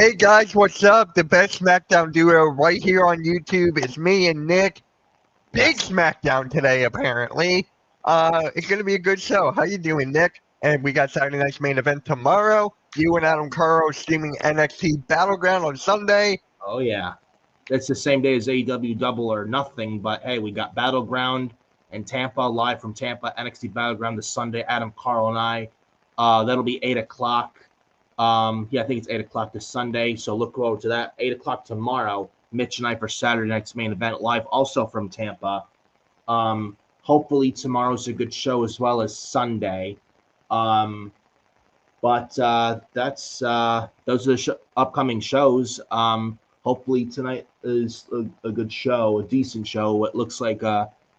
Hey guys, what's up? The best SmackDown duo right here on YouTube is me and Nick. Big SmackDown today, apparently. It's gonna be a good show. How you doing, Nick? And we got Saturday night's main event tomorrow. You and Adam Caro streaming NXT Battleground on Sunday. Oh yeah, it's the same day as AEW Double or Nothing. But hey, we got Battleground in Tampa, live from Tampa. NXT Battleground this Sunday. Adam, Carl, and I. That'll be 8 o'clock. I think it's 8 o'clock this Sunday. So look forward to that. 8 o'clock tomorrow. Mitch and I for Saturday night's main event live, also from Tampa. Hopefully tomorrow's a good show as well as Sunday. But those are the upcoming shows. Hopefully tonight is a good show, a decent show. It looks like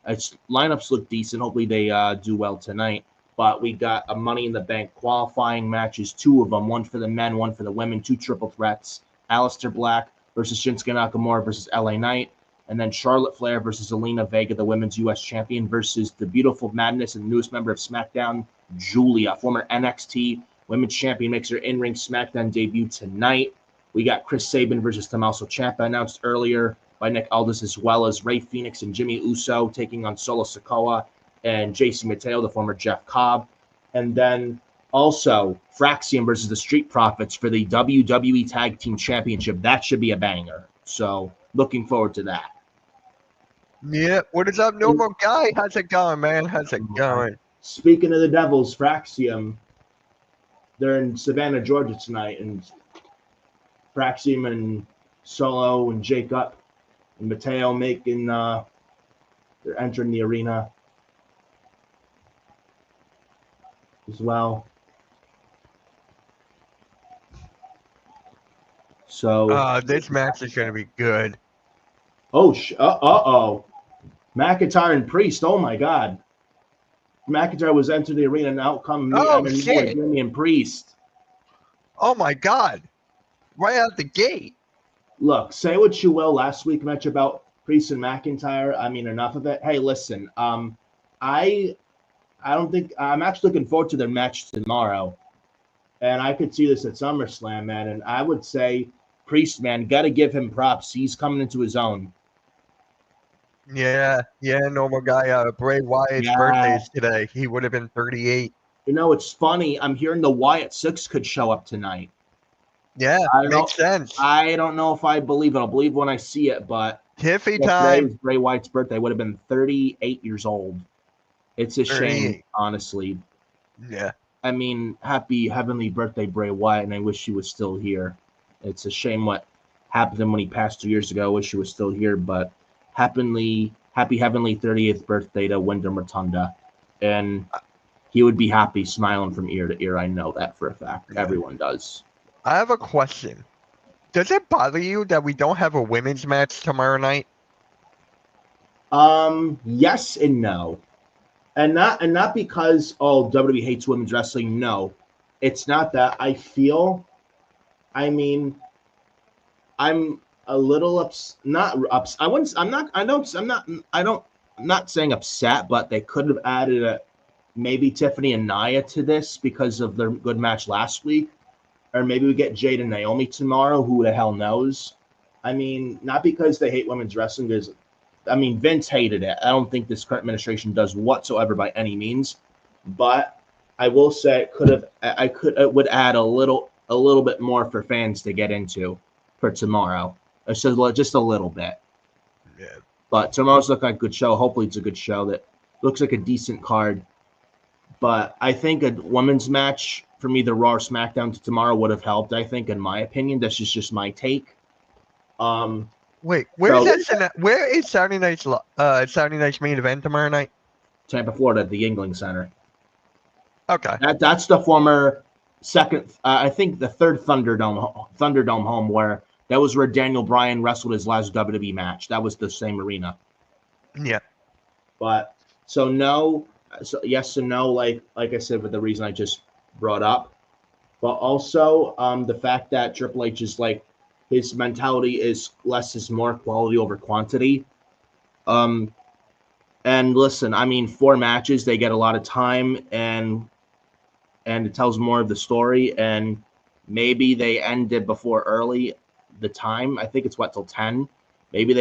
its lineups look decent. Hopefully they do well tonight. But we got a Money in the Bank qualifying matches, 2 of them, one for the men, one for the women, 2 triple threats. Aleister Black versus Shinsuke Nakamura versus LA Knight. And then Charlotte Flair versus Zelina Vega, the women's U.S. champion, versus the Beautiful Madness and the newest member of SmackDown, Julia, former NXT women's champion, makes her in-ring SmackDown debut tonight. We got Chris Sabin versus Tommaso Ciampa announced earlier by Nick Aldis, as well as Rey Fenix and Jimmy Uso taking on Solo Sikoa and JC Mateo, the former Jeff Cobb. And then also Fraxium versus the Street Profits for the WWE Tag Team Championship. That should be a banger. So looking forward to that. Yeah, what is up, normal guy? How's it going, man? How's it going? Speaking of the Devils, Fraxium, they're in Savannah, Georgia tonight, and Fraxium and Solo and Jacob and Mateo making they're entering the arena as well. So this match is gonna be good. McIntyre and Priest. Oh my God. McIntyre was entered the arena, and out come Jimmy and Priest. Oh my God. Right out the gate. Look, say what you will last week match about Priest and McIntyre. I mean, enough of it. Hey, listen, I don't think I'm actually looking forward to their match tomorrow. And I could see this at SummerSlam, man. And I would say Priest, man, gotta give him props. He's coming into his own. Yeah, normal guy. Bray Wyatt's birthday is today. He would have been 38. You know, it's funny. I'm hearing the Wyatt 6 could show up tonight. Yeah, makes sense. I don't know if I believe it. I'll believe when I see it, but Tiffy time. Bray Wyatt's birthday would have been 38 years old. It's a shame, honestly. Yeah. I mean, happy heavenly birthday, Bray Wyatt, and I wish he was still here. It's a shame what happened to him when he passed 2 years ago. I wish he was still here, but happy heavenly 30th birthday to Wyndham Rotunda. And he would be happy, smiling from ear to ear. I know that for a fact. Yeah. Everyone does. I have a question. Does it bother you that we don't have a women's match tomorrow night? Yes and no. And not because WWE hates women's wrestling. No. It's not that. I'm a little I'm not saying upset, but they could have added maybe Tiffany and Nia to this because of their good match last week. Or maybe we get Jade and Naomi tomorrow. Who the hell knows? I mean, not because they hate women's wrestling. Vince hated it. I don't think this current administration does whatsoever by any means. But I will say it would add a little bit more for fans to get into for tomorrow. So just a little bit. Yeah. But tomorrow's look like a good show. Hopefully it's a good show that looks like a decent card. But I think a women's match from either Raw or SmackDown to tomorrow would have helped, I think, in my opinion. That's just my take. Wait, where is Saturday night's main event tomorrow night? Tampa, Florida, at the Yingling Center. Okay. That's the former second, I think the third Thunderdome home, where that was where Daniel Bryan wrestled his last WWE match. That was the same arena. Yeah. But yes and no, like I said, for the reason I just brought up. But also the fact that Triple H is like, his mentality is less is more, quality over quantity. And listen, 4 matches, they get a lot of time, and it tells more of the story. And Maybe they ended before early the time. I think it's till 10. Maybe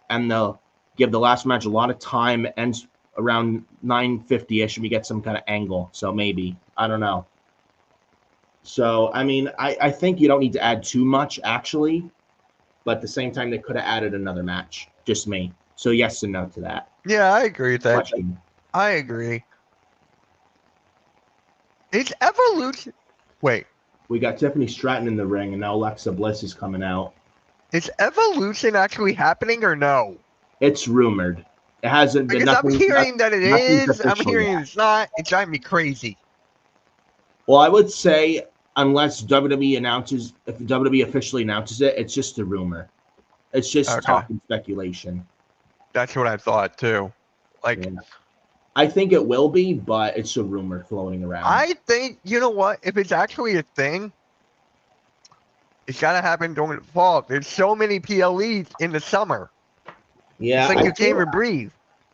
they'll give the last match a lot of time, ends around 9:50ish, and we get some kind of angle. So maybe. I don't know. So, I mean, I think you don't need to add too much, actually. But at the same time, they could have added another match. Just me. So yes and no to that. Yeah, I agree with that. Question. I agree. It's Evolution. Wait. We got Tiffany Stratton in the ring, and now Alexa Bliss is coming out. Is Evolution actually happening or no? It's rumored. It hasn't been Because nothing. I'm hearing that it is. I'm hearing yet. it's not. It's driving me crazy. Well, I would say unless WWE announces, if WWE officially announces it, it's just a rumor. It's just talk and speculation. That's what I thought too. Like, Yeah. I think it will be, but it's a rumor floating around. I think, you know what? If it's actually a thing, it's got to happen during the fall. There's so many PLEs in the summer. Yeah. It's like you can't even breathe.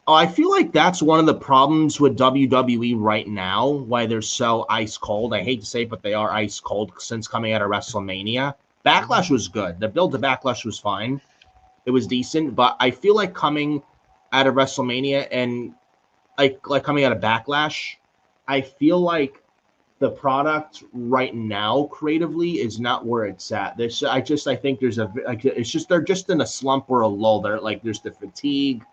Oh, I feel like that's one of the problems with WWE right now, why they're so ice cold. I hate to say it, but they are ice cold since coming out of WrestleMania. Backlash was good. The build to Backlash was fine. It was decent, but I feel like coming out of WrestleMania and like coming out of Backlash, I feel like the product right now creatively is not where it's at. I think there's they're just in a slump or a lull. There's the fatigue.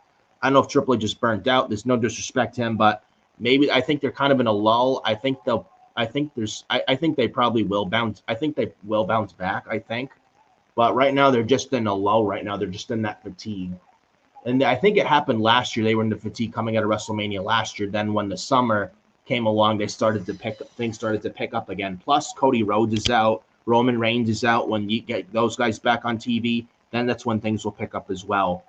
I don't know if Triple H just burnt out. There's no disrespect to him, but maybe I think they're kind of in a lull. I think they probably will bounce. I think they will bounce back. I think, but right now they're just in a lull. Right now they're just in that fatigue, and I think it happened last year. They were in the fatigue coming out of WrestleMania last year. Then when the summer came along, things started to pick up again. Plus, Cody Rhodes is out, Roman Reigns is out. When you get those guys back on TV, then that's when things will pick up as well,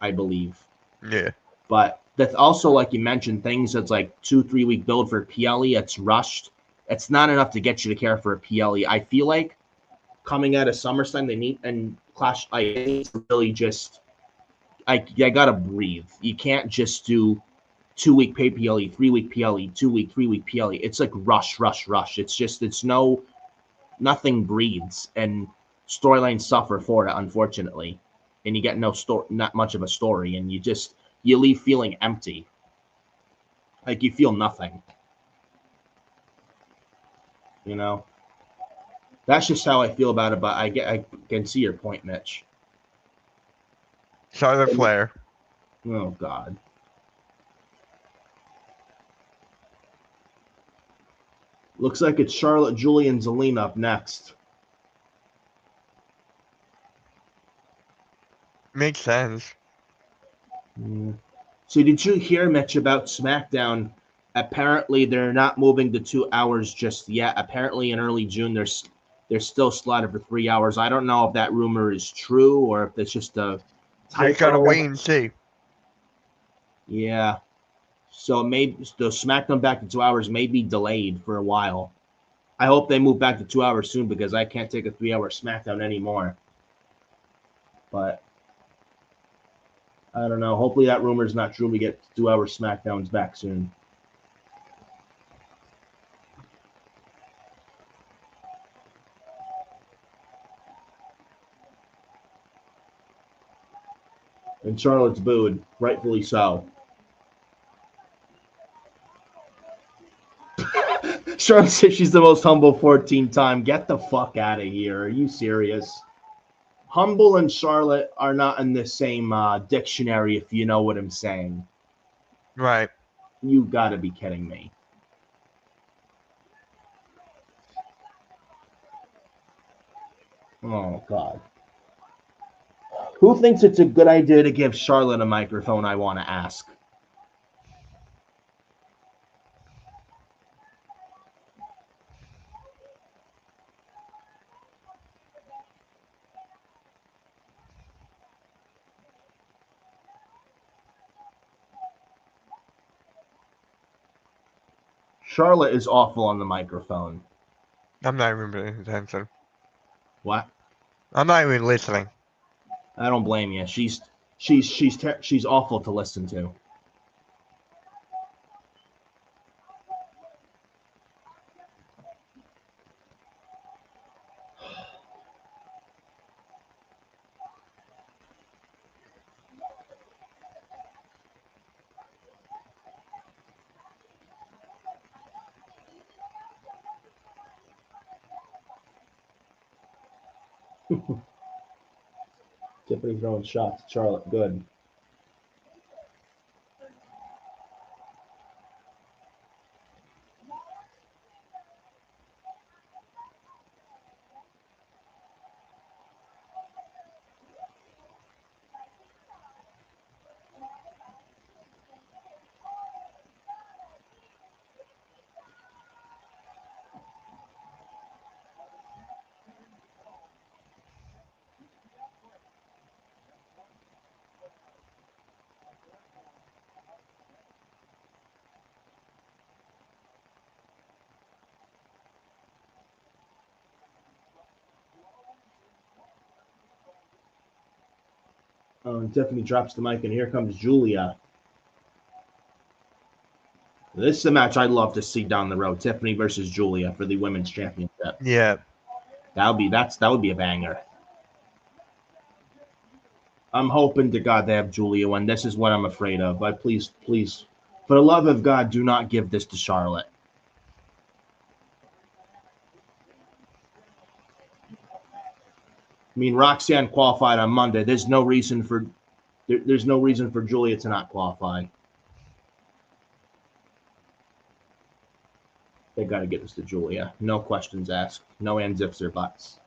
I believe. Yeah. But that's also, like you mentioned, things that's like 2-3 week build for PLE. It's rushed. It's not enough to get you to care for a PLE. I feel like coming out of SummerSlam, they need and Clash. I really just, I gotta breathe. You can't just do 2-week pay PLE, 3-week PLE, 2-week, 3-week PLE. It's like rush. Nothing breathes, and storylines suffer for it, unfortunately. And you get not much of a story, and you leave feeling empty. Like you feel nothing. You know? That's just how I feel about it, but I can see your point, Mitch. Charlotte Flair. Oh, God. Looks like it's Charlotte, Julie, and Zelina up next. Makes sense. So did you hear, Mitch, about SmackDown? Apparently, they're not moving to 2 hours just yet. Apparently, in early June, they're still slotted for 3 hours. I don't know if that rumor is true or if it's just a typo. You gotta wait and see. Yeah. So maybe the SmackDown back to 2 hours may be delayed for a while. I hope they move back to 2 hours soon because I can't take a 3-hour SmackDown anymore. But I don't know. Hopefully that rumor is not true. We get 2-hour SmackDowns back soon. And Charlotte's booed, rightfully so. Charlotte says she's the most humble 14-time. Get the fuck out of here. Are you serious? Humble and Charlotte are not in the same dictionary, if you know what I'm saying. Right. You gotta be kidding me. Oh, God. Who thinks it's a good idea to give Charlotte a microphone, I want to ask? Charlotte is awful on the microphone. I'm not even paying attention. What? I'm not even listening. I don't blame you. She's awful to listen to. Tiffany throwing shots. Charlotte, good. Tiffany drops the mic, and here comes Julia. This is a match I'd love to see down the road. Tiffany versus Julia for the women's championship. Yeah. That would be a banger. I'm hoping to God they have Julia win. This is what I'm afraid of. But please, for the love of God, do not give this to Charlotte. I mean, Roxanne qualified on Monday. There's no reason for Julia to not qualify. They got to get this to Julia. No questions asked. No ands, ifs, or buts.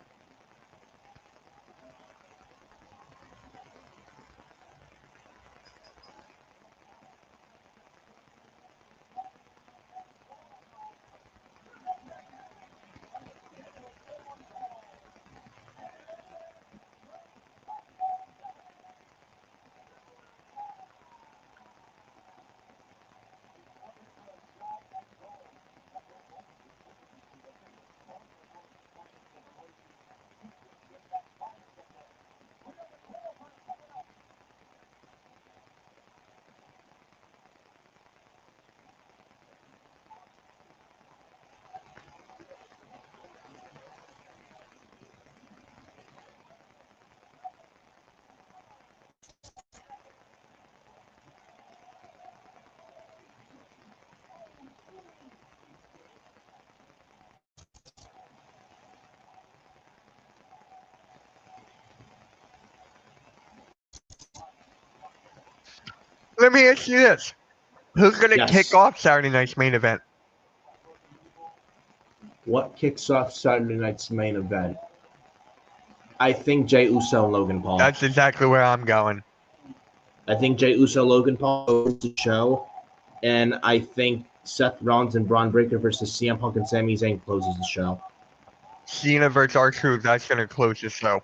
Let me ask you this. Who's going to Yes. kick off Saturday night's main event? What kicks off Saturday night's main event? I think Jey Uso and Logan Paul. That's exactly where I'm going. I think Jey Uso, Logan Paul owns the show, and I think Seth Rollins and Braun Breaker versus CM Punk and Sami Zayn closes the show. Cena versus R-Truth, that's going to close the show.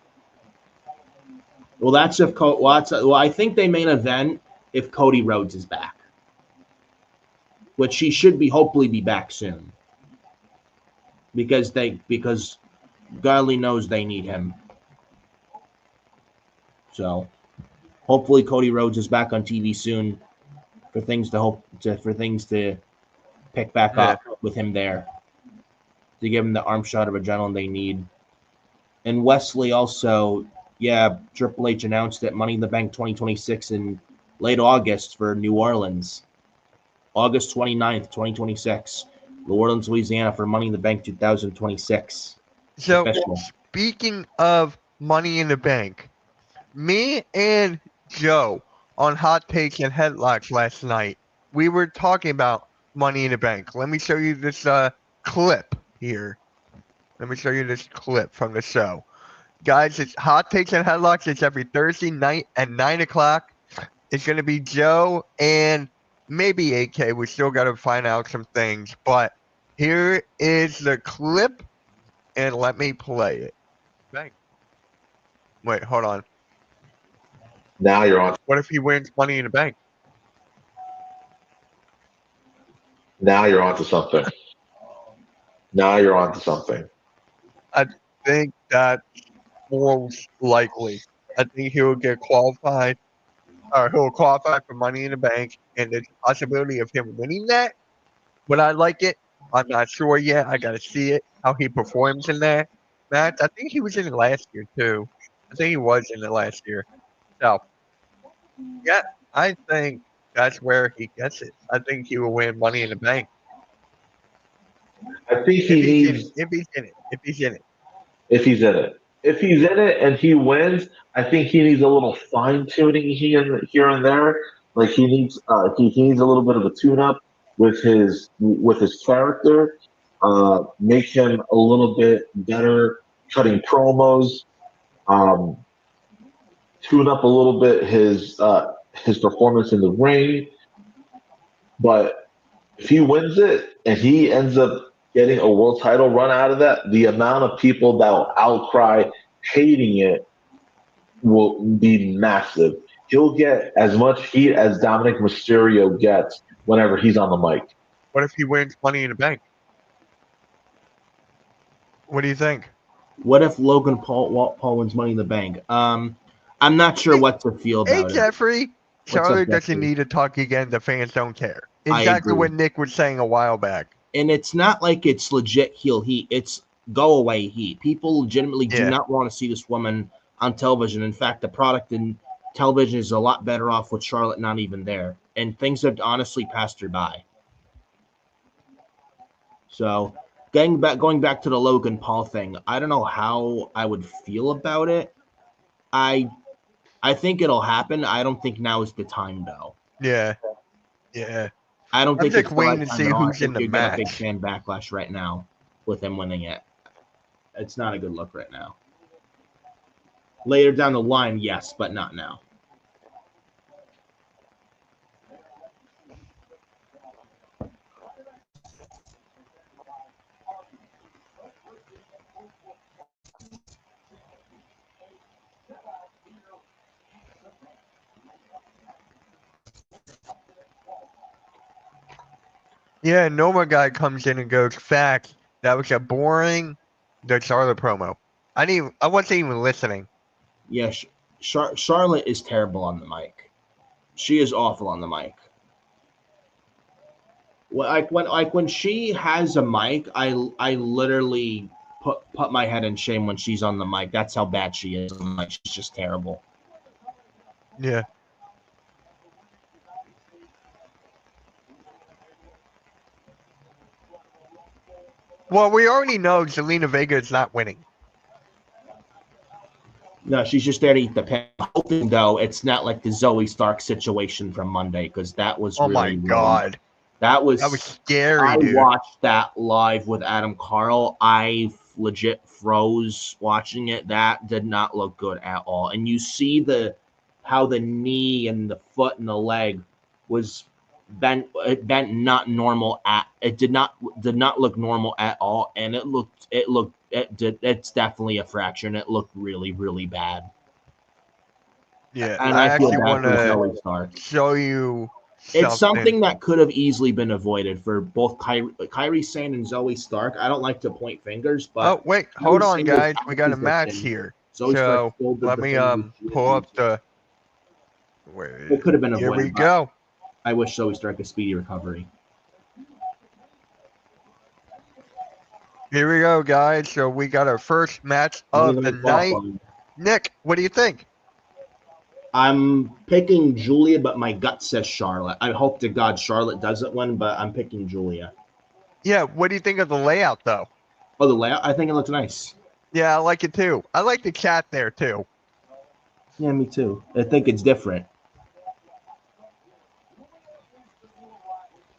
Well, that's if I think they main event if Cody Rhodes is back, which he should hopefully be back soon, because Godly knows they need him. So hopefully Cody Rhodes is back on TV soon for things to pick back up with him there, to give him the arm shot of adrenaline they need. And Wesley also, Triple H announced that Money in the Bank 2026 in late August for New Orleans. August 29th, 2026. New Orleans, Louisiana for Money in the Bank 2026. So, Official. Speaking of Money in the Bank, me and Joe on Hot Takes and Headlocks last night, we were talking about Money in the Bank. Let me show you this clip here. Let me show you this clip from the show. Guys, it's Hot Takes and Headlocks. It's every Thursday night at 9 o'clock. It's going to be Joe and maybe AK. We still got to find out some things. But here is the clip, and let me play it. Bang. Wait, hold on. Now you're on. What if he wins Money in the Bank? Now you're onto something. Now you're onto something. I think that's most likely. I think he'll get qualified, or he'll qualify for Money in the Bank, and there's a possibility of him winning that. Would I like it? I'm not sure yet. I got to see it, how he performs in that match. I think he was in it last year, too. I think he was in it last year. So, yeah, I think that's where he gets it. I think he will win Money in the Bank. I think he needs If he's in it. if he's in it. if he's in it and he wins, I think he needs a little fine tuning here and there. Like he needs a little bit of a tune up with his character. Make him a little bit better cutting promos. Um, Tune up a little bit his performance in the ring. But if he wins it and he ends up getting a world title run out of that, the amount of people that will outcry hating it will be massive. He'll get as much heat as Dominic Mysterio gets whenever he's on the mic. What if he wins Money in the Bank? What do you think? What if Logan Paul wins Money in the Bank? I'm not sure what to feel Hey, about it. Jeffrey. Charlotte doesn't Jeffrey? need to talk again. The fans don't care. I Exactly agree. what Nick was saying a while back. And it's not like it's legit heel heat. It's go away heat. People legitimately do Yeah. not want to see this woman on television. In fact, the product in television is a lot better off with Charlotte not even there. And things have honestly passed her by. So going back to the Logan Paul thing, I don't know how I would feel about it. I think it'll happen. I don't think now is the time though. Yeah. I don't think just it's waiting the to right see time at all. who's I think in the you'll get a big match. fan backlash right now with him winning it. It's not a good look right now. Later down the line, yes, but not now. Yeah, Noma guy comes in and goes, "Facts. That was a boring the Charlotte promo. I wasn't even listening." Yeah, Charlotte is terrible on the mic. She is awful on the mic. When she has a mic, I literally put my head in shame when she's on the mic. That's how bad she is. Like, she's just terrible. Yeah. Well, we already know Zelina Vega is not winning. No, she's just there to eat the pin. Hoping though, it's not like the Zoe Stark situation from Monday because that was Oh really, my god, that was scary, dude. I watched that live with Adam Carl. I legit froze watching it. That did not look good at all. And you see how the knee and the foot and the leg was bent not normal it did not look normal at all, and it's definitely a fracture and it looked really, really bad. Yeah, And I feel actually bad want for to Zoe Stark. show you It's something that could have easily been avoided for both Kairi Sane and Zoe Stark. I don't like to point fingers, but oh wait, hold on, guys. We got a match here. Zoe Stark So let me pull up the. It could have been avoided. Here we go. I wish Zoe Stark a speedy recovery. Here we go, guys. So we got our first match of the night. Nick, what do you think? I'm picking Julia, but my gut says Charlotte. I hope to God Charlotte doesn't win, but I'm picking Julia. Yeah, what do you think of the layout, though? Oh, the layout? I think it looks nice. Yeah, I like it too. I like the chat there too. Yeah, me too. I think it's different.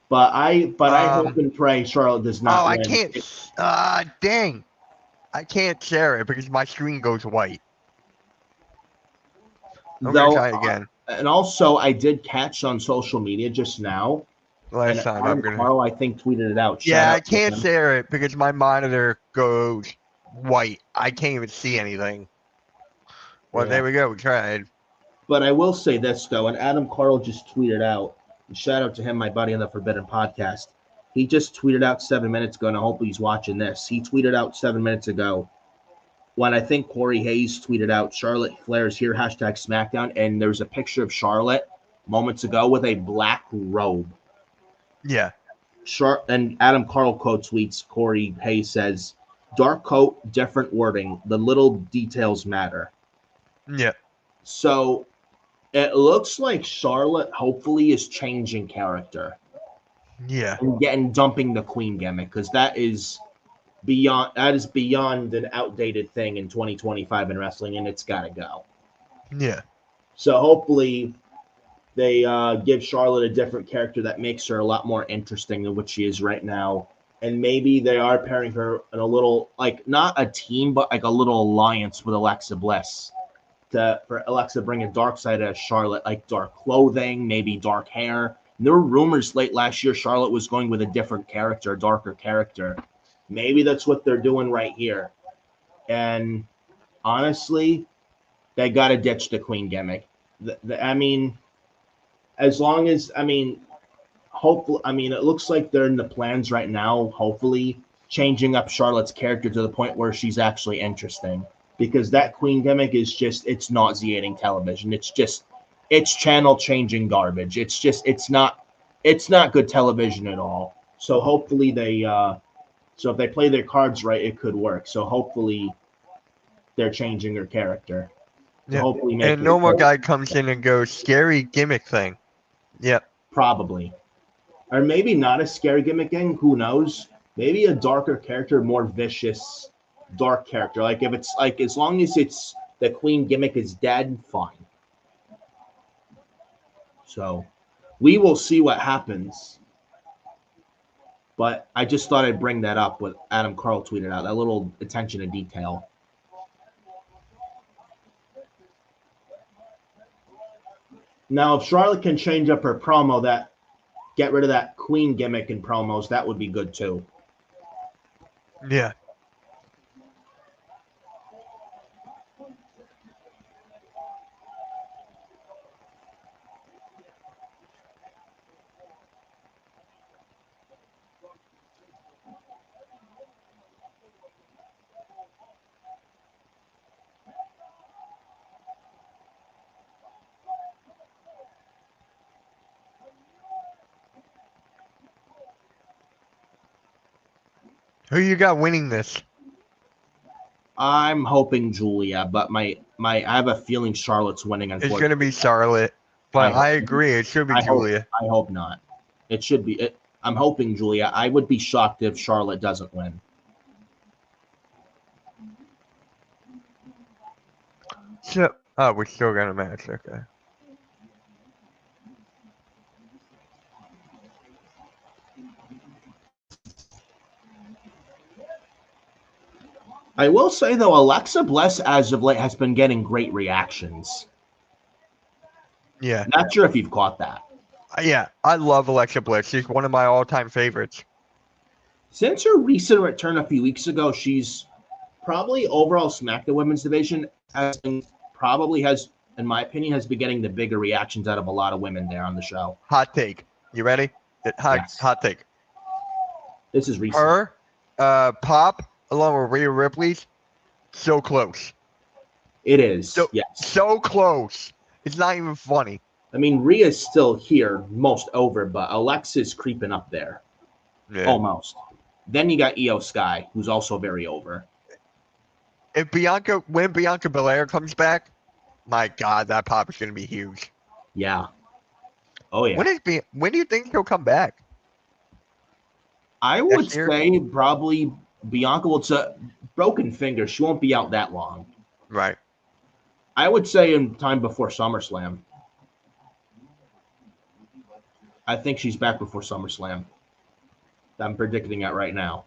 But I hope and pray Charlotte does not win. I can't. Dang. I can't share it because my screen goes white. I'm going to try again. And also, I did catch on social media just now. Last time Adam Carl, I think, tweeted it out. Yeah, I can't share it because my monitor goes white. I can't even see anything. Well, there we go. We tried. But I will say this, though, and Adam Carl just tweeted out, and shout out to him, my buddy on the Forbidden Podcast. He just tweeted out 7 minutes ago, and I hope he's watching this. He tweeted out 7 minutes ago when I think Corey Hayes tweeted out Charlotte Flair is here, hashtag Smackdown, and there's a picture of Charlotte moments ago with a black robe. Yeah. And Adam Carl quote tweets, Corey Hayes says, dark coat, different wording. The little details matter. Yeah. So it looks like Charlotte hopefully is changing character. Yeah. And dumping the Queen gimmick because that is beyond an outdated thing in 2025 in wrestling, and it's got to go. Yeah. So hopefully they give Charlotte a different character that makes her a lot more interesting than what she is right now. And maybe they are pairing her in a little, like, not a team, but like a little alliance with Alexa Bliss. For Alexa bring a dark side to Charlotte, like dark clothing, maybe dark hair. And there were rumors late last year Charlotte was going with a different character, a darker character. Maybe that's what they're doing right here. And honestly, they got to ditch the Queen gimmick. I mean, as long as, hopefully, it looks like they're in the plans right now, hopefully, changing up Charlotte's character to the point where she's actually interesting. Because that Queen gimmick is just, it's nauseating television. It's channel changing garbage. It's not good television at all. So hopefully so if they play their cards right, it could work. So hopefully they're changing her character. So Yeah. hopefully make And normal guy comes in and goes, scary gimmick thing. Yep. Probably. Or maybe not a scary gimmick thing. Who knows? Maybe a darker character, more vicious, dark character. Like if it's like, as long as it's the Queen gimmick is dead, fine. So we will see what happens. But I just thought I'd bring that up what Adam Carl tweeted out, that little attention to detail. Now, if Charlotte can change up her promo, get rid of that Queen gimmick in promos, that would be good too. Yeah. Who you got winning this? I'm hoping Julia, but I have a feeling Charlotte's winning. It's going to be Charlotte, but I agree. It should be Julia. I hope not. It should be. I'm hoping Julia. I would be shocked if Charlotte doesn't win. So, we're still got a match. Okay. I will say, though, Alexa Bliss, as of late, has been getting great reactions. Yeah. Not sure if you've caught that. Yeah, I love Alexa Bliss. She's one of my all-time favorites. Since her recent return a few weeks ago, she's probably overall Smackdown Women's Division probably has, in my opinion, has been getting the bigger reactions out of a lot of women there on the show. Hot take. You ready? Hot take. This is recent. Her, Pop, along with Rhea Ripley's, so close. It is. Yes. So close. It's not even funny. I mean, Rhea's still here, most over, but Alexa's creeping up there. Yeah. Almost. Then you got Io Sky, who's also very over. When Bianca Belair comes back, my God, that pop is going to be huge. Yeah. Oh, yeah. When do you think she'll come back? I would say probably Bianca will. It's a broken finger. She won't be out that long. Right. I would say in time before SummerSlam. I think she's back before SummerSlam. I'm predicting it right now.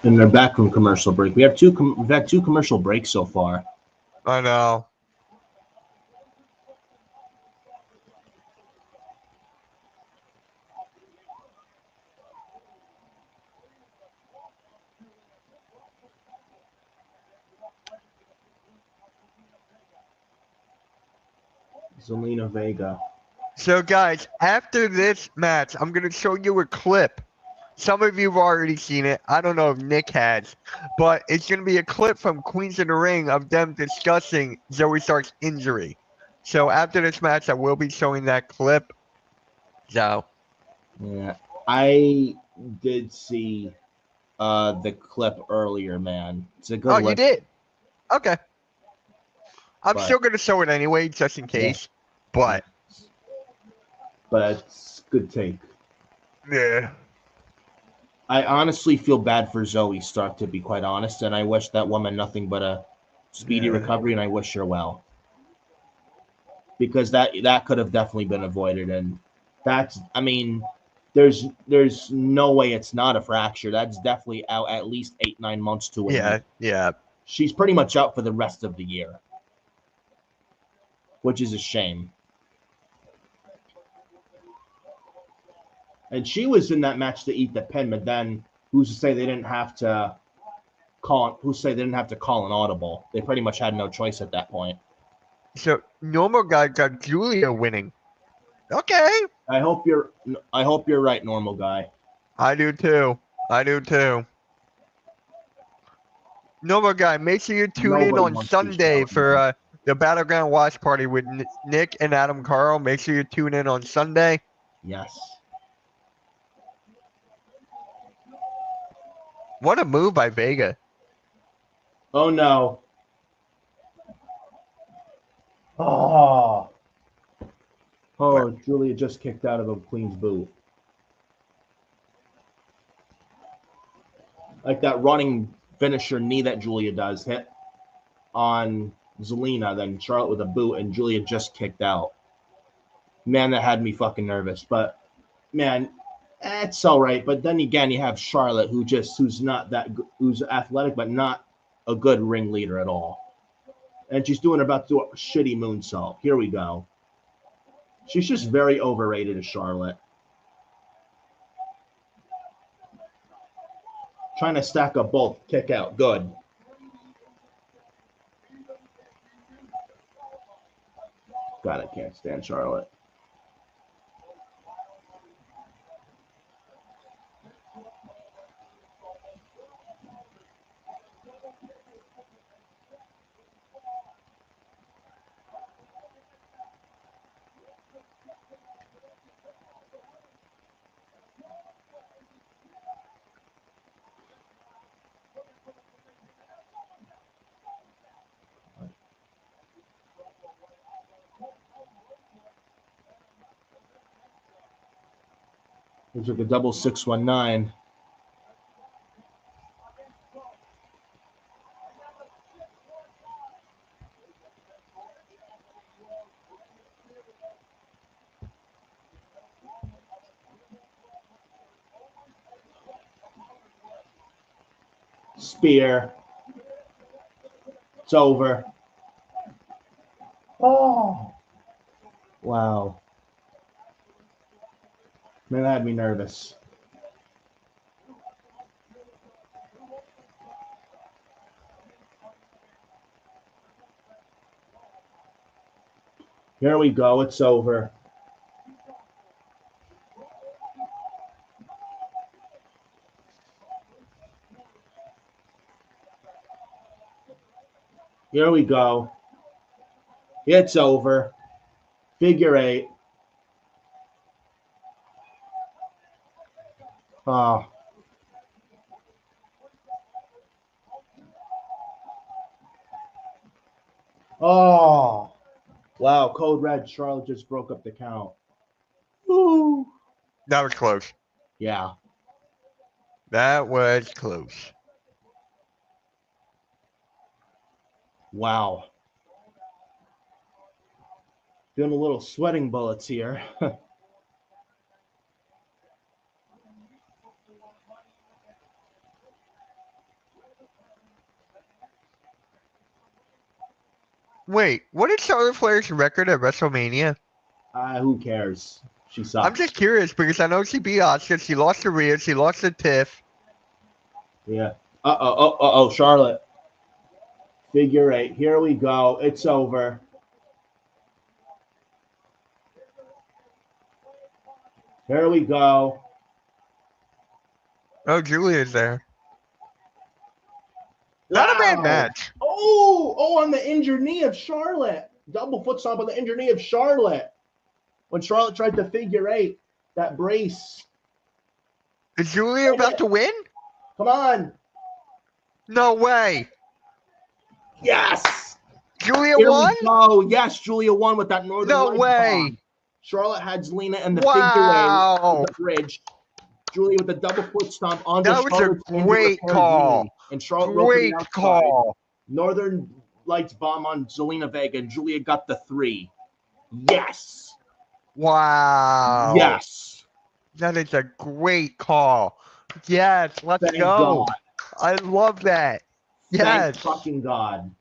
And they're back from commercial break. We've had two commercial breaks so far. I know. Zelina Vega. So, guys, after this match, I'm going to show you a clip. Some of you have already seen it. I don't know if Nick has. But it's going to be a clip from Queens of the Ring of them discussing Zoe Stark's injury. So, after this match, I will be showing that clip. So, Yeah, I did see the clip earlier, man. It's a good you listen, did? Okay. I'm But- still going to show it anyway, just in case. But, it's good take. yeah. I honestly feel bad for Zoe Stark, to be quite honest, and I wish that woman nothing but a speedy Yeah. recovery, and I wish her well. Because that could have definitely been avoided, and there's no way it's not a fracture. That's definitely out at least 8-9 months to a year. Yeah. She's pretty much out for the rest of the year, which is a shame. And she was in that match to eat the pin, but then who's to say they didn't have to call an audible? They pretty much had no choice at that point. So, normal guy got Julia winning. Okay. I hope you're right, normal guy. I do too. Normal guy, make sure you tune in Nobody on wants these Sunday shows, for man. the Battleground Watch Party with Nick and Adam Carl. Make sure you tune in on Sunday. Yes. What a move by Vega. Oh no. Oh, Julia just kicked out of a Queen's boot. Like that running finisher knee that Julia does hit on Zelina, then Charlotte with a boot, and Julia just kicked out. Man, that had me fucking nervous. But man, it's all right. But then again, you have Charlotte, who's athletic, but not a good ringleader at all. And she's about to do a shitty moonsault. Here we go. She's just very overrated as Charlotte. Trying to stack up both. Kick out. Good. God, I can't stand Charlotte. Looks like a double 619. Spear. It's over. Oh. Wow. Man, that had me nervous. Here we go. It's over. Here we go. It's over. Figure 8. Oh. Oh, wow. Code Red. Charlotte just broke up the count. Ooh. That was close. Yeah. That was close. Wow. Doing a little sweating bullets here. Wait, what is Charlotte Flair's record at WrestleMania? Who cares? She sucks. I'm just curious because I know she beat Asuka, she lost to Rhea, she lost to Tiff. Yeah. Uh-oh, Charlotte. Figure 8. Here we go. It's over. Here we go. Oh, Julia's there. Not a bad match. Oh, on the injured knee of Charlotte. Double foot stomp on the injured knee of Charlotte. When Charlotte tried to figure 8, that brace. Is Julia about to win? Come on. No way. Yes. Julia Here won? we go. Yes, Julia won with that Northern No Lights way. bomb. Charlotte had Zelina and the Wow. figure 8, the bridge. Julia with the double foot stomp onto That was a Charlotte's great repaired call. knee. And Charlotte broke to the Great outside. call. Northern Lights bomb on Zelina Vega, and Julia got the 3. Yes. Wow. Yes. That is a great call. Yes, let's Thank go. God. I love that. Yes. Thank fucking God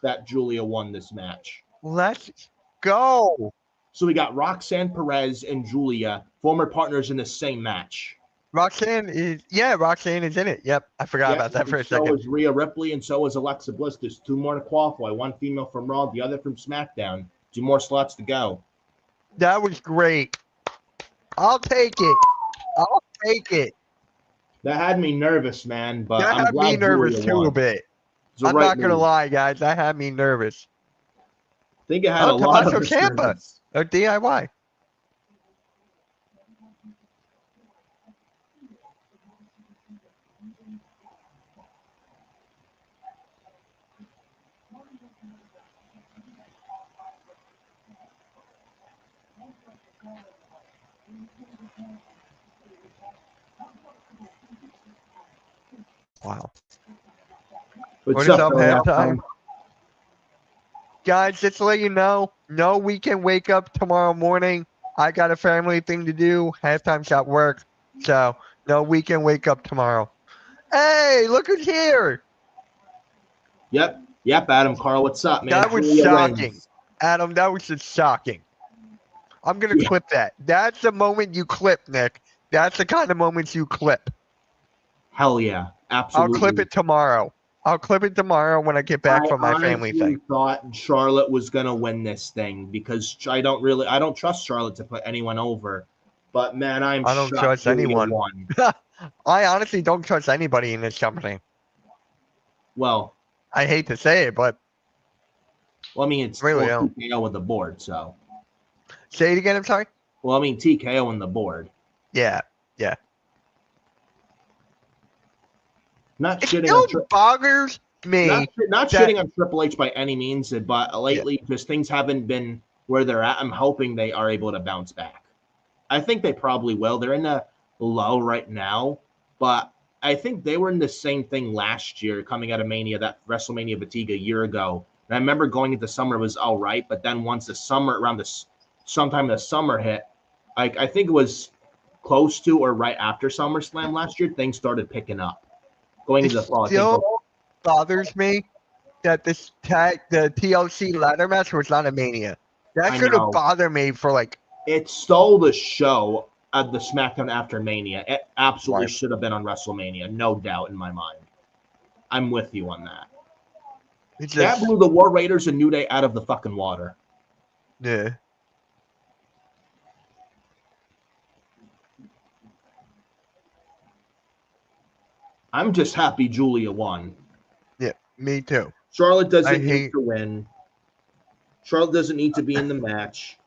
that Julia won this match. Let's go. So we got Roxanne Perez and Julia, former partners in the same match. Roxanne is in it. Yep. I forgot about that for a So second. is Rhea Ripley, and so is Alexa Bliss. There's 2 more to qualify. 1 female from Raw, the other from SmackDown. 2 more slots to go. That was great. I'll take it. I'll take it. That had me nervous, man, but That I'm had glad me nervous Julia too won. a bit. It's the I'm right not gonna move. lie, guys. That had me nervous. I think it had a lot Tommaso of us Ciampa. nervous. Oh, DIY. Wow. What's What is up, Billy halftime? Guys, just to let you know, no weekend wake up tomorrow morning. I got a family thing to do. Halftime's at work. So, no weekend wake up tomorrow. Hey, look who's here. Yep, Adam Carl, what's up, man? That was Julia shocking. wins. Adam, that was just shocking. I'm going to clip that. That's the moment you clip, Nick. That's the kind of moments you clip. Hell yeah, absolutely. I'll clip it tomorrow. I'll clip it tomorrow when I get back from my family thing. I thought Charlotte was gonna win this thing because I don't trust Charlotte to put anyone over. But man, I don't trust anyone. I honestly don't trust anybody in this company. Well, I hate to say it, but I mean it's really TKO with the board, so. Say it again. I'm sorry. Well, I mean TKO on the board. Yeah. Not It shitting still bothers me. Not shitting on Triple H by any means, but lately just things haven't been where they're at. I'm hoping they are able to bounce back. I think they probably will. They're in the low right now, but I think they were in the same thing last year coming out of Mania, that WrestleMania fatigue a year ago. And I remember going into summer it was all right, but then once the summer, sometime the summer hit, I think it was close to or right after SummerSlam last year, things started picking up. Going into the fall, still bothers me that the TLC ladder match was not a Mania. That should have bothered me for like. It stole the show at the SmackDown after Mania. It absolutely should have been on WrestleMania, no doubt in my mind. I'm with you on that. That blew the War Raiders and New Day out of the fucking water. Yeah. I'm just happy Julia won. Yeah, me too. Charlotte doesn't need to win. Charlotte doesn't need to be in the match.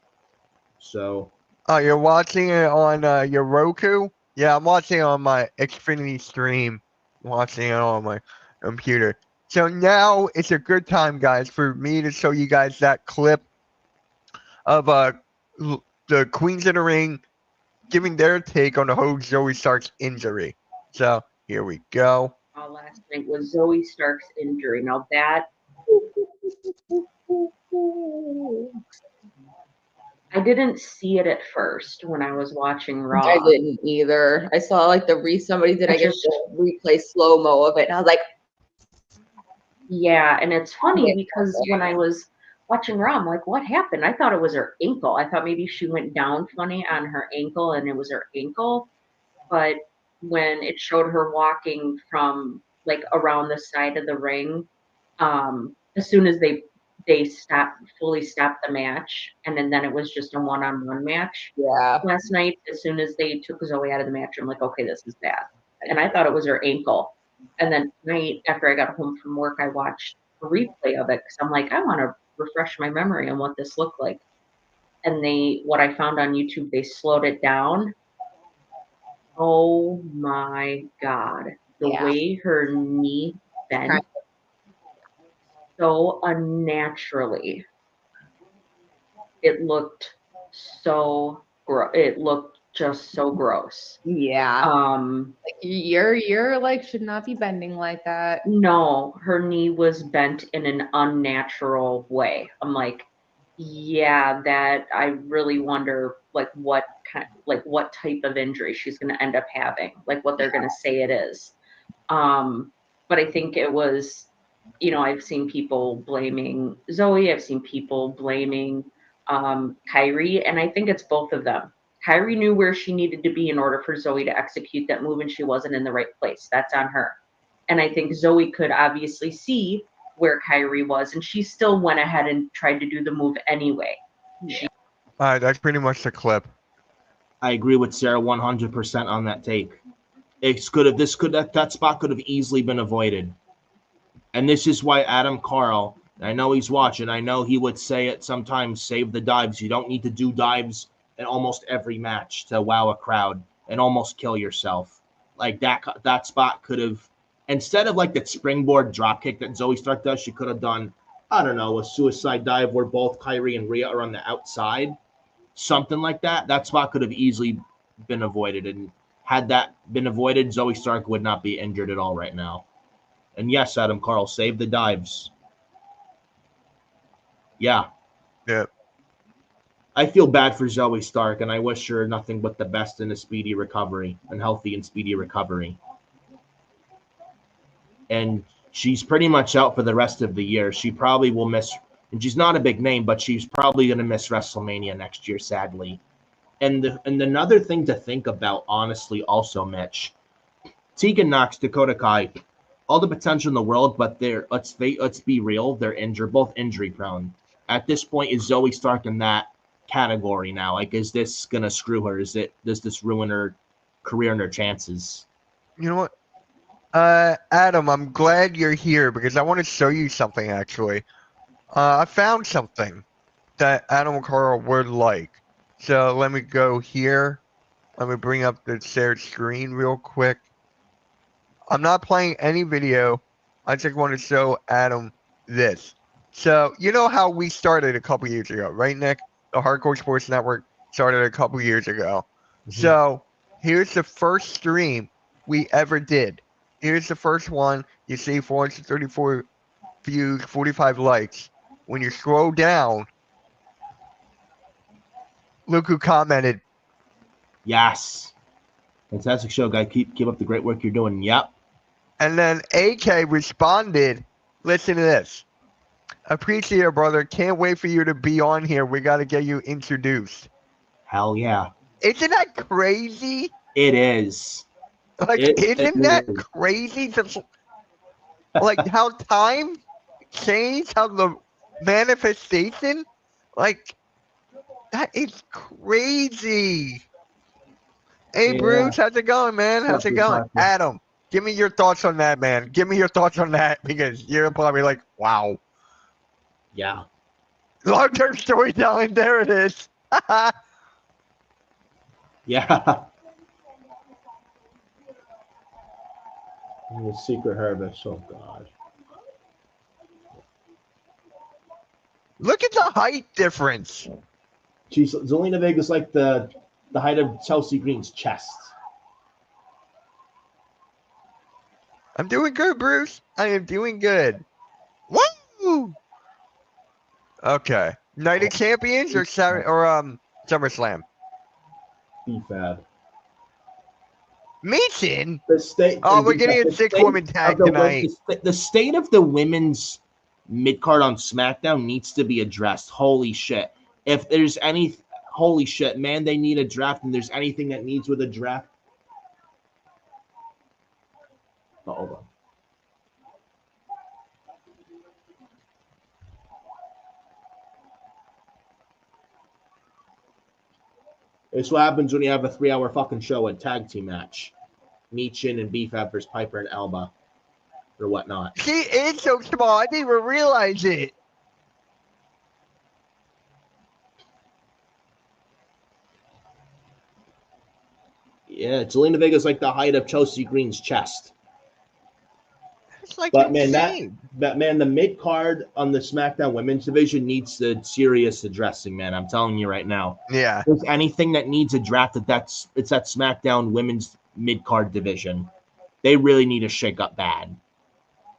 So. Oh, you're watching it on your Roku? Yeah, I'm watching it on my Xfinity stream. I'm watching it on my computer. So now it's a good time, guys, for me to show you guys that clip of the Queens of the Ring giving their take on the whole Zoe Stark's injury. So here we go. Last night was Zoe Stark's injury. Now that I didn't see it at first when I was watching Raw. I didn't either. I saw like somebody did, I guess, replay slow mo of it, and I was like, yeah. And it's funny because when I was watching Raw, I'm like, what happened? I thought it was her ankle. I thought maybe she went down funny on her ankle and it was her ankle. But when it showed her walking from like around the side of the ring, as soon as they fully stopped the match, and then it was just a one-on-one match. yeah, Last night, as soon as they took Zoe out of the match, I'm like, okay, this is bad. And I thought it was her ankle. And then tonight, after I got home from work, I watched a replay of it because I'm like, I want to refresh my memory on what this looked like. And what I found on YouTube, they slowed it down. Oh my God. The way her knee bent so unnaturally. It looked so gross. It looked just so gross. yeah. Like you're like should not be bending like that. No, her knee was bent in an unnatural way. I'm like, yeah, that I really wonder like what type of injury she's going to end up having, like what they're going to say it is. But I think it was, I've seen people blaming Zoe. I've seen people blaming Kyrie, and I think it's both of them. Kyrie knew where she needed to be in order for Zoe to execute that move, and she wasn't in the right place. That's on her. And I think Zoe could obviously see where Kyrie was, and she still went ahead and tried to do the move anyway. That's pretty much the clip. I agree with Sarah 100% on that take. That spot could have easily been avoided. And this is why Adam Carl, I know he's watching, I know he would say it sometimes, save the dives. You don't need to do dives in almost every match to wow a crowd and almost kill yourself. Like that spot could have, instead of like that springboard dropkick that Zoe Stark does, she could have done, I don't know, a suicide dive where both Kyrie and Rhea are on the outside. Something like that. That spot could have easily been avoided. And had that been avoided, Zoe Stark would not be injured at all right now. And yes, Adam Carl, save the dives. Yeah. Yeah. I feel bad for Zoe Stark, and I wish her nothing but the best in a speedy recovery and healthy and speedy recovery. And she's pretty much out for the rest of the year. She probably will miss, and she's not a big name, but she's probably going to miss WrestleMania next year, sadly. And another thing to think about, honestly, also, Mitch, Tegan Knox, Dakota Kai, all the potential in the world, but let's be real, they're injured, both injury prone. At this point, is Zoe Stark in that category now? Like, is this gonna screw her? Does this ruin her career and her chances? You know what? Adam, I'm glad you're here because I want to show you something actually. I found something that Adam Carl would like. So let me go here. Let me bring up the shared screen real quick. I'm not playing any video. I just want to show Adam this. So you know how we started a couple years ago, right, Nick? The Hardcore Sports Network started a couple years ago. Mm-hmm. So here's the first stream we ever did. Here's the first one. You see 434 views, 45 likes. When you scroll down, look who commented. Yes. Fantastic show, guy. Keep up the great work you're doing. Yep. And then AK responded, listen to this. Appreciate it, brother. Can't wait for you to be on here. We got to get you introduced. Hell yeah. Isn't that crazy? It is. Like, isn't that crazy? Just, like, how time changed, how the manifestation, like, that is crazy. Hey, yeah. Bruce, how's it going, man? How's it going? Adam, give me your thoughts on that, man. Give me your thoughts on that because you're probably like, wow. Yeah. Long-term storytelling, there it is. Yeah. The Secret Harvest, oh God. Look at the height difference. Zelina Vega's like the height of Chelsea Green's chest. I'm doing good, Bruce. I am doing good. Woo! Okay. Night of Champions or SummerSlam? BFAB. Mason? The state. Oh, we're getting a 6-woman tag tonight. The state of the women's mid card on SmackDown needs to be addressed. Holy shit! If there's any, holy shit, man, they need a draft. And there's anything that needs with a draft. Oh, hold on. It's what happens when you have a 3-hour fucking show, a tag team match. Meechin and BFAB versus Piper and Alba. Or whatnot. She is so small. I didn't even realize it. Yeah, Zelina Vega's like the height of Chelsea Green's chest. It's like But man, insane. the mid card on the SmackDown Women's Division needs the serious addressing, man. I'm telling you right now. Yeah. If there's anything that needs a draft, it's that SmackDown Women's mid card division. They really need to shake up bad.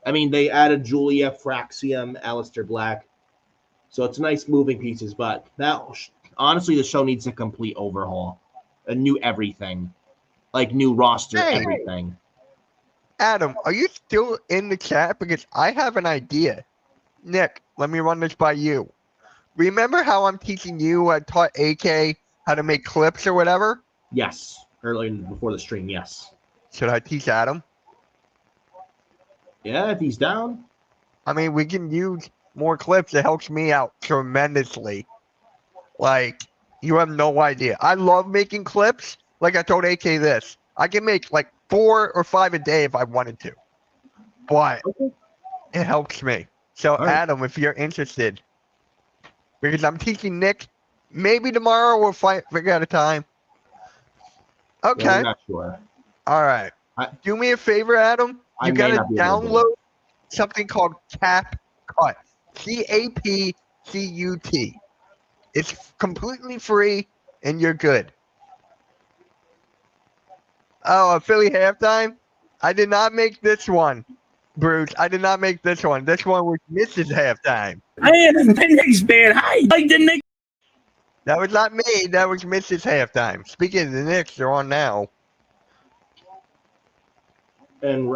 I mean, they added Julia, Fraxium, Aleister Black, so it's nice moving pieces. But honestly, the show needs a complete overhaul, a new everything, like new roster, everything. Adam, are you still in the chat? Because I have an idea. Nick, let me run this by you. Remember how I'm teaching you, I taught AK how to make clips or whatever? Yes, earlier before the stream, yes. Should I teach Adam? Yeah, if he's down. I mean, we can use more clips. It helps me out tremendously. Like, you have no idea. I love making clips. Like I told AK this. I can make like 4 or 5 a day if I wanted to. But it helps me. So, All right. Adam, if you're interested, because I'm teaching Nick, maybe tomorrow we'll figure out a time. Okay. Yeah, I'm not sure. All right. Do me a favor, Adam. You got to download something called CapCut. CapCut. It's completely free, and you're good. Oh, a Philly halftime? I did not make this one, Bruce. I did not make this one. This one was Mrs. Halftime. I am a Knicks fan. I like the Knicks. That was not me. That was Mrs. Halftime. Speaking of the Knicks, they're on now. And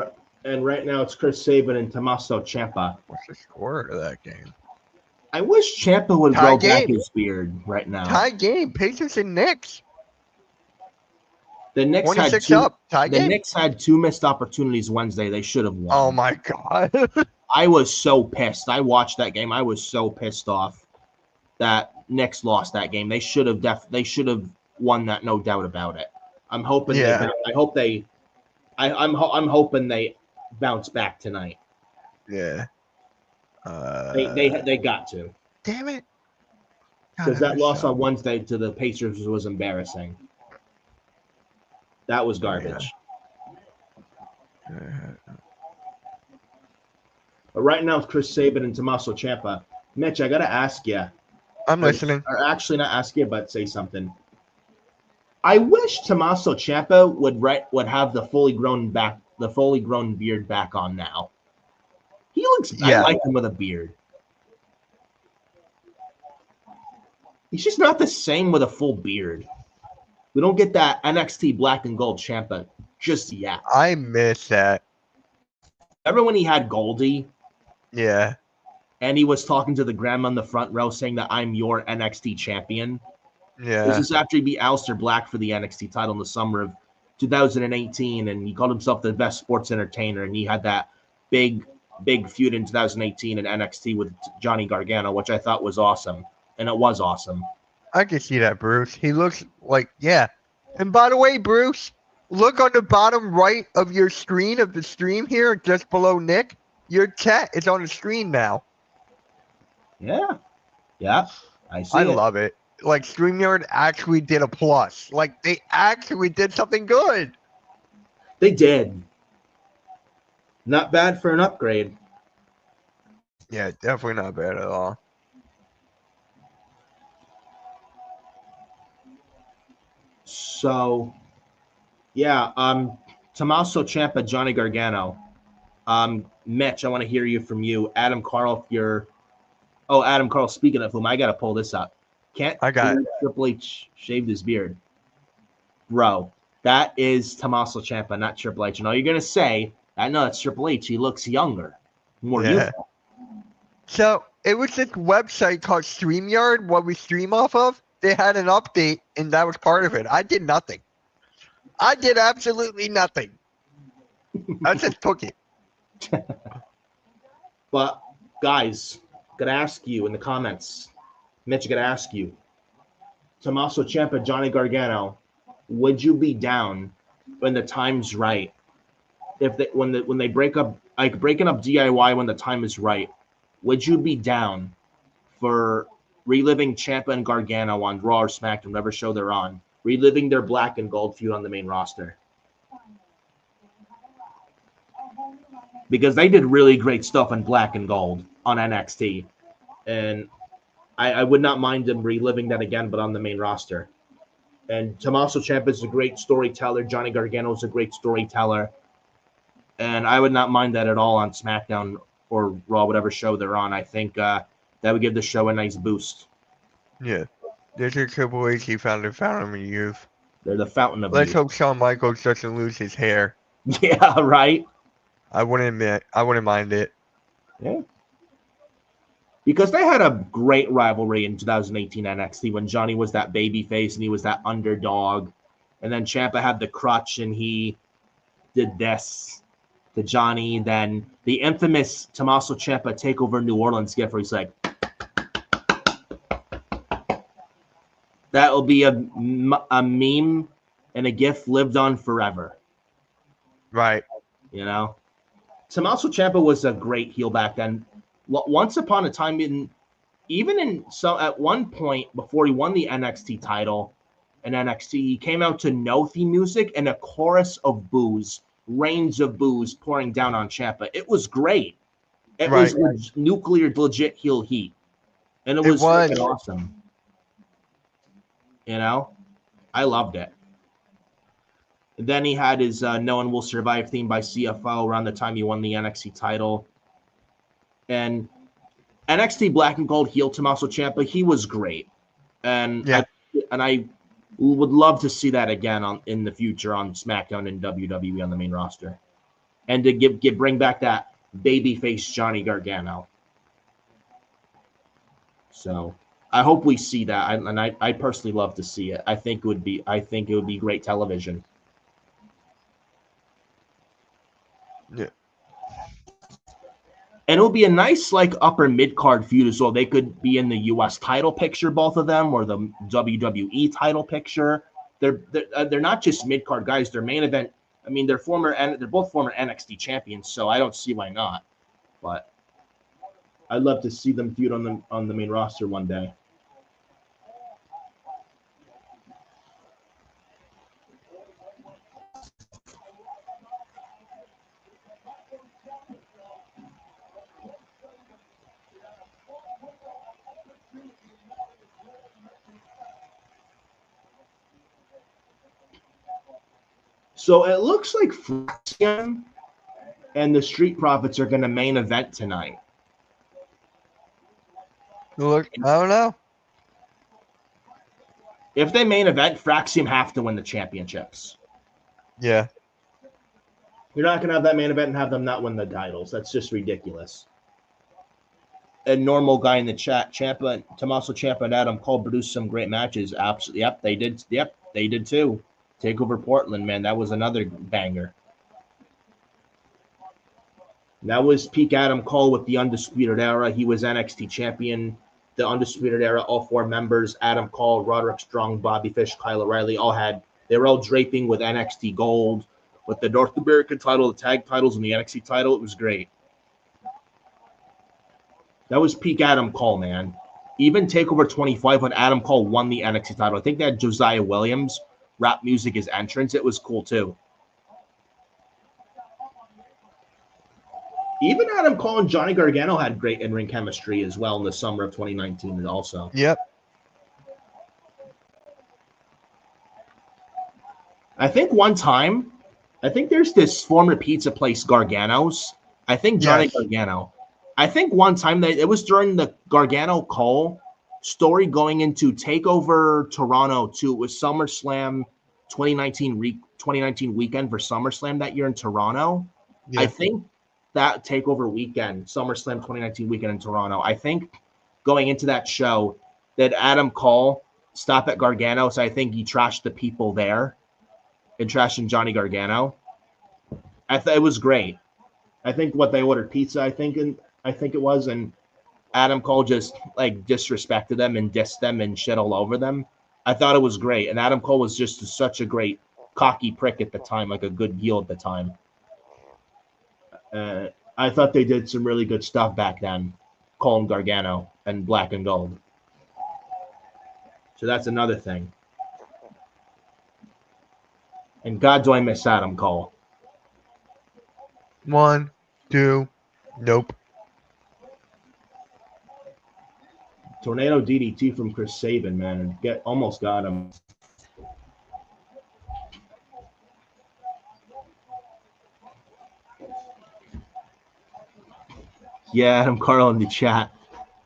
right now it's Chris Sabin and Tommaso Ciampa. What's the score of that game? I wish Ciampa would grow back his beard right now. Tie game. Pacers and Knicks. The Knicks had 26 two, up. Tie game. Knicks had 2 missed opportunities Wednesday. They should have won. Oh my god. I was so pissed. I watched that game. I was so pissed off that Knicks lost that game. They should have won that, no doubt about it. I'm hoping. Yeah. I'm hoping they bounce back tonight. Yeah. They got to. Damn it. Because that loss on Wednesday to the Pacers was embarrassing. That was garbage. But right now it's Chris Sabin and Tommaso Ciampa. Mitch, I gotta ask you. I'm listening. Or actually, not ask you, but say something. I wish Tommaso Ciampa would have the fully grown beard back on now. He looks. Yeah. I like him with a beard. He's just not the same with a full beard. We don't get that NXT black and gold Ciampa just yet. I miss that. Remember when he had Goldie? Yeah. And he was talking to the grandma in the front row saying that I'm your NXT champion. Yeah. This is after he beat Aleister Black for the NXT title in the summer of 2018, and he called himself the best sports entertainer, and he had that big feud in 2018 in NXT with Johnny Gargano, which I thought was awesome. And it was awesome. I can see that, Bruce. He looks like, yeah. And by the way, Bruce, look on the bottom right of your screen, of the stream here, just below Nick. Your chat is on the screen now. Yeah. I see. I love it. Like, StreamYard actually did a plus. Like, they actually did something good. They did. Not bad for an upgrade. Yeah, definitely not bad at all. So, yeah, Tommaso Ciampa, Johnny Gargano. Mitch, I want to hear you from you. Adam Carl, if you're... Oh, Adam Carl, speaking of whom, I got to pull this up. Can't I got it. Triple H shaved his beard. Bro, that is Tommaso Ciampa, not Triple H. And all you're going to say, I know it's Triple H. He looks younger, more youthful. So it was this website called StreamYard, what we stream off of. They had an update, and that was part of it. I did nothing. I did absolutely nothing. I just took it. But, guys, got to ask you in the comments. Mitch, got to ask you. Tommaso Ciampa, Johnny Gargano, would you be down when the time's right? If they, when they break up, like breaking up DIY when the time is right, would you be down for reliving Ciampa and Gargano on Raw or SmackDown, whatever show they're on, reliving their black and gold feud on the main roster? Because they did really great stuff in black and gold on NXT. And I would not mind them reliving that again, but on the main roster. And Tommaso Ciampa is a great storyteller. Johnny Gargano is a great storyteller. And I would not mind that at all on SmackDown or Raw, whatever show they're on. I think that would give the show a nice boost. Yeah. There's a Triple H he found him in youth. They're the fountain of Let's youth. hope Shawn Michaels doesn't lose his hair. Yeah, right? I wouldn't mind it. Yeah. Because they had a great rivalry in 2018 NXT when Johnny was that babyface and he was that underdog. And then Ciampa had the crutch and he did this to Johnny. Then the infamous Tommaso Ciampa takeover New Orleans gift where he's like, that will be a meme and a gif lived on forever. Right. You know? Tommaso Ciampa was a great heel back then. Once upon a time, at one point before he won the NXT title in NXT, he came out to no theme music and a chorus of boos, rains of boos pouring down on Ciampa. It was great. It was nuclear legit heel heat, and it was freaking awesome. You know, I loved it. And then he had his "No One Will Survive" theme by CFO around the time he won the NXT title. And NXT Black and Gold heel Tommaso Ciampa, he was great, and I would love to see that again in the future on SmackDown and WWE on the main roster, and to bring back that babyface Johnny Gargano. So I hope we see that, and I personally love to see it. I think it would be great television. Yeah. And it'll be a nice, like, upper mid-card feud as well. They could be in the U.S. title picture, both of them, or the WWE title picture. They're not just mid-card guys. They're main event. I mean, they're both former NXT champions, so I don't see why not. But I'd love to see them feud on the main roster one day. So it looks like Fraxian and the Street Profits are going to main event tonight. Look, I don't know. If they main event, Fraxian have to win the championships. Yeah. You're not going to have that main event and have them not win the titles. That's just ridiculous. A normal guy in the chat, Tommaso Ciampa and Adam Cole produced some great matches. Absolutely. Yep, they did. Yep, they did too. Takeover Portland, man. That was another banger. That was peak Adam Cole with the Undisputed Era. He was NXT champion. The Undisputed Era, all four members, Adam Cole, Roderick Strong, Bobby Fish, Kyle O'Reilly, they were all draping with NXT gold, with the North American title, the tag titles, and the NXT title. It was great. That was peak Adam Cole, man. Even TakeOver 25 when Adam Cole won the NXT title. I think they had Josiah Williams rap music as entrance. It was cool too. Even Adam Cole and Johnny Gargano had great in-ring chemistry as well in the summer of 2019 also. Yep. I think one time, I think there's this former pizza place, Gargano's. I think Johnny Yes. Gargano. I think one time it was during the Gargano Cole story going into Takeover Toronto too. It was SummerSlam 2019 weekend for SummerSlam that year in Toronto. Yeah. I think that Takeover weekend, SummerSlam 2019 weekend in Toronto, I think going into that show that Adam Cole stopped at Gargano, so I think he trashed the people there and trashing Johnny Gargano. I thought it was great. I think what they ordered pizza, I think it was, and Adam Cole just like disrespected them and dissed them and shit all over them. I thought it was great, and Adam Cole was just such a great cocky prick at the time, like a good heel at the time. I thought they did some really good stuff back then, Cole and Gargano and Black and Gold. So that's another thing. And God, do I miss Adam Cole. 1, 2, nope. Tornado DDT from Chris Sabin, man, and almost got him. Yeah, Adam Carl in the chat.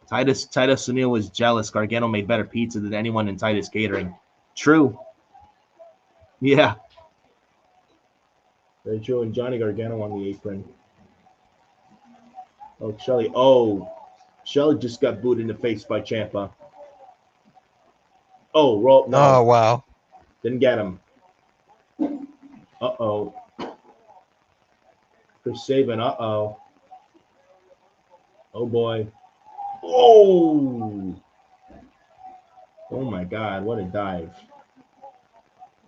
Titus O'Neil was jealous. Gargano made better pizza than anyone in Titus Catering. True. Yeah. Very true. And Johnny Gargano on the apron. Oh, Shelly. Oh, Shelly just got booed in the face by Ciampa. Oh, roll. No. Oh, wow. Didn't get him. Uh-oh. Chris Sabin. Uh-oh. Oh, boy. Oh! Oh, my God. What a dive.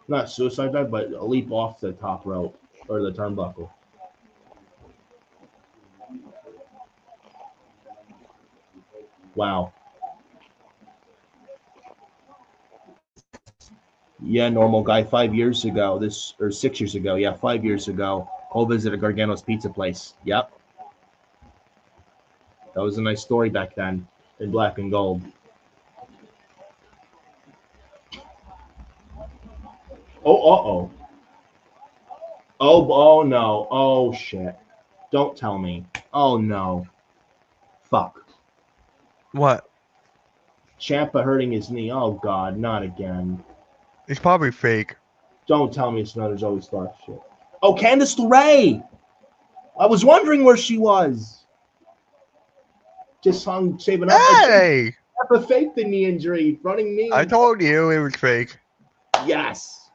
Not suicide dive, but a leap off the top rope or the turnbuckle. Wow. Yeah, normal guy. 5 years ago, 6 years ago. Yeah, 5 years ago. Cole visited Gargano's pizza place. Yep. That was a nice story back then in Black and Gold. Oh, uh-oh. Oh, no. Oh, shit. Don't tell me. Oh, no. Fuck. What? Ciampa hurting his knee. Oh, God, not again. It's probably fake. Don't tell me it's another Zoe Stark shit. Oh, Candice LeRae! I was wondering where she was. Just hung, saving up. Hey! Ciampa faked the knee injury, running knee. I told you it was fake. Yes.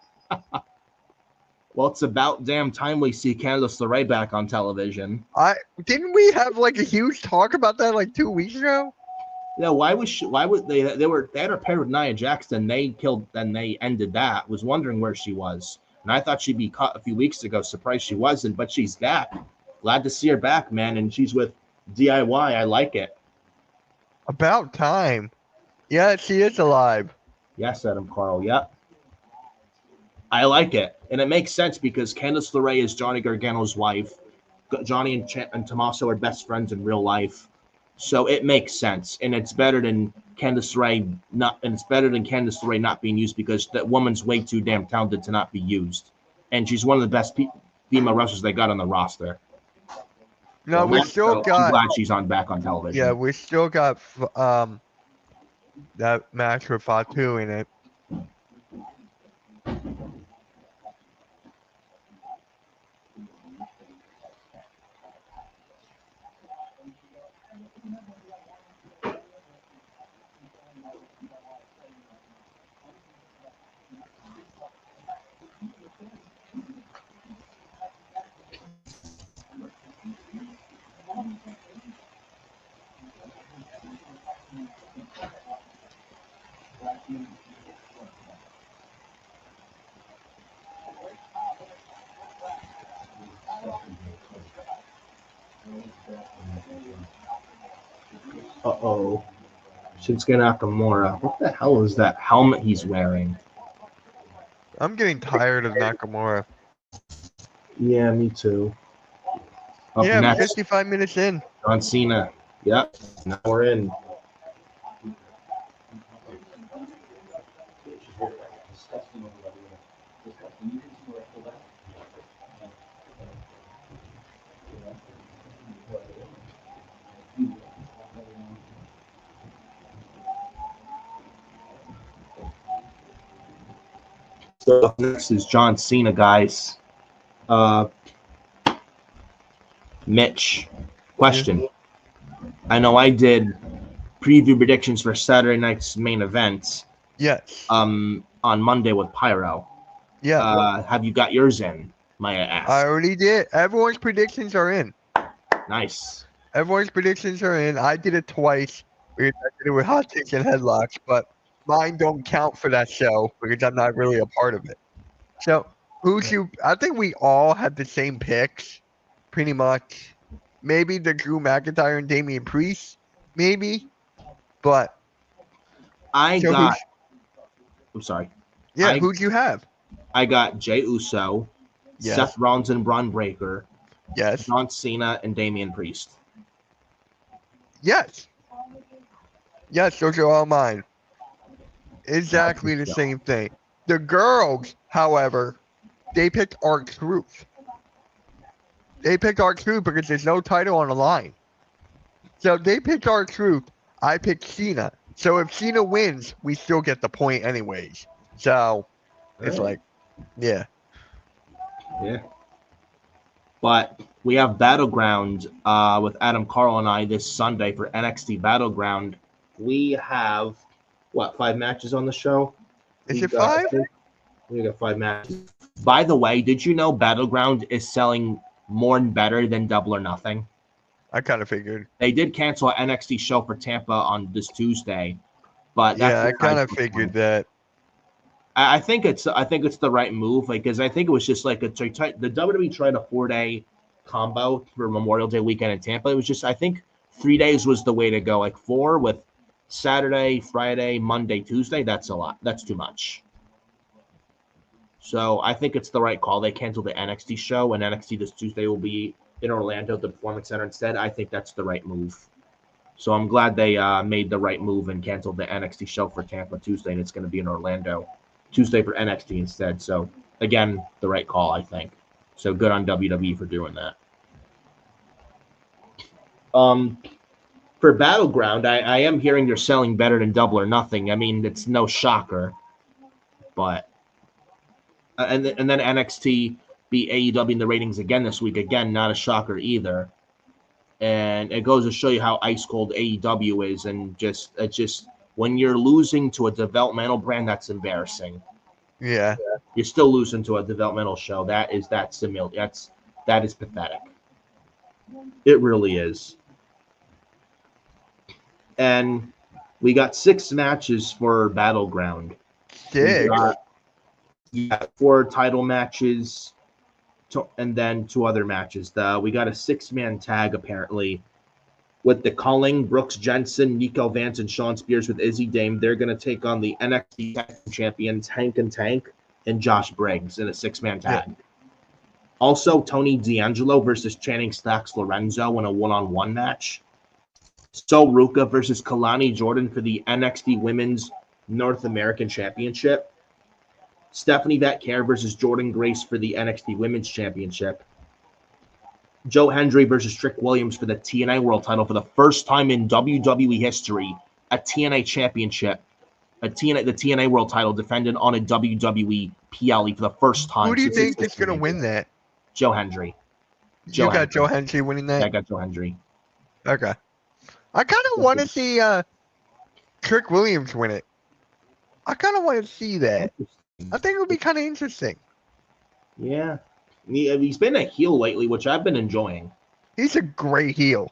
Well, it's about damn time we see Candice LeRae back on television. Didn't we have like a huge talk about that like 2 weeks ago? Yeah, why would they had her paired with Nia Jax, and they ended that. Was wondering where she was. And I thought she'd be caught a few weeks ago. Surprised she wasn't, but she's back. Glad to see her back, man. And she's with DIY. I like it. About time. Yeah, she is alive. Yes, Adam Carl. Yep. I like it. And it makes sense because Candice LeRae is Johnny Gargano's wife. Johnny and Tommaso are best friends in real life. So it makes sense. And it's better than Candice LeRae not being used because that woman's way too damn talented to not be used. And she's one of the best female wrestlers they got on the roster. No, So we still got. I'm glad she's back on television. Yeah, we still got that match with Fatu in it. Uh-oh. Shinsuke Nakamura. What the hell is that helmet he's wearing? I'm getting tired of Nakamura. Yeah, me too. Yeah, next, 55 minutes in. John Cena. Yep. Now we're in. So next is John Cena, guys. Mitch, question. I know I did preview predictions for Saturday night's main event. Yes. On Monday with Pyro. Yeah. Have you got yours in? May I ask? I already did. Everyone's predictions are in. Nice. Everyone's predictions are in. I did it twice because I did it with hot takes and headlocks, but mine don't count for that show because I'm not really a part of it. So I think we all had the same picks, pretty much. Maybe the Drew McIntyre and Damian Priest, maybe, but I'm sorry. Yeah, who'd you have? I got Jey Uso, Yes. Seth Rollins and Braun Breaker, Yes. John Cena and Damian Priest. Yes. Yes, those are all mine. Exactly the same thing. The girls, however, they picked R-Truth. They picked R-Truth because there's no title on the line. So they picked R-Truth. I picked Cena. So if Cena wins, we still get the point anyways. So it's like, yeah. Yeah. But we have Battleground with Adam Carl and I this Sunday for NXT Battleground. We have, 5 matches on the show? Is it 5? We got 5 matches. By the way, did you know Battleground is selling more and better than Double or Nothing? I kind of figured. They did cancel an NXT show for Tampa on this Tuesday, but yeah, I kind of figured that. I think it's the right move, because I think it was just like the WWE tried a 4-day combo for Memorial Day weekend in Tampa. It was just, I think 3 days was the way to go. Like 4 with Saturday, Friday, Monday, Tuesday. That's a lot. That's too much. So I think it's the right call. They canceled the NXT show, and NXT this Tuesday will be in Orlando at the Performance Center instead. I think that's the right move. So I'm glad they made the right move and canceled the NXT show for Tampa Tuesday, and it's going to be in Orlando Tuesday for NXT instead. So again, the right call, I think. So good on WWE for doing that. For Battleground, I am hearing you're selling better than Double or Nothing. I mean, it's no shocker, but and then NXT beat AEW in the ratings again this week. Again, not a shocker either. And it goes to show you how ice cold AEW is, and it's just when you're losing to a developmental brand, that's embarrassing. Yeah. You're still losing to a developmental show. That is pathetic. It really is. And we got 6 matches for Battleground. 6. We got 4 title matches, and then 2 other matches. We got a 6-man tag apparently with the Culling, Brooks Jensen, Nico Vance, and Sean Spears with Izzy Dame. They're going to take on the NXT Tag Team Champions Hank and Tank and Josh Briggs in a 6-man tag. Yeah. Also, Tony D'Angelo versus Channing Stacks Lorenzo in a 1-on-1 match. So Ruka versus Kalani Jordan for the NXT Women's North American Championship. Stephanie Vatcare versus Jordan Grace for the NXT Women's Championship. Joe Hendry versus Trick Williams for the TNA World Title for the first time in WWE history. A TNA Championship, the TNA World Title defended on a WWE PLE for the first time. Who do you think is going to win that? Joe Hendry. You got Joe Hendry winning that? Yeah, I got Joe Hendry. Okay. I kind of want to see Trick Williams win it. I kind of want to see that. I think it would be kind of interesting. Yeah. He's been a heel lately, which I've been enjoying. He's a great heel.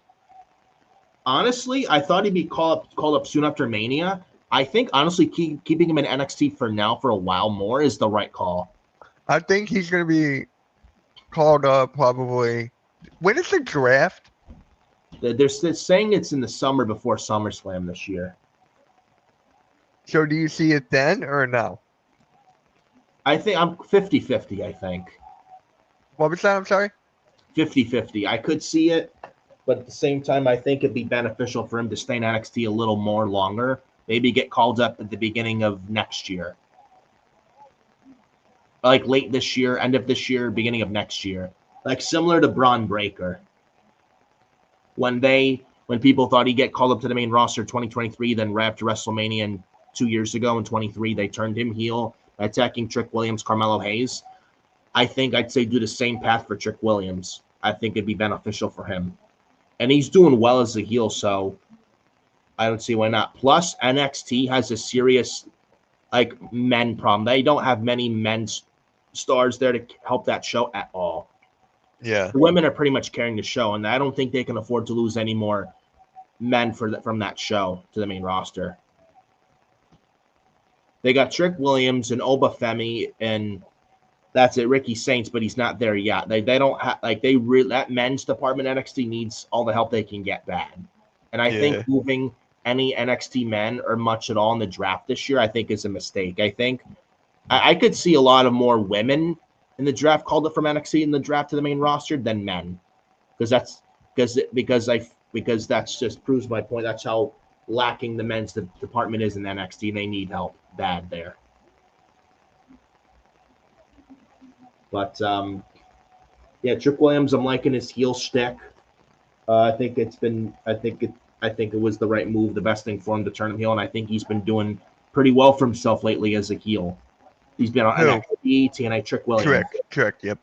Honestly, I thought he'd be called up soon after Mania. I think, honestly, keeping him in NXT for now for a while more is the right call. I think he's going to be called up probably. When is the draft? They're saying it's in the summer before SummerSlam this year. So do you see it then or no? I think I'm 50-50, I think. What was that? I'm sorry? 50-50. I could see it, but at the same time, I think it'd be beneficial for him to stay in NXT a little more longer. Maybe get called up at the beginning of next year. like late this year, end of this year, beginning of next year, like similar to Braun Breaker. When people thought he'd get called up to the main roster 2023, then right after WrestleMania 2 years ago in 23, they turned him heel by attacking Trick Williams, Carmelo Hayes. I think I'd say do the same path for Trick Williams. I think it'd be beneficial for him. And he's doing well as a heel, so I don't see why not. Plus, NXT has a serious like men problem. They don't have many men's stars there to help that show at all. Yeah. The women are pretty much carrying the show, and I don't think they can afford to lose any more men from that show to the main roster. They got Trick Williams and Obafemi, and that's it. Ricky Saints, but he's not there yet. They don't have that men's department NXT needs all the help they can get bad. And I think moving any NXT men or much at all in the draft this year, I think is a mistake. I think I could see a lot of more women in the draft called up from NXT in the draft to the main roster than men, because that just proves my point. That's how lacking the men's department is in NXT, and they need help bad there. But Trick Williams, I'm liking his heel shtick. I think it was the right move, the best thing for him to turn him heel, and I think he's been doing pretty well for himself lately as a heel. He's been on NXT, TNA, Trick Williams. Correct, yep.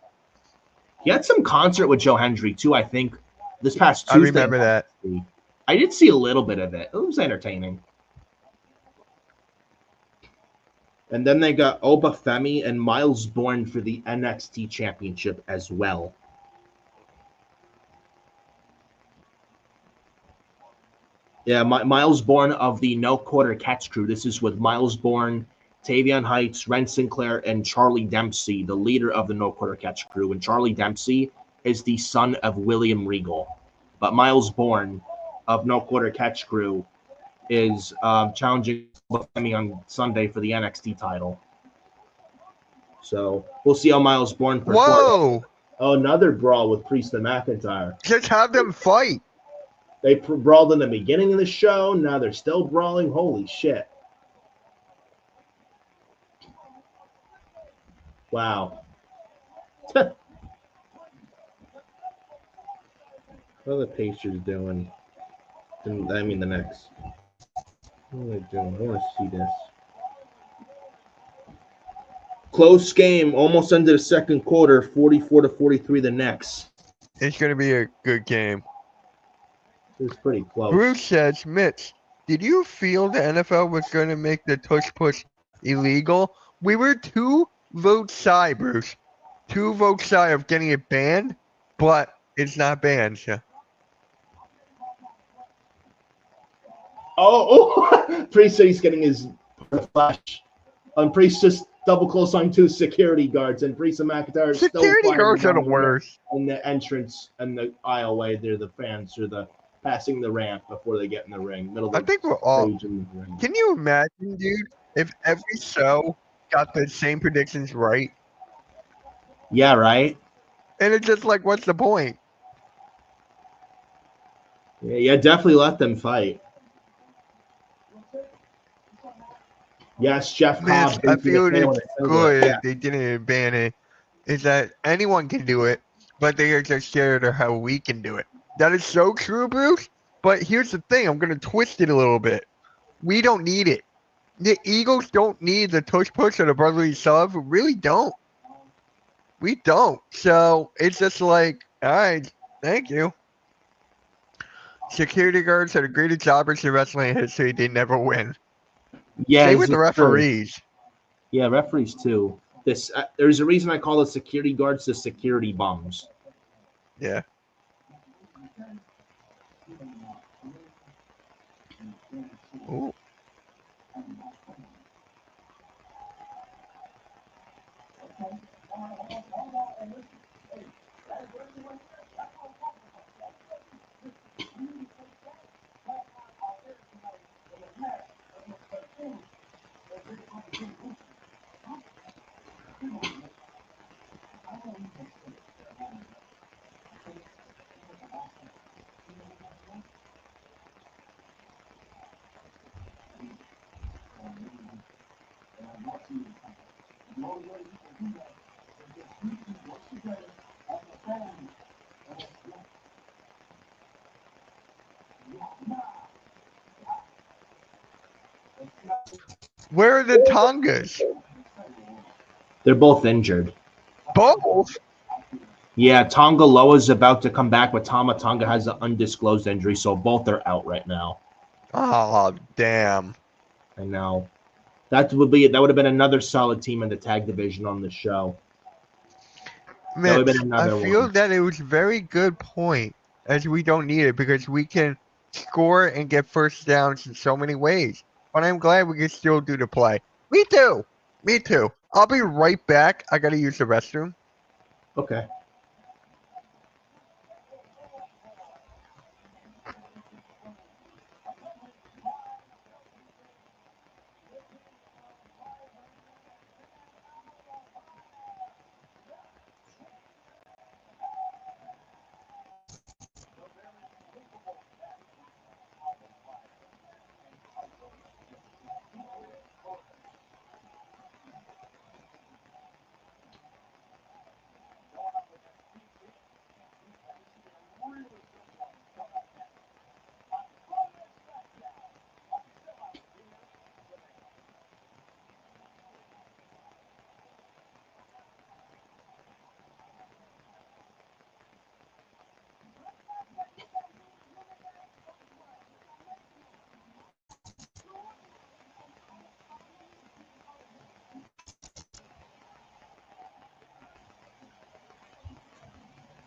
He had some concert with Joe Hendry, too, I think, this past Tuesday. I remember that. I did see a little bit of it. It was entertaining. And then they got Obafemi and Miles Bourne for the NXT Championship as well. Yeah, Miles Bourne of the No Quarter Catch crew. This is with Miles Bourne, Tavion Heights, Ren Sinclair, and Charlie Dempsey, the leader of the No Quarter Catch crew. And Charlie Dempsey is the son of William Regal. But Miles Bourne of No Quarter Catch crew is challenging Obafemi on Sunday for the NXT title. So we'll see how Miles Bourne performs. Whoa! Oh, another brawl with Priest and McIntyre. Just have them fight. They brawled in the beginning of the show. Now they're still brawling. Holy shit. Wow. What are the Pacers doing? I mean, the Knicks. What are they doing? I want to see this. Close game, almost into the second quarter, 44-43 the Knicks. It's going to be a good game. It was pretty close. Bruce says, Mitch, did you feel the NFL was going to make the tush push illegal? We were 2 votes shy, Bruce. 2 votes shy of getting it banned, but it's not banned, so. Oh, Priest said he's getting his flash. Priest just double close on 2 security guards, and Priest and McIntyre security guards are the worst. In the entrance and the aisleway, they're the fans, or the passing the ramp before they get in the ring. I think we're all. Can you imagine, dude, if every show got the same predictions right? Yeah, right. And it's just like, what's the point? Yeah, definitely let them fight. Yes, Jeff Cobb. I feel it's good they didn't ban it. Is that anyone can do it, but they are just scared of how we can do it. That is so true, Bruce. But here's the thing. I'm going to twist it a little bit. We don't need it. The Eagles don't need the tush push or the brotherly shove. We really don't. We don't. So it's just like, all right, thank you. Security guards are the greatest jobbers in wrestling history. They never win. Yeah, same with the referees. True. Yeah, referees too. There's a reason I call the security guards the security bums. Yeah. Ooh. Where are the Tongas? They're both injured. Both? Yeah, Tonga Loa's about to come back, but Tama Tonga has an undisclosed injury, so both are out right now. Oh, damn. I know. That would have been another solid team in the tag division on the show. That would have Mitch, been I another feel one. that it was a very good point, as we don't need it because we can score and get first downs in so many ways. But I'm glad we can still do the play. Me too. Me too. I'll be right back. I gotta use the restroom. Okay.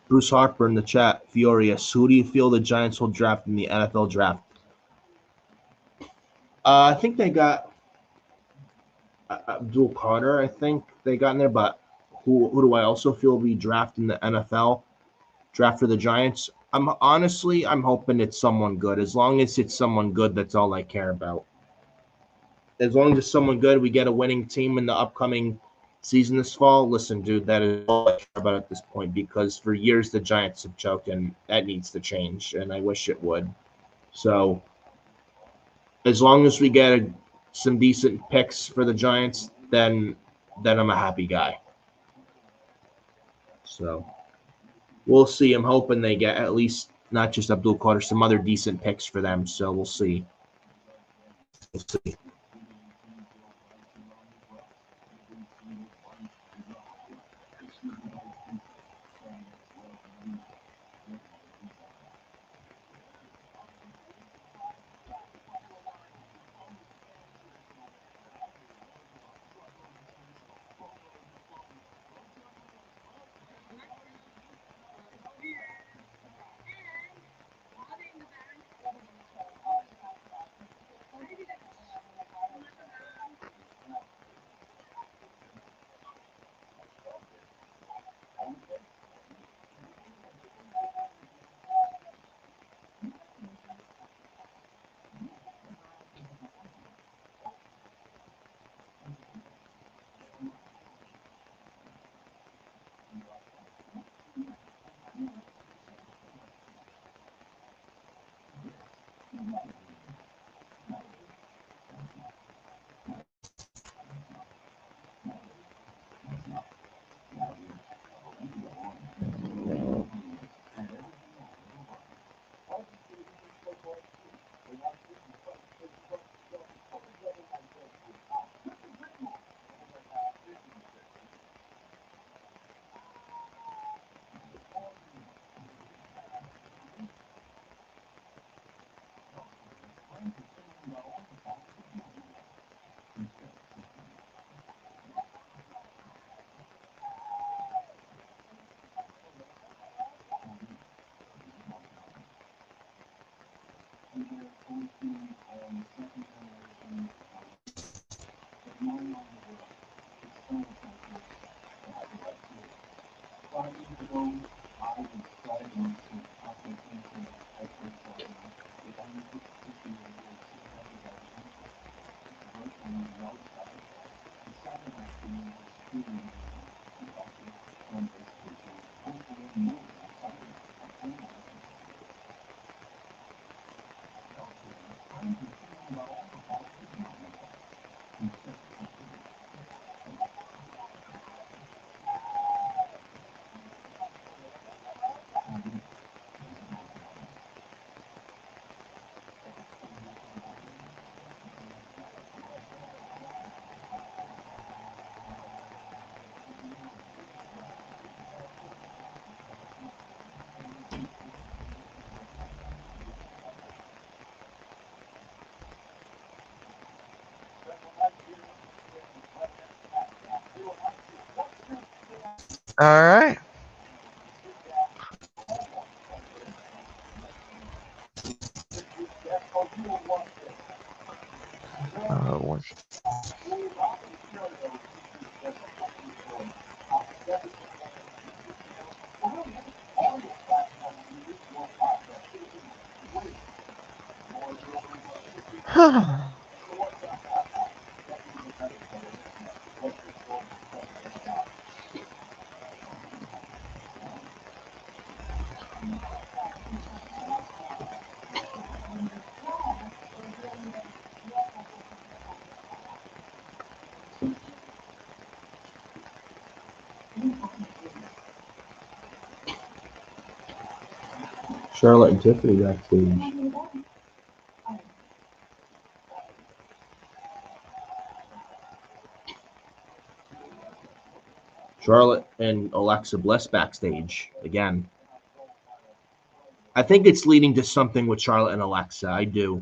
Bruce Harper in the chat, furious. Who do you feel the Giants will draft in the NFL draft? I think they got Abdul Carter. I think they got in there, but who do I also feel will be drafted in the NFL draft for the Giants? I'm hoping it's someone good. As long as it's someone good, that's all I care about. As long as it's someone good, we get a winning team in the upcoming season this fall. Listen, dude, that is all I care about at this point because for years the Giants have choked, and that needs to change, and I wish it would. So, as long as we get some decent picks for the Giants, then I'm a happy guy. So, we'll see. I'm hoping they get at least not just Abdul Carter, some other decent picks for them. So we'll see. We'll see. All right. What's Charlotte and Tiffany backstage. Charlotte and Alexa Bliss backstage again. I think it's leading to something with Charlotte and Alexa. I do.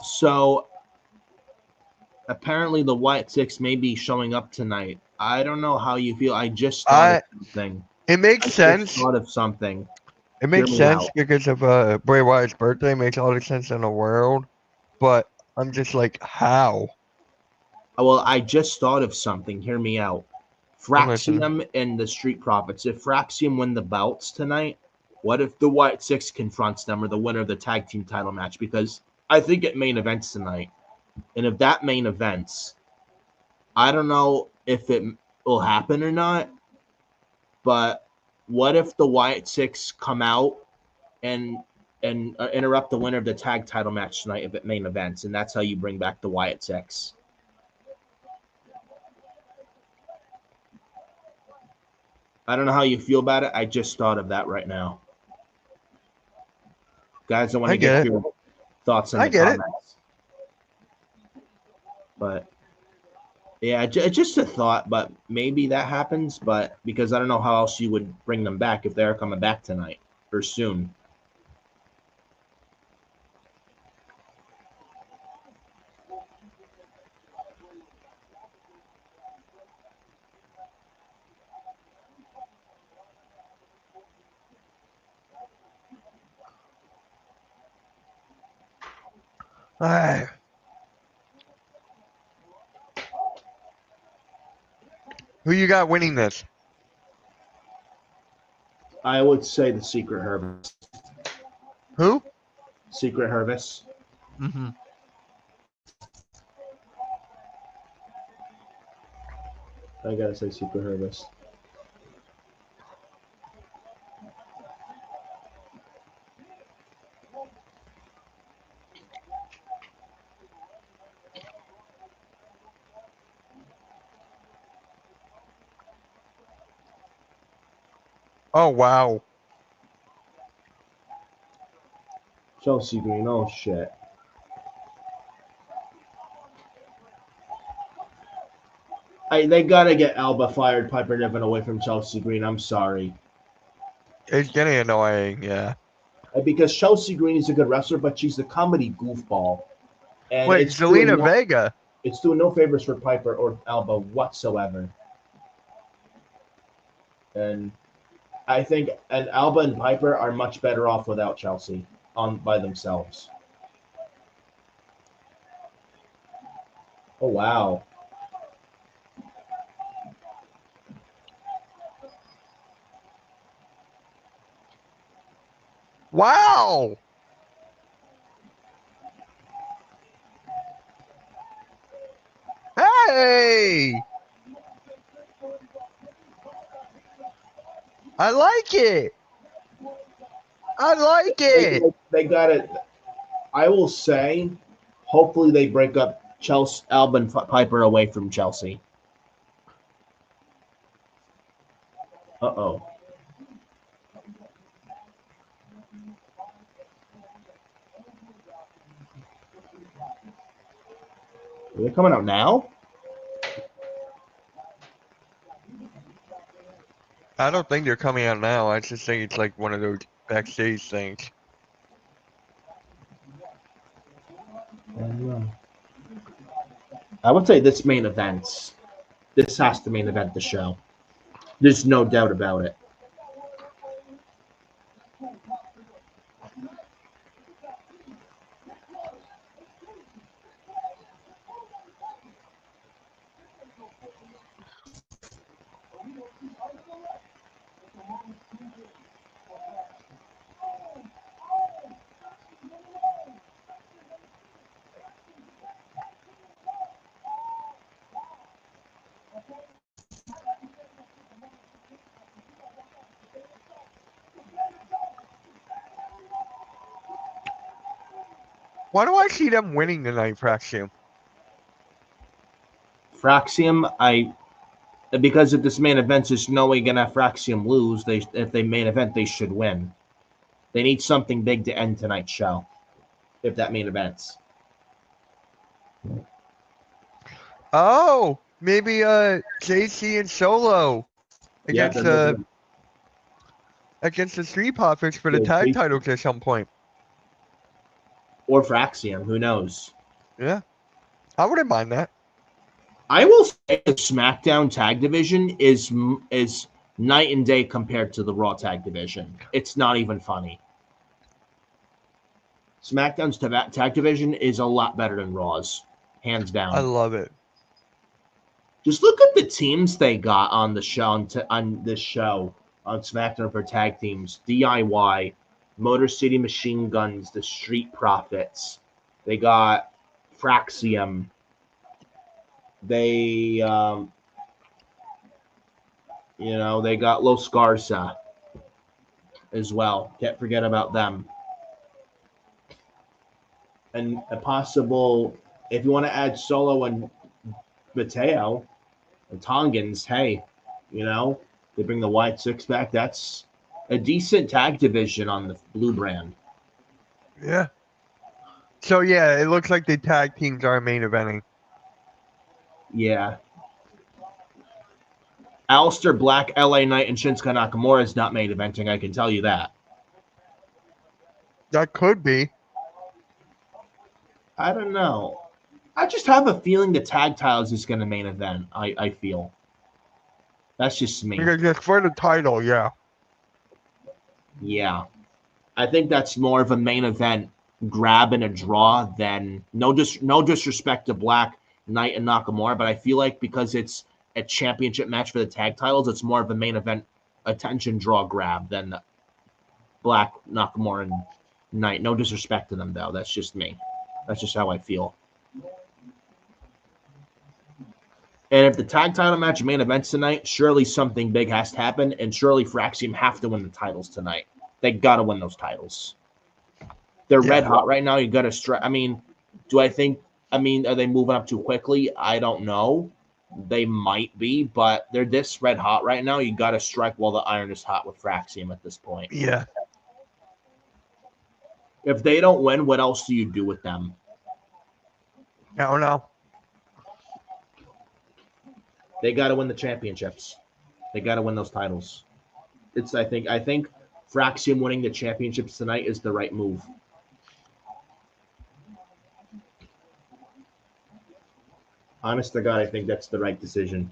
So apparently the White Six may be showing up tonight. I don't know how you feel. I just thought of something. It makes I sense. just thought of something. It Hear makes me sense out. because of Bray Wyatt's birthday. It makes all the sense in the world. But I'm just like, how? Well, I just thought of something. Hear me out. I'm listening. Fraxium and the Street Profits. If Fraxium win the belts tonight, what if the White Six confronts them or the winner of the tag team title match? Because I think it main events tonight. And if that main events, I don't know if it will happen or not, but what if the White Six come out and interrupt the winner of the tag title match tonight if it main events, and that's how you bring back the Wyatt Six? I don't know how you feel about it. I just thought of that right now. Guys, I want I to get get it. your thoughts in I the get it. comments. But yeah, just a thought, but maybe that happens, but because I don't know how else you would bring them back if they're coming back tonight or soon. Ah. Who you got winning this? I would say the Secret Hervis. Who? Secret Hervis. Mm-hmm. I gotta say Secret Hervis. Oh, wow. Chelsea Green. Oh shit. They gotta get Alba fired, Piper Niven away from Chelsea Green. I'm sorry. It's getting annoying, yeah. Because Chelsea Green is a good wrestler, but she's a comedy goofball. And Wait, Zelina Vega. It's doing no favors for Piper or Alba whatsoever. And I think Alba and Piper are much better off without Chelsea by themselves. Oh wow. Wow. Hey. I like it. I like it. They got it. I will say, hopefully they break up Chelsea, Alba, and Piper away from Chelsea. Uh-oh. Are they coming out now? I don't think they're coming out now. I just think it's like one of those backstage things. I don't know. I would say this main event. This has to main event the show. There's no doubt about it. Why do I see them winning tonight, Fraxium? Fraxium, because if this main event, there's no way gonna have Fraxium lose. If they main event, they should win. They need something big to end tonight's show. If that main events. Oh, maybe JC and Solo against against the Street Profits for the tag titles at some point. Or Fraxium, who knows? Yeah, I wouldn't mind that. I will say the SmackDown tag division is night and day compared to the Raw tag division. It's not even funny. SmackDown's tag division is a lot better than Raw's, hands down. I love it. Just look at the teams they got on the show on this show on SmackDown for tag teams: DIY, Motor City Machine Guns, the Street Profits. They got Fraxium. They, they got Los Garza as well. Can't forget about them. And a possible, if you want to add Solo and Mateo and Tongans, hey, they bring the White Six back. That's a decent tag division on the blue brand. Yeah. So, yeah, it looks like the tag teams are main eventing. Yeah. Aleister Black, LA Knight, and Shinsuke Nakamura is not main eventing, I can tell you that. That could be. I don't know. I just have a feeling the tag titles is going to main event, I feel. That's just me. Because for the title, yeah. Yeah. I think that's more of a main event grab and a draw, then no disrespect to Black Knight and Nakamura, but I feel like because it's a championship match for the tag titles, it's more of a main event attention draw grab than Black, Nakamura, and Knight. No disrespect to them, though. That's just me. That's just how I feel. And if the tag title match main events tonight, surely something big has to happen, and surely Fraxium have to win the titles tonight. They got to win those titles. They're red hot right now. You got to strike. I mean, are they moving up too quickly? I don't know. They might be, but they're this red hot right now. You got to strike while the iron is hot with Fraxium at this point. Yeah. If they don't win, what else do you do with them? I don't know. They got to win the championships. They got to win those titles. I think Fraxium winning the championships tonight is the right move. Honest to God, I think that's the right decision.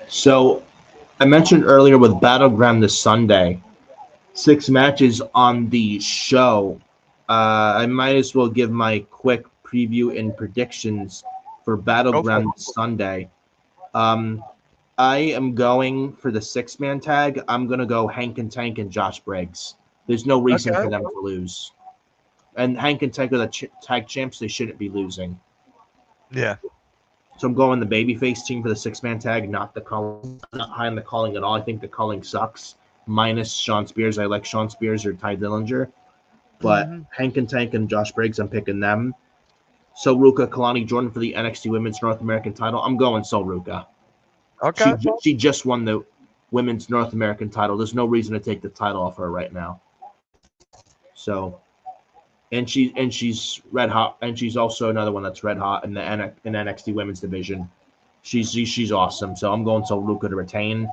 So I mentioned earlier with Battleground this Sunday, 6 matches on the show. I might as well give my quick preview and predictions for Battleground this Sunday. I am going for the 6-man tag. I'm going to go Hank and Tank and Josh Briggs. There's no reason for them to lose. And Hank and Tank are the tag champs. They shouldn't be losing. Yeah. So I'm going the babyface team for the 6-man tag, not high on the calling at all. I think the calling sucks, minus Sean Spears. I like Sean Spears or Ty Dillinger. But Hank and Tank and Josh Briggs, I'm picking them. So Ruka Kalani Jordan for the NXT Women's North American title. I'm going So Ruka. Okay. She just won the Women's North American title. There's no reason to take the title off her right now. So, and she's red hot, and she's also another one that's red hot in the NXT Women's division. She's awesome. So I'm going Sol Ruka to retain,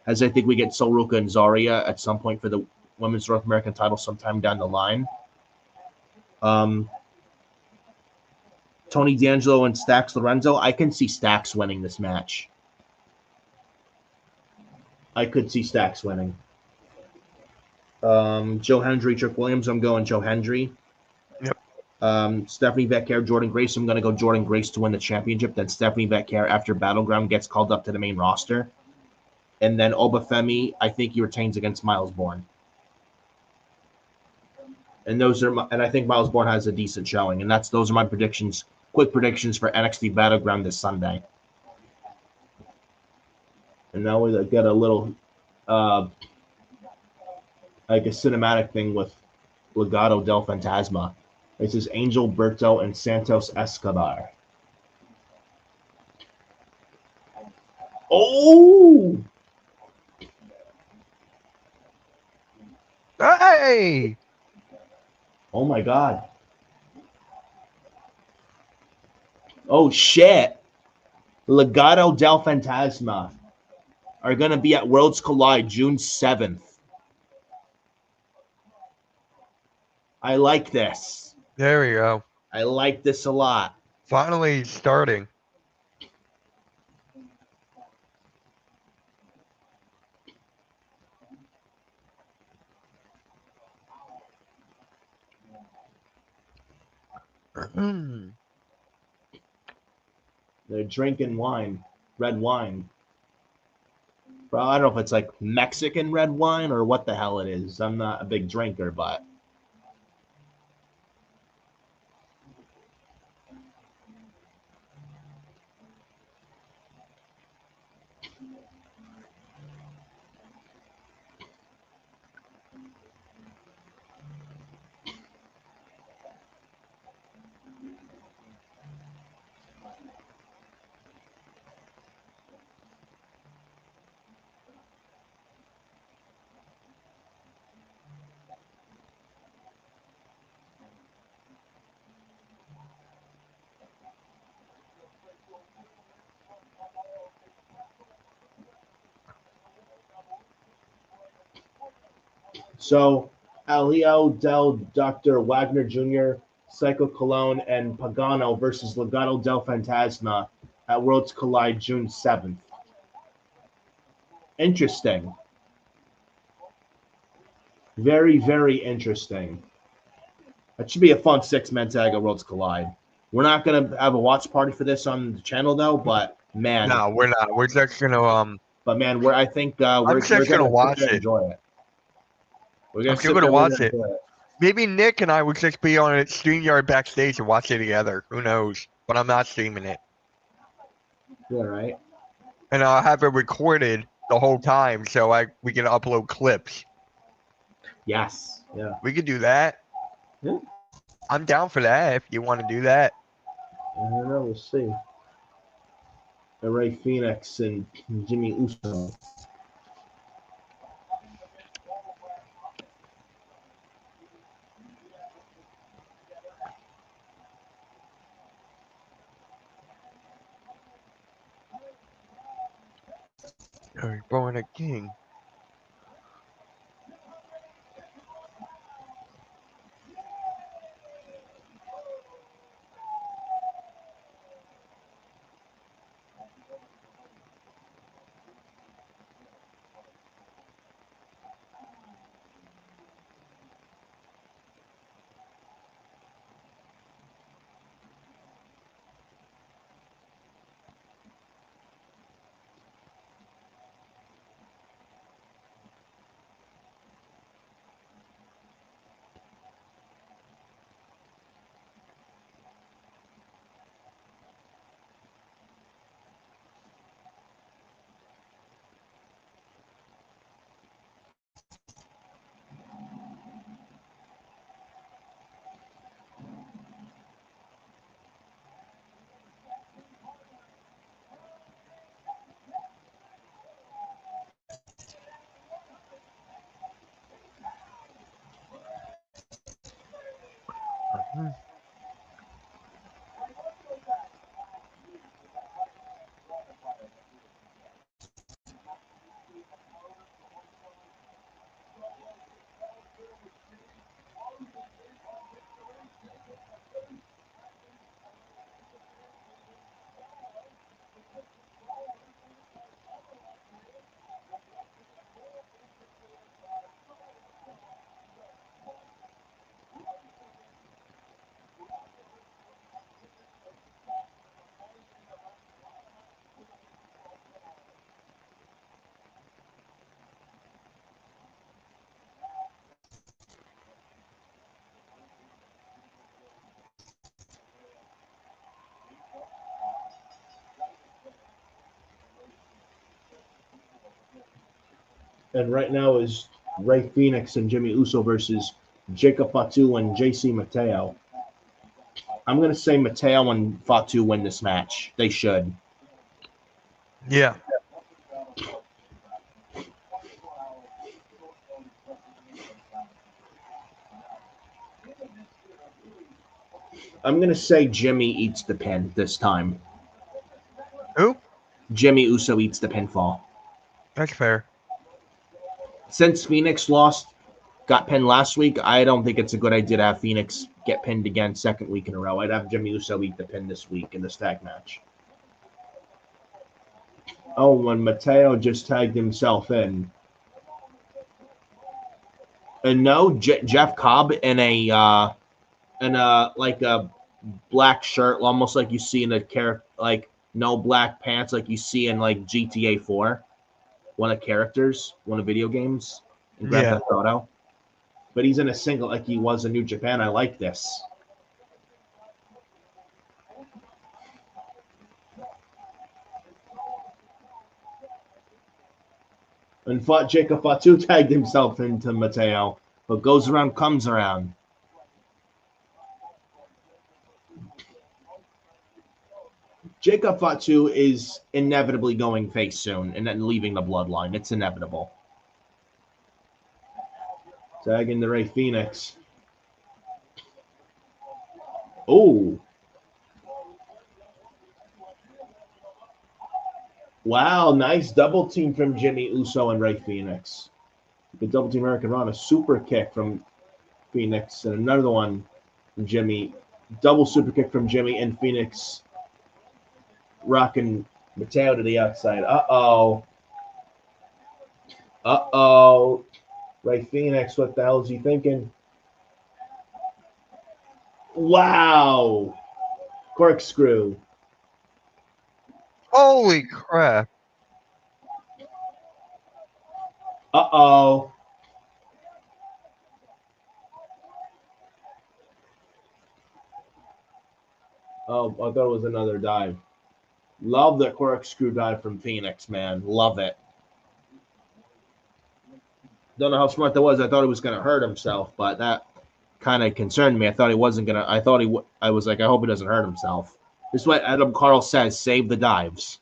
as I think we get Sol Ruka and Zarya at some point for the Women's North American title sometime down the line. Tony D'Angelo and Stax Lorenzo. I can see Stax winning this match. I could see Stax winning. Joe Hendry, Trick Williams. I'm going Joe Hendry. Yep. Stephanie Becker, Jordan Grace. I'm going to go Jordan Grace to win the championship. Then Stephanie Becker, after Battleground, gets called up to the main roster. And then Obafemi, I think he retains against Miles Bourne. And I think Miles Bourne has a decent showing. And those are my predictions. Quick predictions for NXT Battleground this Sunday. And now we get a little, like a cinematic thing with Legado del Fantasma. This is Angel Berto and Santos Escobar. Oh! Hey! Oh my God. Oh shit. Legado del Fantasma are going to be at Worlds Collide June 7th. I like this. There we go. I like this a lot. Finally starting. Hmm. They're drinking wine, red wine. Bro, I don't know if it's like Mexican red wine or what the hell it is. I'm not a big drinker, but so Alio del Dr. Wagner Jr., Psycho Cologne, and Pagano versus Legado del Fantasma at Worlds Collide June 7th. Interesting. Very, very interesting. That should be a fun six-man tag at Worlds Collide. We're not going to have a watch party for this on the channel, though, but man. No, we're not. We're just gonna But man, I think I'm we're just going gonna to watch sit there and it. enjoy it. We're I'm going to still sit gonna there and watch it. enjoy it. Maybe Nick and I would just be on a StreamYard backstage and watch it together. Who knows? But I'm not streaming it. Yeah, right. And I'll have it recorded the whole time so we can upload clips. Yes. Yeah. We could do that. Yeah. I'm down for that if you want to do that. I don't know. We'll see. Ray Phoenix and Jimmy Uso. Born a king. And right now is Ray Phoenix and Jimmy Uso versus Jacob Fatu and JC Mateo. I'm going to say Mateo and Fatu win this match. They should. Yeah. I'm going to say Jimmy eats the pin this time. Who? Jimmy Uso eats the pinfall. That's fair. Since Phoenix got pinned last week, I don't think it's a good idea to have Phoenix get pinned again second week in a row. I'd have Jimmy Uso eat the pin this week in the tag match. Oh, when Mateo just tagged himself in. And no, Jeff Cobb in a black shirt, almost like you see in a character, like no black pants, like you see in like GTA 4, one of the video games in Grand Theft Auto. But he's in a singlet like he was in New Japan. I like this. And Jacob Fatu tagged himself into Mateo. What goes around comes around. Jacob Fatu is inevitably going face soon and then leaving the bloodline. It's inevitable. Tagging the Ray Phoenix. Oh. Wow, nice double team from Jimmy Uso and Ray Phoenix. The double team American Run, a super kick from Phoenix, and another one from Jimmy. Double super kick from Jimmy and Phoenix. Rocking Mateo to the outside. Uh-oh. Uh-oh. Ray Phoenix, what the hell is he thinking? Wow. Corkscrew. Holy crap. Uh-oh. Oh, I thought it was another dive. Love the corkscrew dive from Phoenix, man. Love it. Don't know how smart that was. I thought he was going to hurt himself, but that kind of concerned me. I thought he wasn't going to. I was like, I hope he doesn't hurt himself. This is what Adam Carl says, save the dives.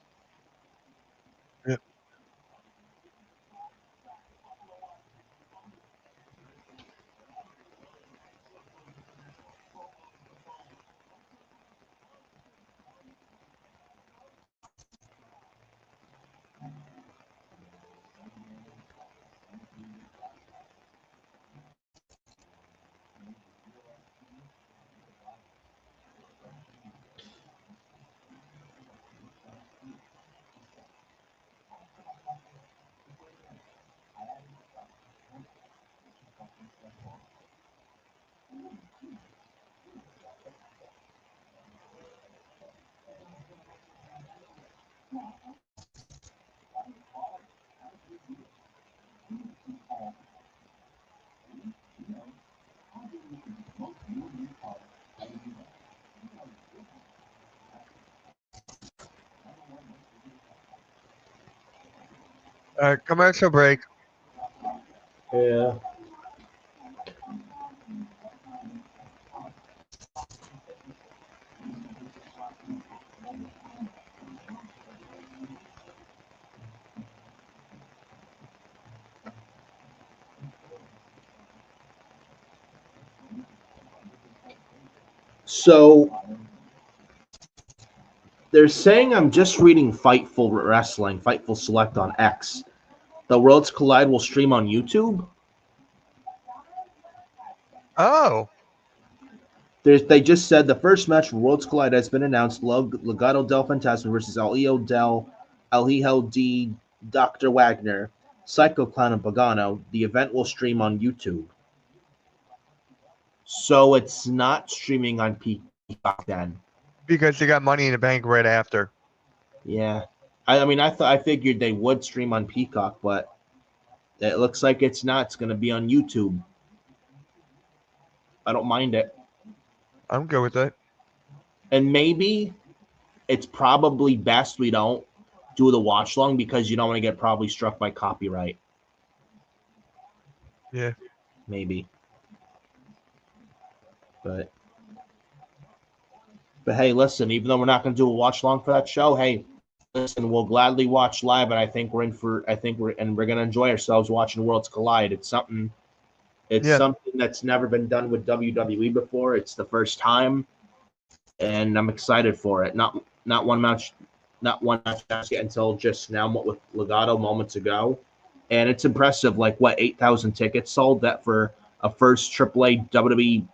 Commercial break. Yeah. So they're saying I'm just reading Fightful Wrestling, Fightful Select on X. The Worlds Collide will stream on YouTube. Oh. They just said the first match for Worlds Collide has been announced. Legado del Fantasma versus El Hijo de Dr. Wagner, Psycho Clown, and Pagano. The event will stream on YouTube. So it's not streaming on Peacock then. Because they got Money in the Bank right after. Yeah. I figured they would stream on Peacock, but it looks like it's not. It's going to be on YouTube. I don't mind it. I'm good with it. And maybe it's probably best we don't do the watch long because you don't want to get probably struck by copyright. Yeah. Maybe. But hey, listen, even though we're not going to do a watch long for that show, hey, listen, we'll gladly watch live, and we're going to enjoy ourselves watching Worlds Collide. It's something that's never been done with WWE before. It's the first time, and I'm excited for it. Not one match until just now with Legado moments ago, and it's impressive. Like 8,000 tickets sold that for a first AAA WWE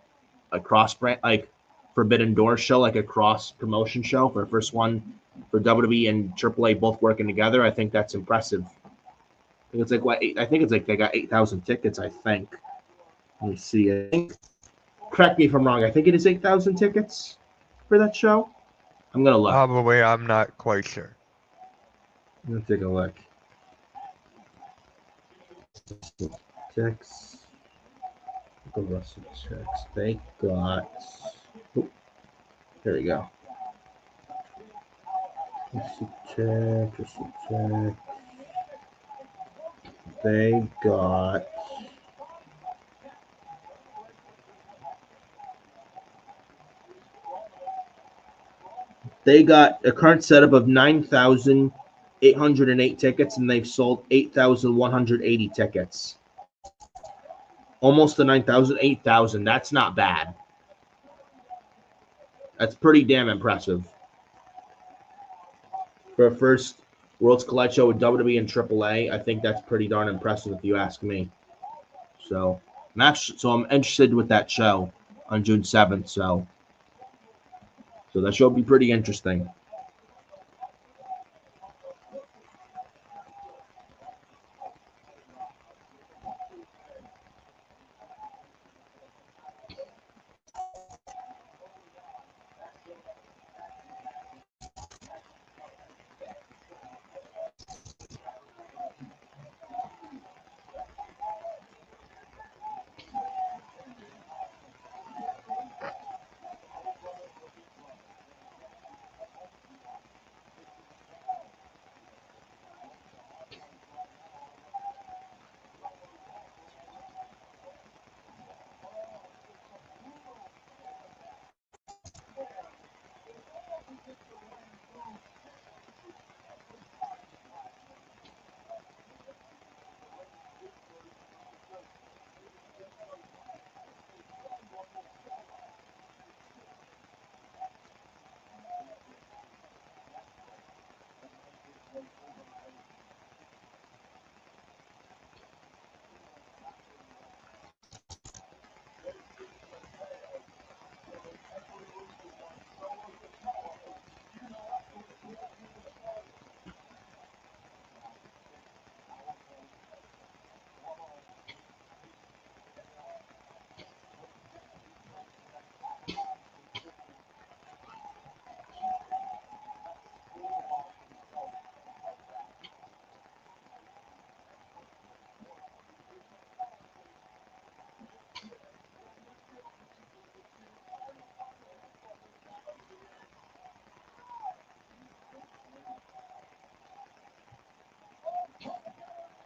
a cross brand like Forbidden Door show, like a cross promotion show for the first one for WWE and AAA both working together. I think that's impressive. I think it's like they got 8,000 tickets. I think. Let me see. Correct me if I'm wrong. I think it is 8,000 tickets. for that show? I'm gonna look. Probably, I'm not quite sure. I'm gonna take a look. Checks. The Russell checks. They got. Oh, there we go. Just a check. They got. They got a current setup of 9,808 tickets, and they've sold 8,180 tickets. Almost the 9,000, 8,000. That's not bad. That's pretty damn impressive. For a first Worlds Collide show with WWE and AAA, I think that's pretty darn impressive if you ask me. So I'm interested with that show on June 7th. So that show will be pretty interesting.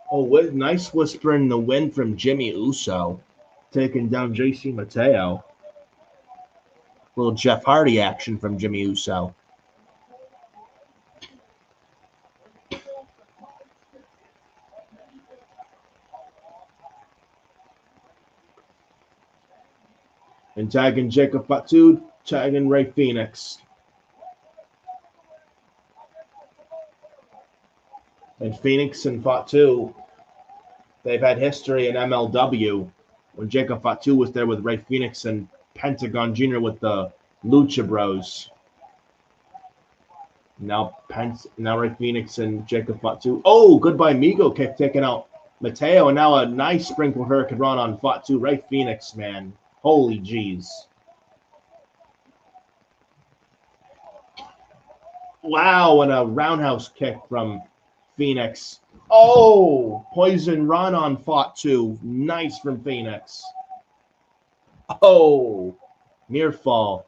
Oh, nice whisper in the wind from Jimmy Uso, taking down JC Mateo. Little Jeff Hardy action from Jimmy Uso. And tagging Jacob Fatu, tagging Ray Phoenix. And Phoenix and Fatu, they've had history in MLW when Jacob Fatu was there with Ray Phoenix and Pentagon Jr. with the Lucha Bros. Now Ray Phoenix and Jacob Fatu. Oh, goodbye Migo kick taking out Mateo, and now a nice sprinkle Hurricane Run on Fatu. Ray Phoenix, man. Holy jeez. Wow, and a roundhouse kick from Phoenix. Oh, Poison Run on Fatu. Nice from Phoenix. Oh, near fall.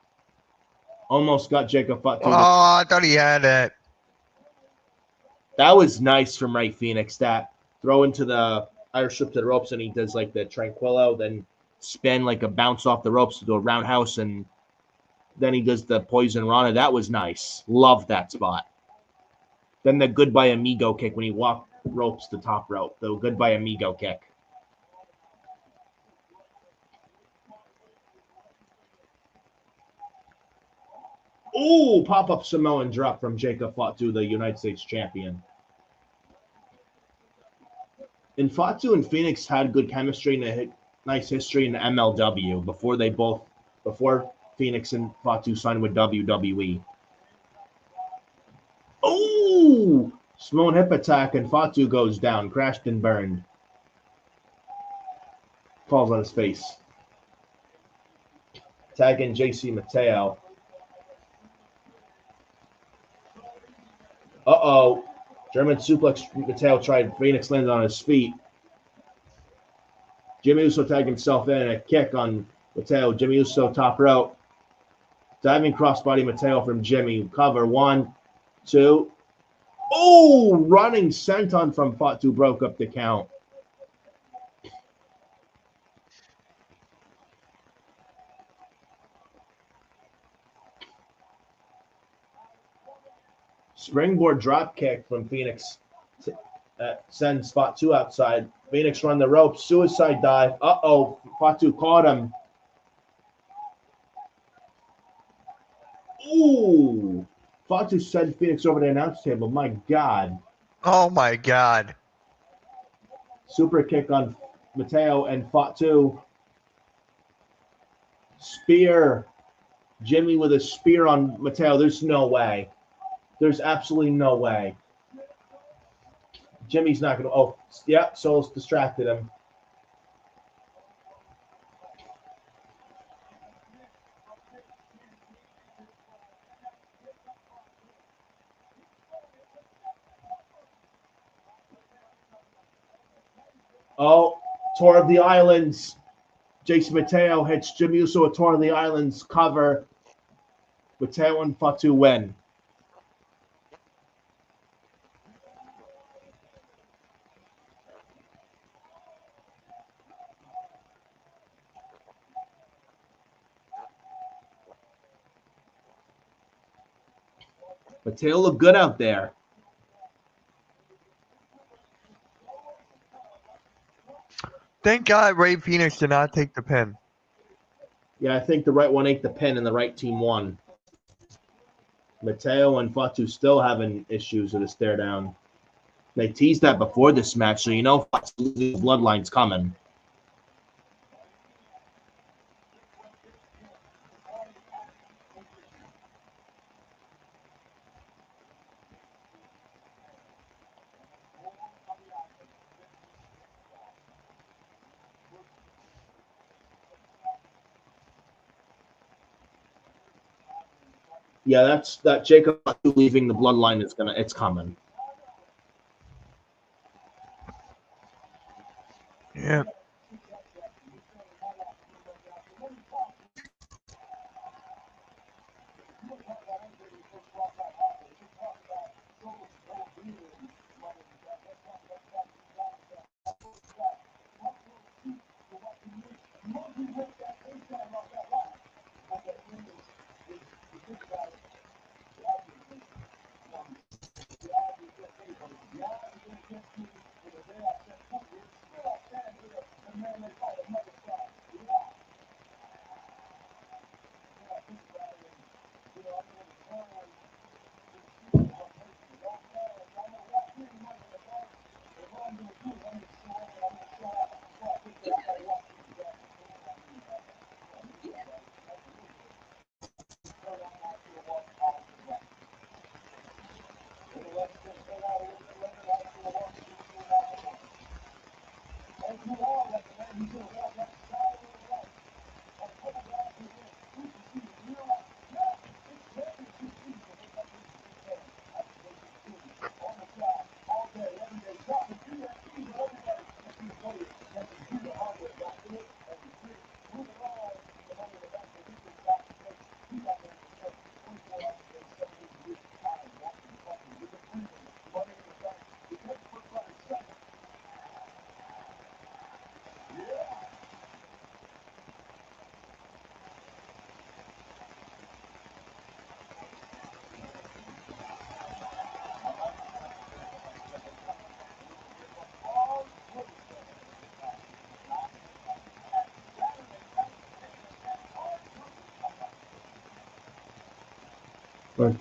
Almost got Jacob Fatu. Oh, I thought he had it. That was nice from Ray Phoenix. That throw into the Irish whip to the ropes, and he does like the Tranquillo, then spin like a bounce off the ropes to do a roundhouse, and then he does the Poison Rana. That was nice. Love that spot. Then the Goodbye Amigo kick when he walked ropes to top rope. The Goodbye Amigo kick. Ooh, pop-up Samoan drop from Jacob Fatu, the United States champion. And Fatu and Phoenix had good chemistry and a nice history in the MLW before Phoenix and Fatu signed with WWE. Ooh! Samoan hip attack and Fatu goes down, crashed and burned. Falls on his face. Tagging JC Mateo. Uh-oh. German suplex. Mateo tried. Phoenix landed on his feet. Jimmy Uso tagged himself in, and a kick on Mateo. Jimmy Uso top rope. Diving crossbody Mateo from Jimmy. Cover. 1, 2. Oh! Running senton from Fatu broke up the count. Springboard drop kick from Phoenix sends Fatu outside. Phoenix run the ropes. Suicide dive. Uh-oh. Fatu caught him. Ooh. Fatu sent Phoenix over the announce table. My God. Oh my God. Super kick on Mateo and Fatu. Spear. Jimmy with a spear on Mateo. There's no way. There's absolutely no way. Jimmy's not going to. Oh, yeah. Souls distracted him. Oh, Tour of the Islands. Jason Mateo hits Jimmy Uso a Tour of the Islands cover. Mateo and Fatu win. Mateo looked good out there. Thank God Ray Phoenix did not take the pin. Yeah, I think the right one ate the pin and the right team won. Mateo and Fatu still having issues with a stare down. They teased that before this match, so you know Fatu's bloodline's coming. Yeah, that Jacob Fatu leaving the bloodline is it's coming. Yeah.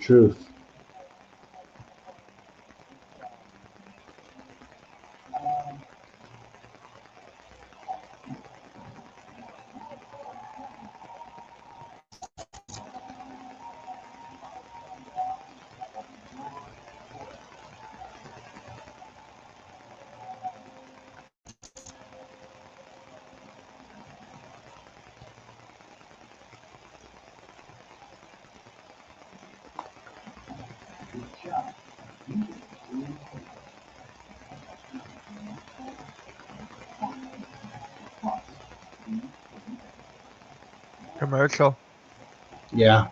Truth. commercial. Yeah.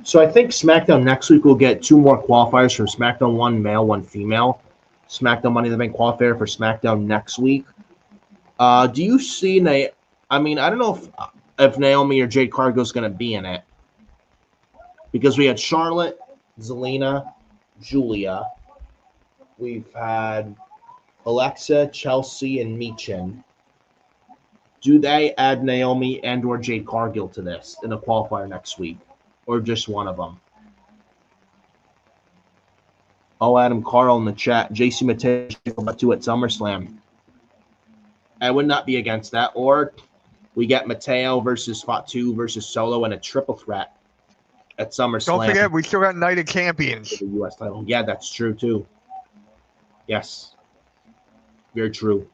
So I think SmackDown next week will get 2 more qualifiers for SmackDown, 1 male, 1 female. SmackDown Money in the Bank qualifier for SmackDown next week. Do you see I mean, I don't know if Naomi or Jade Cargill's going to be in it, because we had Charlotte, Zelina, Julia. We've had Alexa, Chelsea, and Michin. Do they add Naomi and or Jade Cargill to this in a qualifier next week, or just one of them? Oh, Adam Carl in the chat. JC Mateo 2 at SummerSlam. I would not be against that. Or we get Mateo versus Fatu versus Solo in a triple threat at SummerSlam. Don't forget, we still got Night of Champions. For the U.S. title. Yeah, that's true, too. Yes. Very true.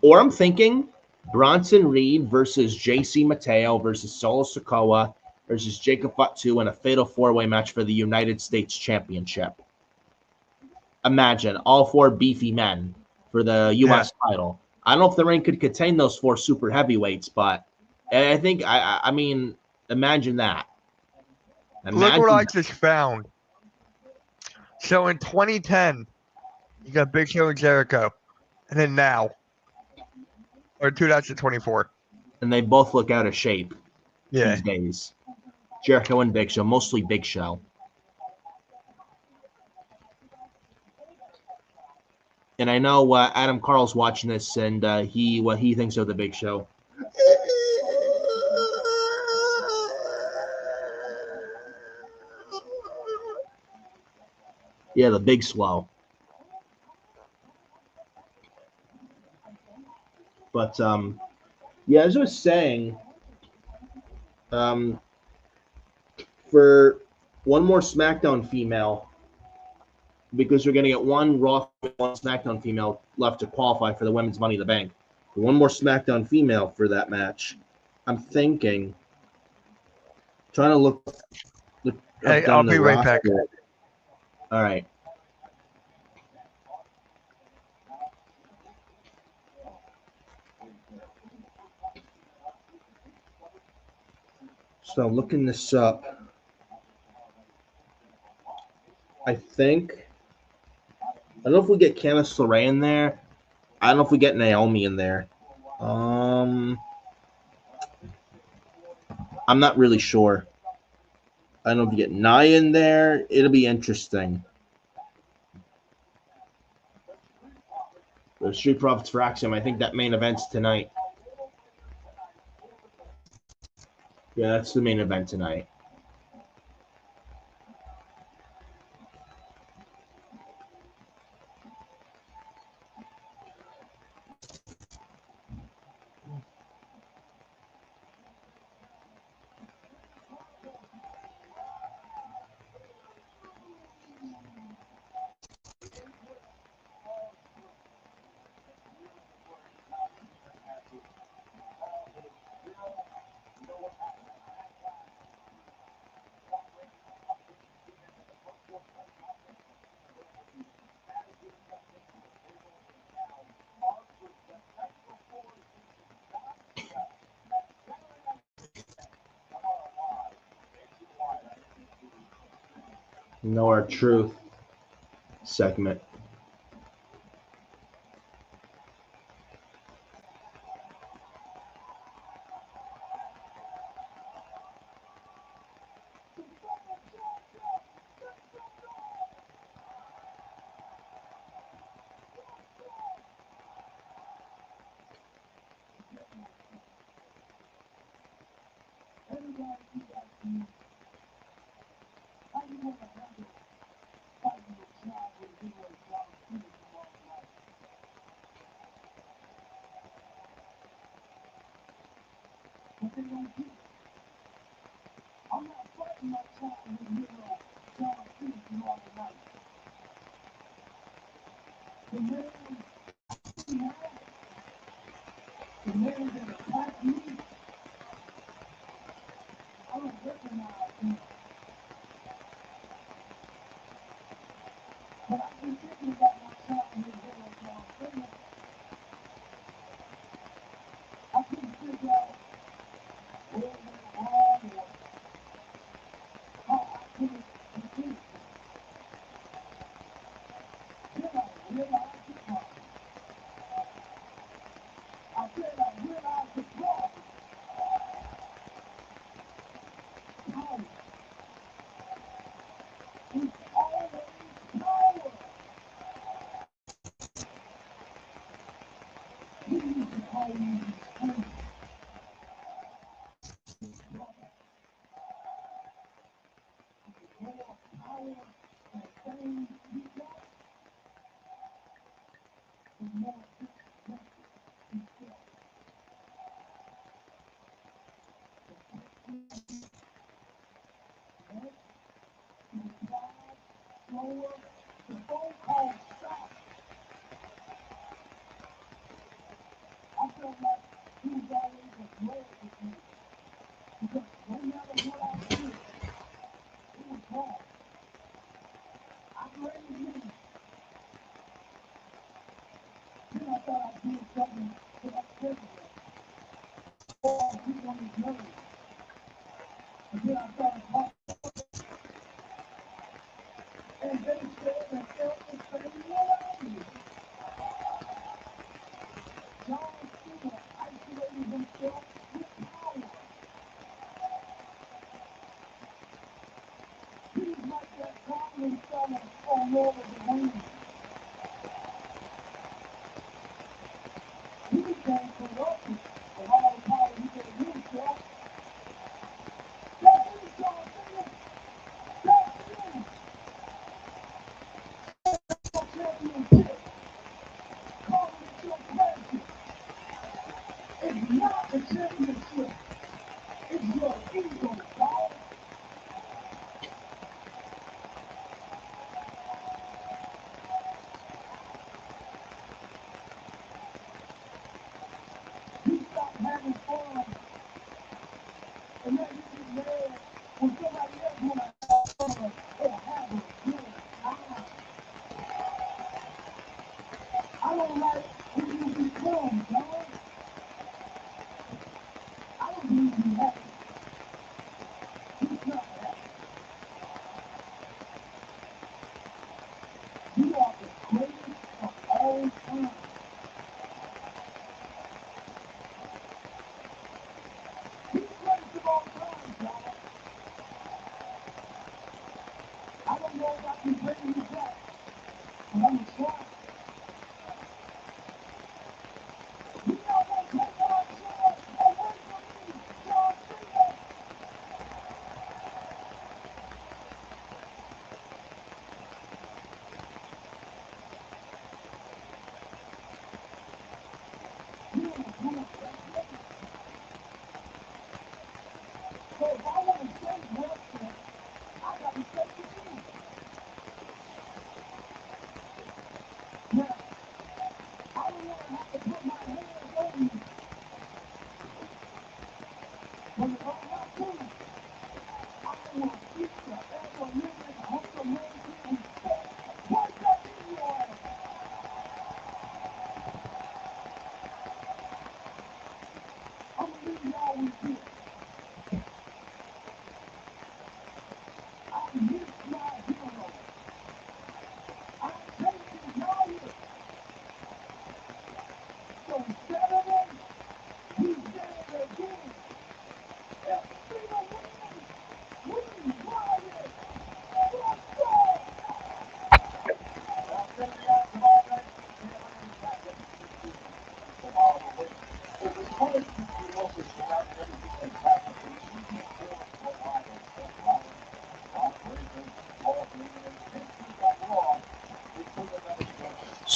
Or I'm thinking Bronson Reed versus JC Mateo versus Solo Sikoa versus Jacob Fatu in a fatal 4-way match for the United States Championship. Imagine all 4 beefy men for the U.S. title. I don't know if the ring could contain those 4 super heavyweights, but I think, I mean, imagine that. Look what I just found. So in 2010, you got Big Show and Jericho. And then now, or 2024. And they both look out of shape Yeah. these days. Jericho and Big Show, mostly Big Show. And I know Adam Carl's watching this, and what he thinks of the Big Show. Yeah, the Big Slow. But yeah, as I was saying, for one more SmackDown female, because we're going to get 1 Raw, 1 SmackDown female left to qualify for the Women's Money in the Bank. For 1 more SmackDown female for that match, I'm trying to look Hey, I'll be right back. All right. So looking this up, I don't know if we get Candice LeRae in there. I don't know if we get Naomi in there. I'm not really sure. I don't know if you get Nia in there. It'll be interesting. The Street Profits for Axiom. I think that main event's tonight. Yeah, that's the main event tonight. Know Our Truth segment.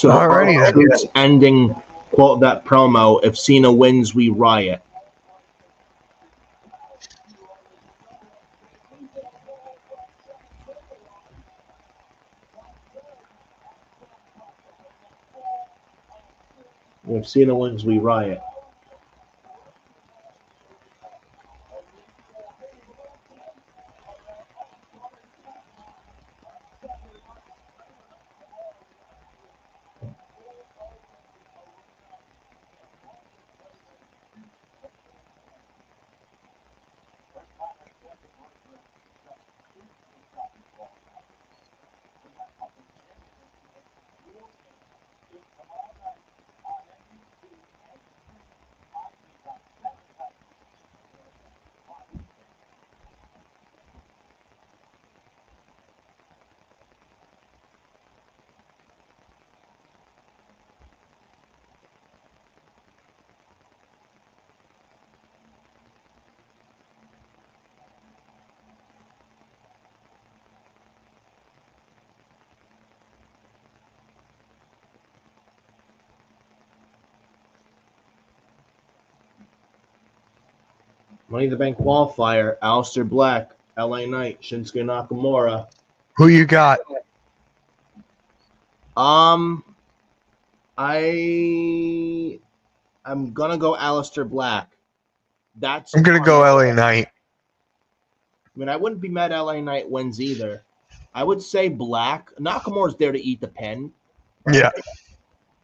So Alrighty then. Truth's ending quote of that promo: "If Cena wins, we riot." If Cena wins, we riot. Money in the Bank qualifier, Aleister Black, LA Knight, Shinsuke Nakamura. Who you got? I'm gonna go Aleister Black. I'm gonna go LA Knight. I mean, I wouldn't be mad LA Knight wins either. I would say Black. Nakamura's there to eat the pin. Yeah.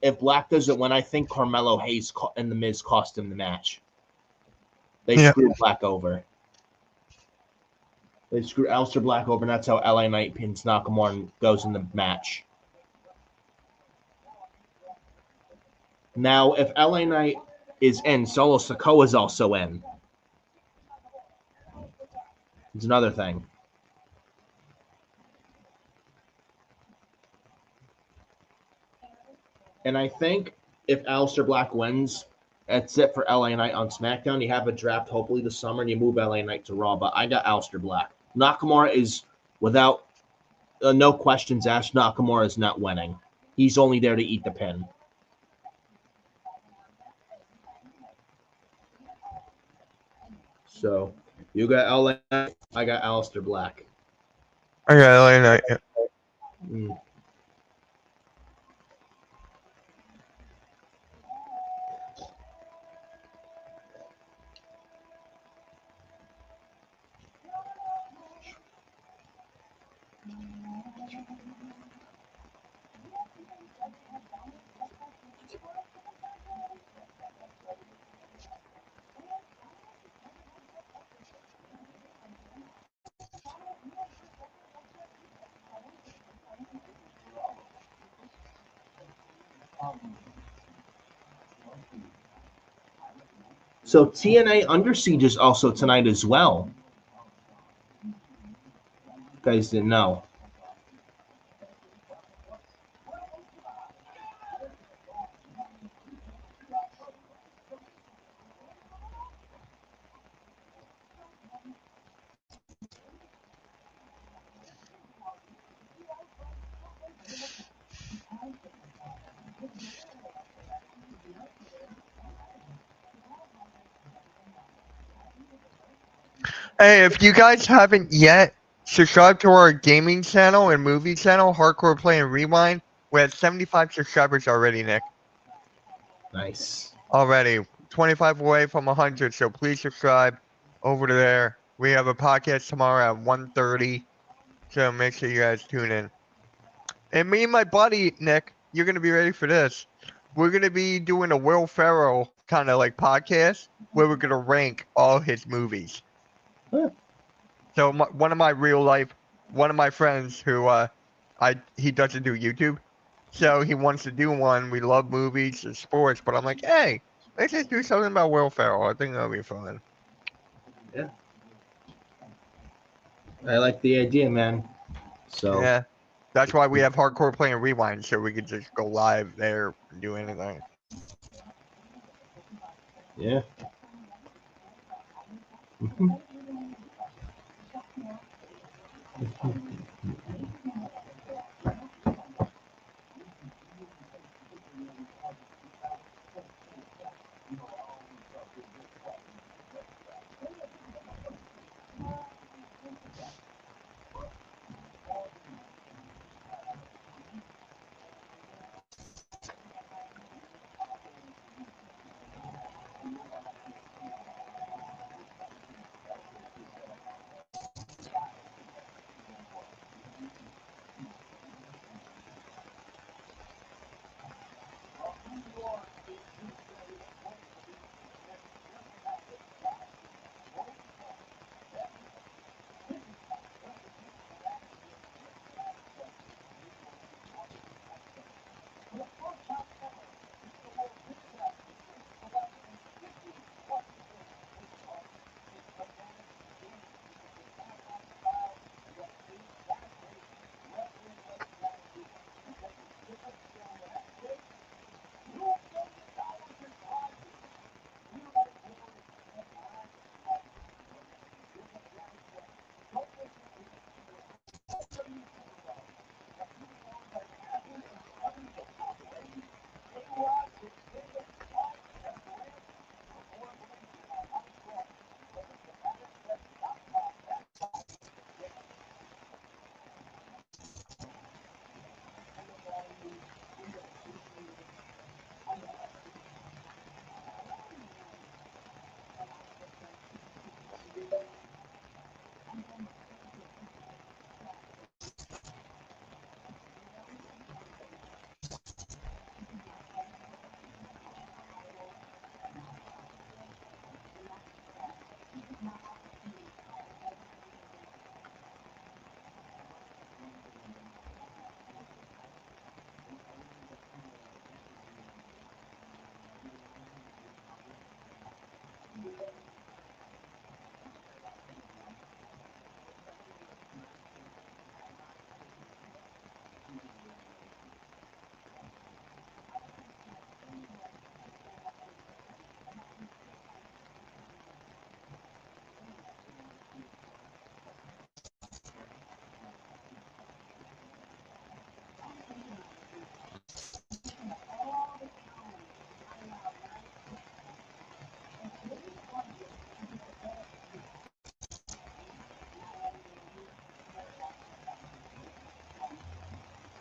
If Black doesn't win, I think Carmelo Hayes and The Miz cost him the match. They Yeah. screwed Black over. They screwed Aleister Black over, and that's how LA Knight pins Nakamura and goes in the match. Now, if LA Knight is in, Solo Sikoa is also in. It's another thing. And I think if Aleister Black wins, that's it for LA Knight on SmackDown. You have a draft hopefully this summer, and you move LA Knight to Raw. But I got Aleister Black. Nakamura is, without no questions asked, Nakamura is not winning. He's only there to eat the pin. So you got LA Knight, I got Aleister Black. I got LA Knight. Yeah. Mm. So TNA Under Siege is also tonight as well. You guys didn't know. Hey, if you guys haven't yet, subscribe to our gaming channel and movie channel, Hardcore Play and Rewind. We have 75 subscribers already, Nick. Nice. Already. 25 away from 100, so please subscribe over to there. We have a podcast tomorrow at 1:30, so make sure you guys tune in. And me and my buddy, Nick, you're going to be ready for this. We're going to be doing a Will Ferrell kind of like podcast where we're going to rank all his movies. Huh. So one of my friends who he doesn't do YouTube, so he wants to do one. We love movies and sports, but I'm like, hey, let's just do something about Will Ferrell. I think that'll be fun. Yeah. I like the idea, man. So Yeah, that's why we have Hardcore Play and Rewind, so we could just go live there and do anything. yeah. Mhm.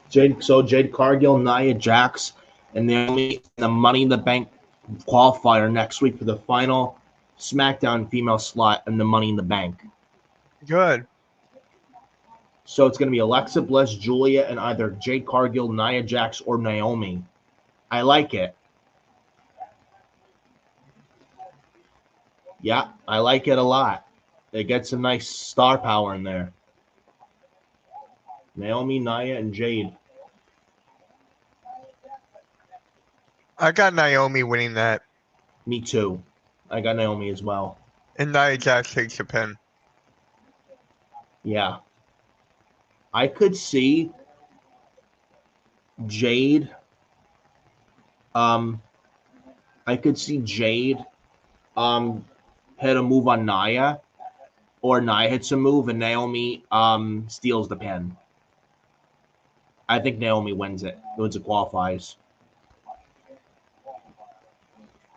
Jade Cargill, Nia Jax, and Naomi in the Money in the Bank qualifier next week for the final SmackDown female slot in the Money in the Bank. Good. So it's going to be Alexa Bliss, Julia, and either Jade Cargill, Nia Jax, or Naomi. I like it. Yeah, I like it a lot. It gets some nice star power in there. Naomi, Nia, and Jade. I got Naomi winning that, Me too. I got Naomi as well. and Nia Jax takes the pin. Yeah. I could see Jade. I could see Jade hit a move on Nia, or Nia hits a move and Naomi steals the pin. I think Naomi wins it. It qualifies.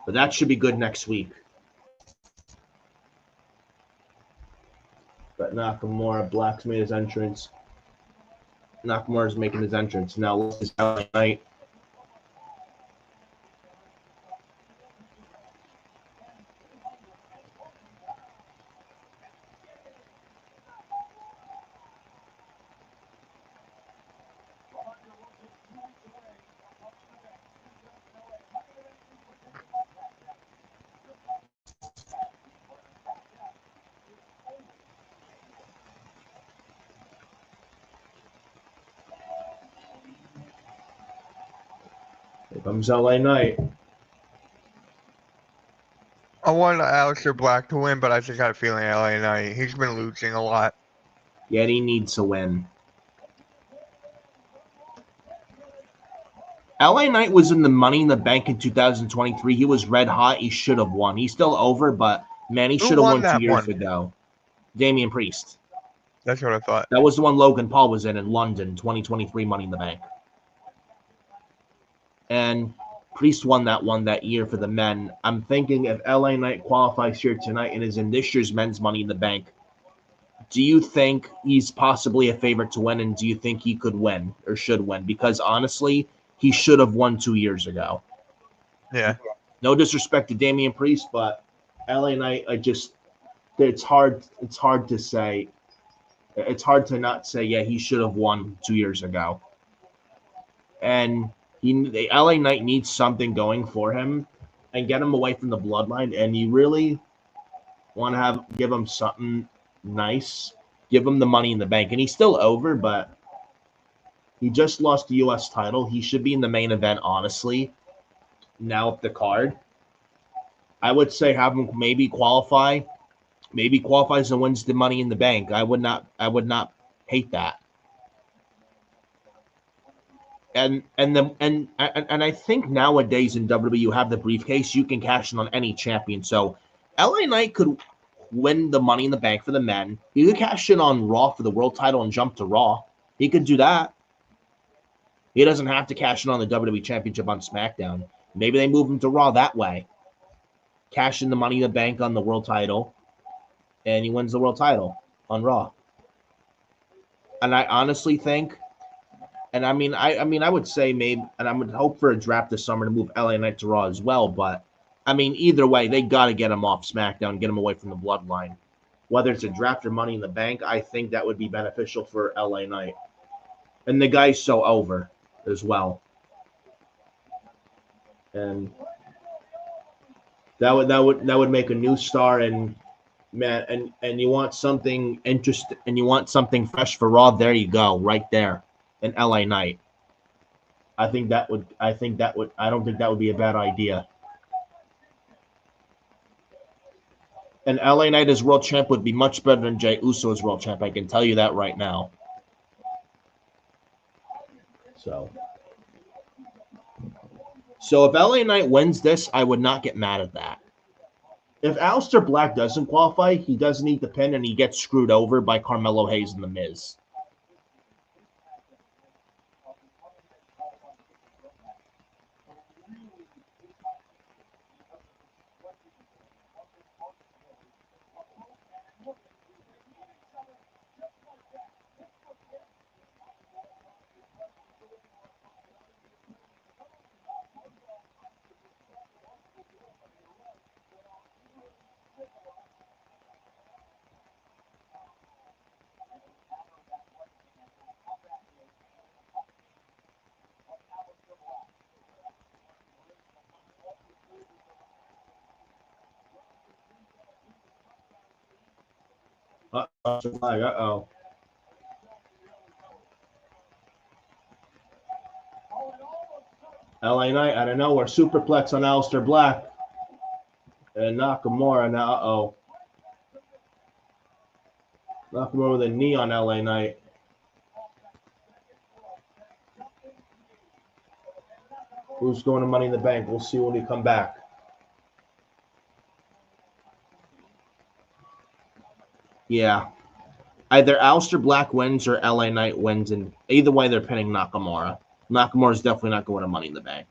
But that should be good next week. But Nakamura, Black's made his entrance. Nakamura's making his entrance. Now this is LA Knight. Here comes LA Knight. I wanted Aleister Black to win, but I just got a feeling LA Knight. He's been losing a lot. Yet he needs to win. LA Knight was in the Money in the Bank in 2023. He was red hot. He should have won. He's still over, but man, he Who should have won won 2 that years one? ago. Damian Priest. That's what I thought. That was the one Logan Paul was in London, 2023 Money in the Bank. And Priest won that year for the men. I'm thinking if LA Knight qualifies here tonight and is in this year's men's Money in the Bank, do you think he's possibly a favorite to win, and do you think he could win or should win? Because honestly, he should have won 2 years ago. Yeah. No disrespect to Damian Priest, but LA Knight, it's hard to say. It's hard to not say, yeah, he should have won 2 years ago. And the LA Knight needs something going for him and get him away from the bloodline. And you really want to give him something nice, give him the Money in the Bank. And he's still over, but he just lost the U.S. title. He should be in the main event, honestly. Now up the card, I would say have him maybe qualify. Maybe qualifies and wins the Money in the Bank. I would not hate that. And I think nowadays in WWE you have the briefcase, you can cash in on any champion. So LA Knight could win the Money in the Bank for the men. He could cash in on Raw for the world title and jump to Raw. He could do that. He doesn't have to cash in on the WWE Championship on SmackDown. Maybe they move him to Raw that way. Cash in the Money in the Bank on the world title, and he wins the world title on Raw. And I honestly think, and I would say maybe, and I would hope for a draft this summer to move LA Knight to Raw as well. But I mean, either way, they got to get him off SmackDown, get him away from the bloodline. Whether it's a draft or Money in the Bank, I think that would be beneficial for LA Knight. And the guy's so over as well. And that would make a new star. And man, and you want something interesting, and you want something fresh for Raw, there you go, right there. In LA Knight. I don't think that would be a bad idea. And LA Knight as world champ would be much better than Jey Uso as world champ. I can tell you that right now. So if LA Knight wins this, I would not get mad at that. If Aleister Black doesn't qualify, he doesn't need the pin, and he gets screwed over by Carmelo Hayes and The Miz. Uh-oh. LA Knight out of nowhere. Superplex on Aleister Black. And Nakamura now. Uh-oh. Nakamura with a knee on LA Knight. Who's going to Money in the Bank? We'll see when we come back. Yeah. Either Aleister Black wins or LA Knight wins, and either way, they're pinning Nakamura. Nakamura's definitely not going to Money in the Bank.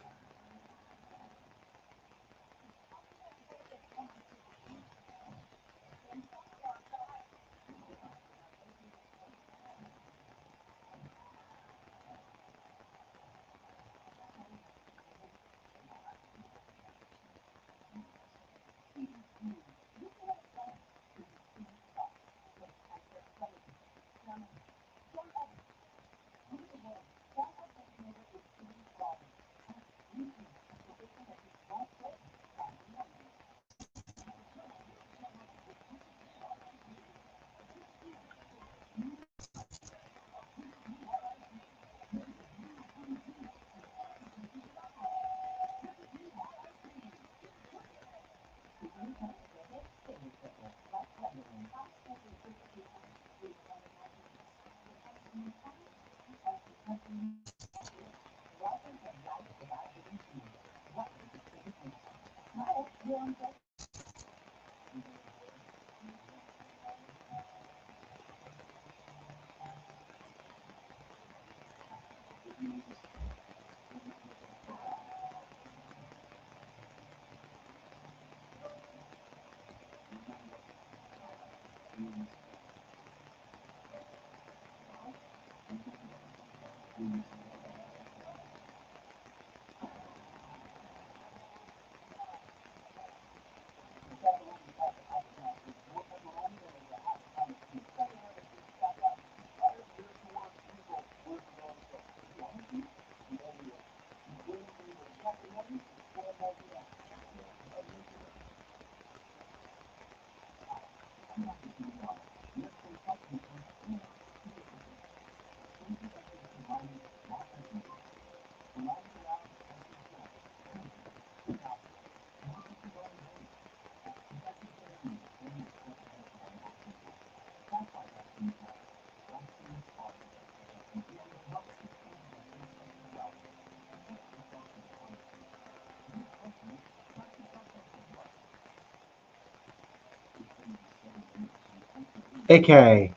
AK.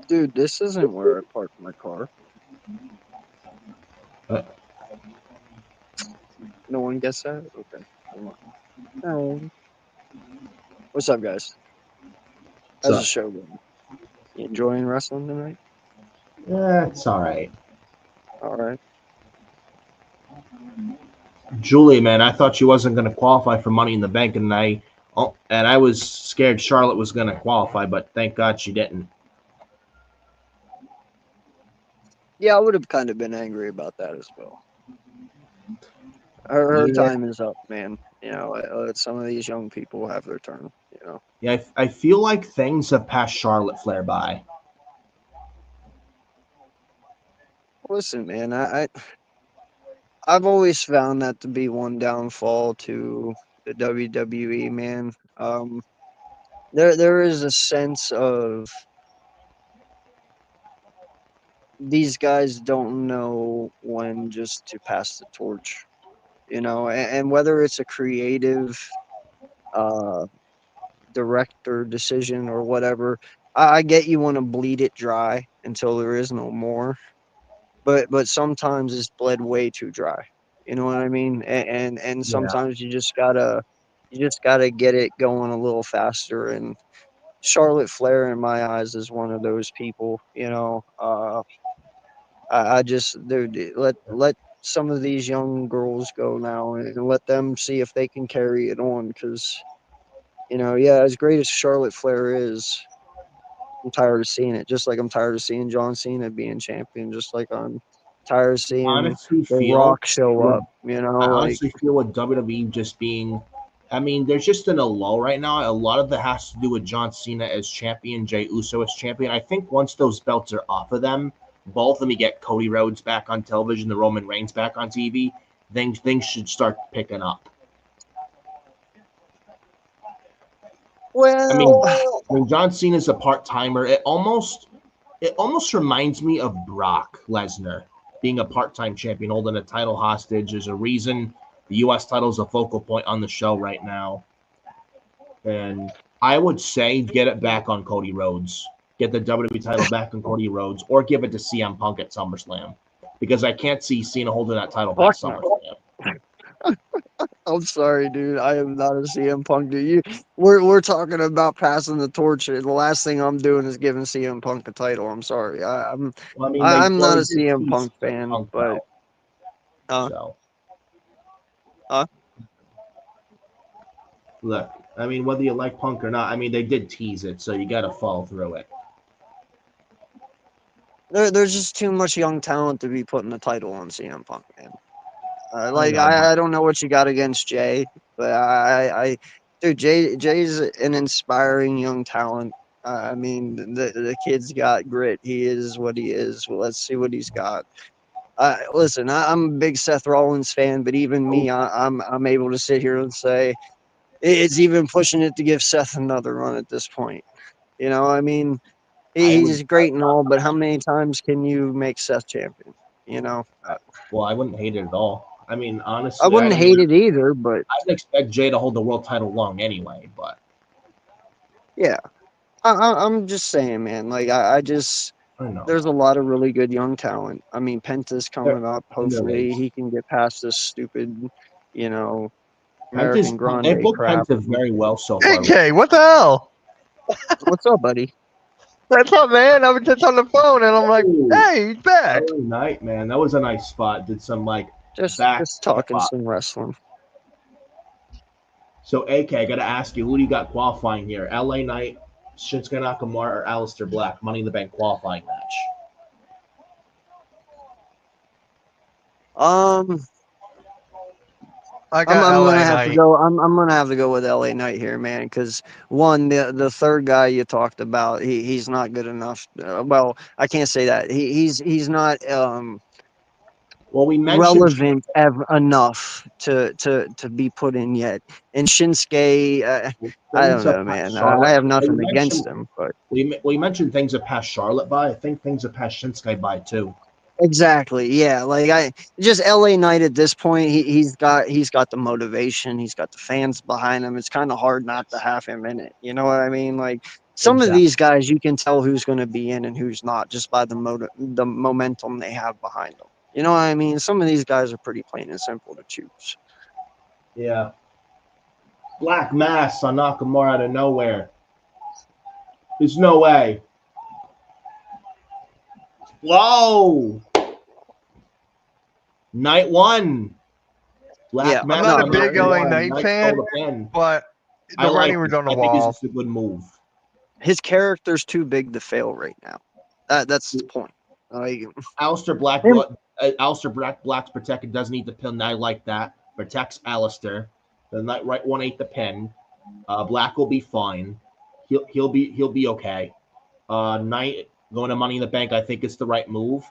Dude, this isn't where I parked my car. Uh, No one gets that? Okay. Never mind. What's up, guys? How's so, the show going? You enjoying wrestling tonight? it's all right. All right. Julie, man, I thought she wasn't going to qualify for Money in the Bank, and I was scared Charlotte was going to qualify, but thank God she didn't. Yeah, I would have kind of been angry about that as well. Her Yeah, time is up, man. You know, let some of these young people have their turn. You know. yeah. I feel like things have passed Charlotte Flair by. Listen, man, I've always found that to be one downfall to the WWE, man. There is a sense of these guys don't know when just to pass the torch, you know, and whether it's a creative uh director decision or whatever, I get you want to bleed it dry until there is no more, but sometimes it's bled way too dry. You know what I mean? And Yeah. sometimes you just gotta get it going a little faster. And Charlotte Flair, in my eyes, is one of those people. You know, I just dude, let some of these young girls go now and let them see if they can carry it on. Because yeah, as great as Charlotte Flair is, I'm tired of seeing it. Just like I'm tired of seeing John Cena being champion. Just like I'm tired of seeing Honestly The feel Rock show with up. You know, I like honestly feel with WWE just being I mean, there's just in a lull right now. A lot of that has to do with John Cena as champion, Jey Uso as champion. I think once those belts are off of them, both of them, you get Cody Rhodes back on television, the Roman Reigns back on TV, things should start picking up. Well, I mean, John Cena's a part-timer. It almost reminds me of Brock Lesnar being a part-time champion, holding a title hostage. There's a reason the U.S. title is a focal point on the show right now. And I would say get it back on Cody Rhodes. Get the WWE title back on Cody Rhodes, or give it to CM Punk at SummerSlam. Because I can't see Cena holding that title past Fuck SummerSlam. I'm sorry, dude. I am not a CM Punk dude. We're talking about passing the torch. The last thing I'm doing is giving CM Punk a title. I'm sorry. I'm Well, I mean, I'm not a did CM tease Punk the fan, Punk but belt, uh, so. Huh? Look, I mean, whether you like Punk or not, I mean, they did tease it, so you got to follow through it. there's just too much young talent to be putting the title on CM Punk, man. know, I don't know what you got against Jay, but dude, Jay's an inspiring young talent. I mean, the kid's got grit. He is what he is. Well, let's see what he's got. Listen, I'm a big Seth Rollins fan, but even me, I'm able to sit here and say it's even pushing it to give Seth another run at this point. You know, I mean, he's great and all, but how many times can you make Seth champion? You know, Well, I wouldn't hate it at all. I mean, honestly, I wouldn't hate it either, but I'd expect Jay to hold the world title long anyway, but yeah, I'm just saying, man. Like I just I don't know. there's a lot of really good young talent. I mean, Penta's coming up. there Hopefully, is. he can get past this stupid, you know, Penta's, American Grande they booked crap. Penta very well so far. AK, what the hell? What's up, buddy? What's up, man? I was just on the phone and I'm like, Ooh. hey, he's back. Early night, man. That was a nice spot. Did some like Just back talking spot. some wrestling. So, AK, I got to ask you, who do you got qualifying here? LA Knight, Shinsuke Nakamura, or Aleister Black? Money in the Bank qualifying match. I I'm got LA gonna have to Knight. go. I'm gonna have to go with LA Knight here, man. Because one, the third guy you talked about, he's not good enough. Well, I can't say that. He's not Well, we mentioned relevant enough to be put in yet. And Shinsuke, I don't know, man. I have nothing against him, but we mentioned things that passed Charlotte by. I think things that passed Shinsuke by too. exactly, yeah. Like I just LA Knight at this point. He's got the motivation. He's got the fans behind him. It's kind of hard not to have him in it. You know what I mean? Like some of these guys, you can tell who's going to be in and who's not just by the momentum they have behind them. You know what I mean? Some of these guys are pretty plain and simple to choose. Yeah. Black Mass on Nakamura out of nowhere. There's no way. Whoa! Night one. Black Mass. I'm not a big LA Knight Knight fan, but the writing was on the wall. I think this is a good move. His character's too big to fail right now. That's the point. Aleister Black's protected, doesn't need the pin. I like that. Protects Aleister. The Knight right won't eat the pin. Black will be fine. He'll be okay. Knight going to Money in the Bank, I think it's the right move.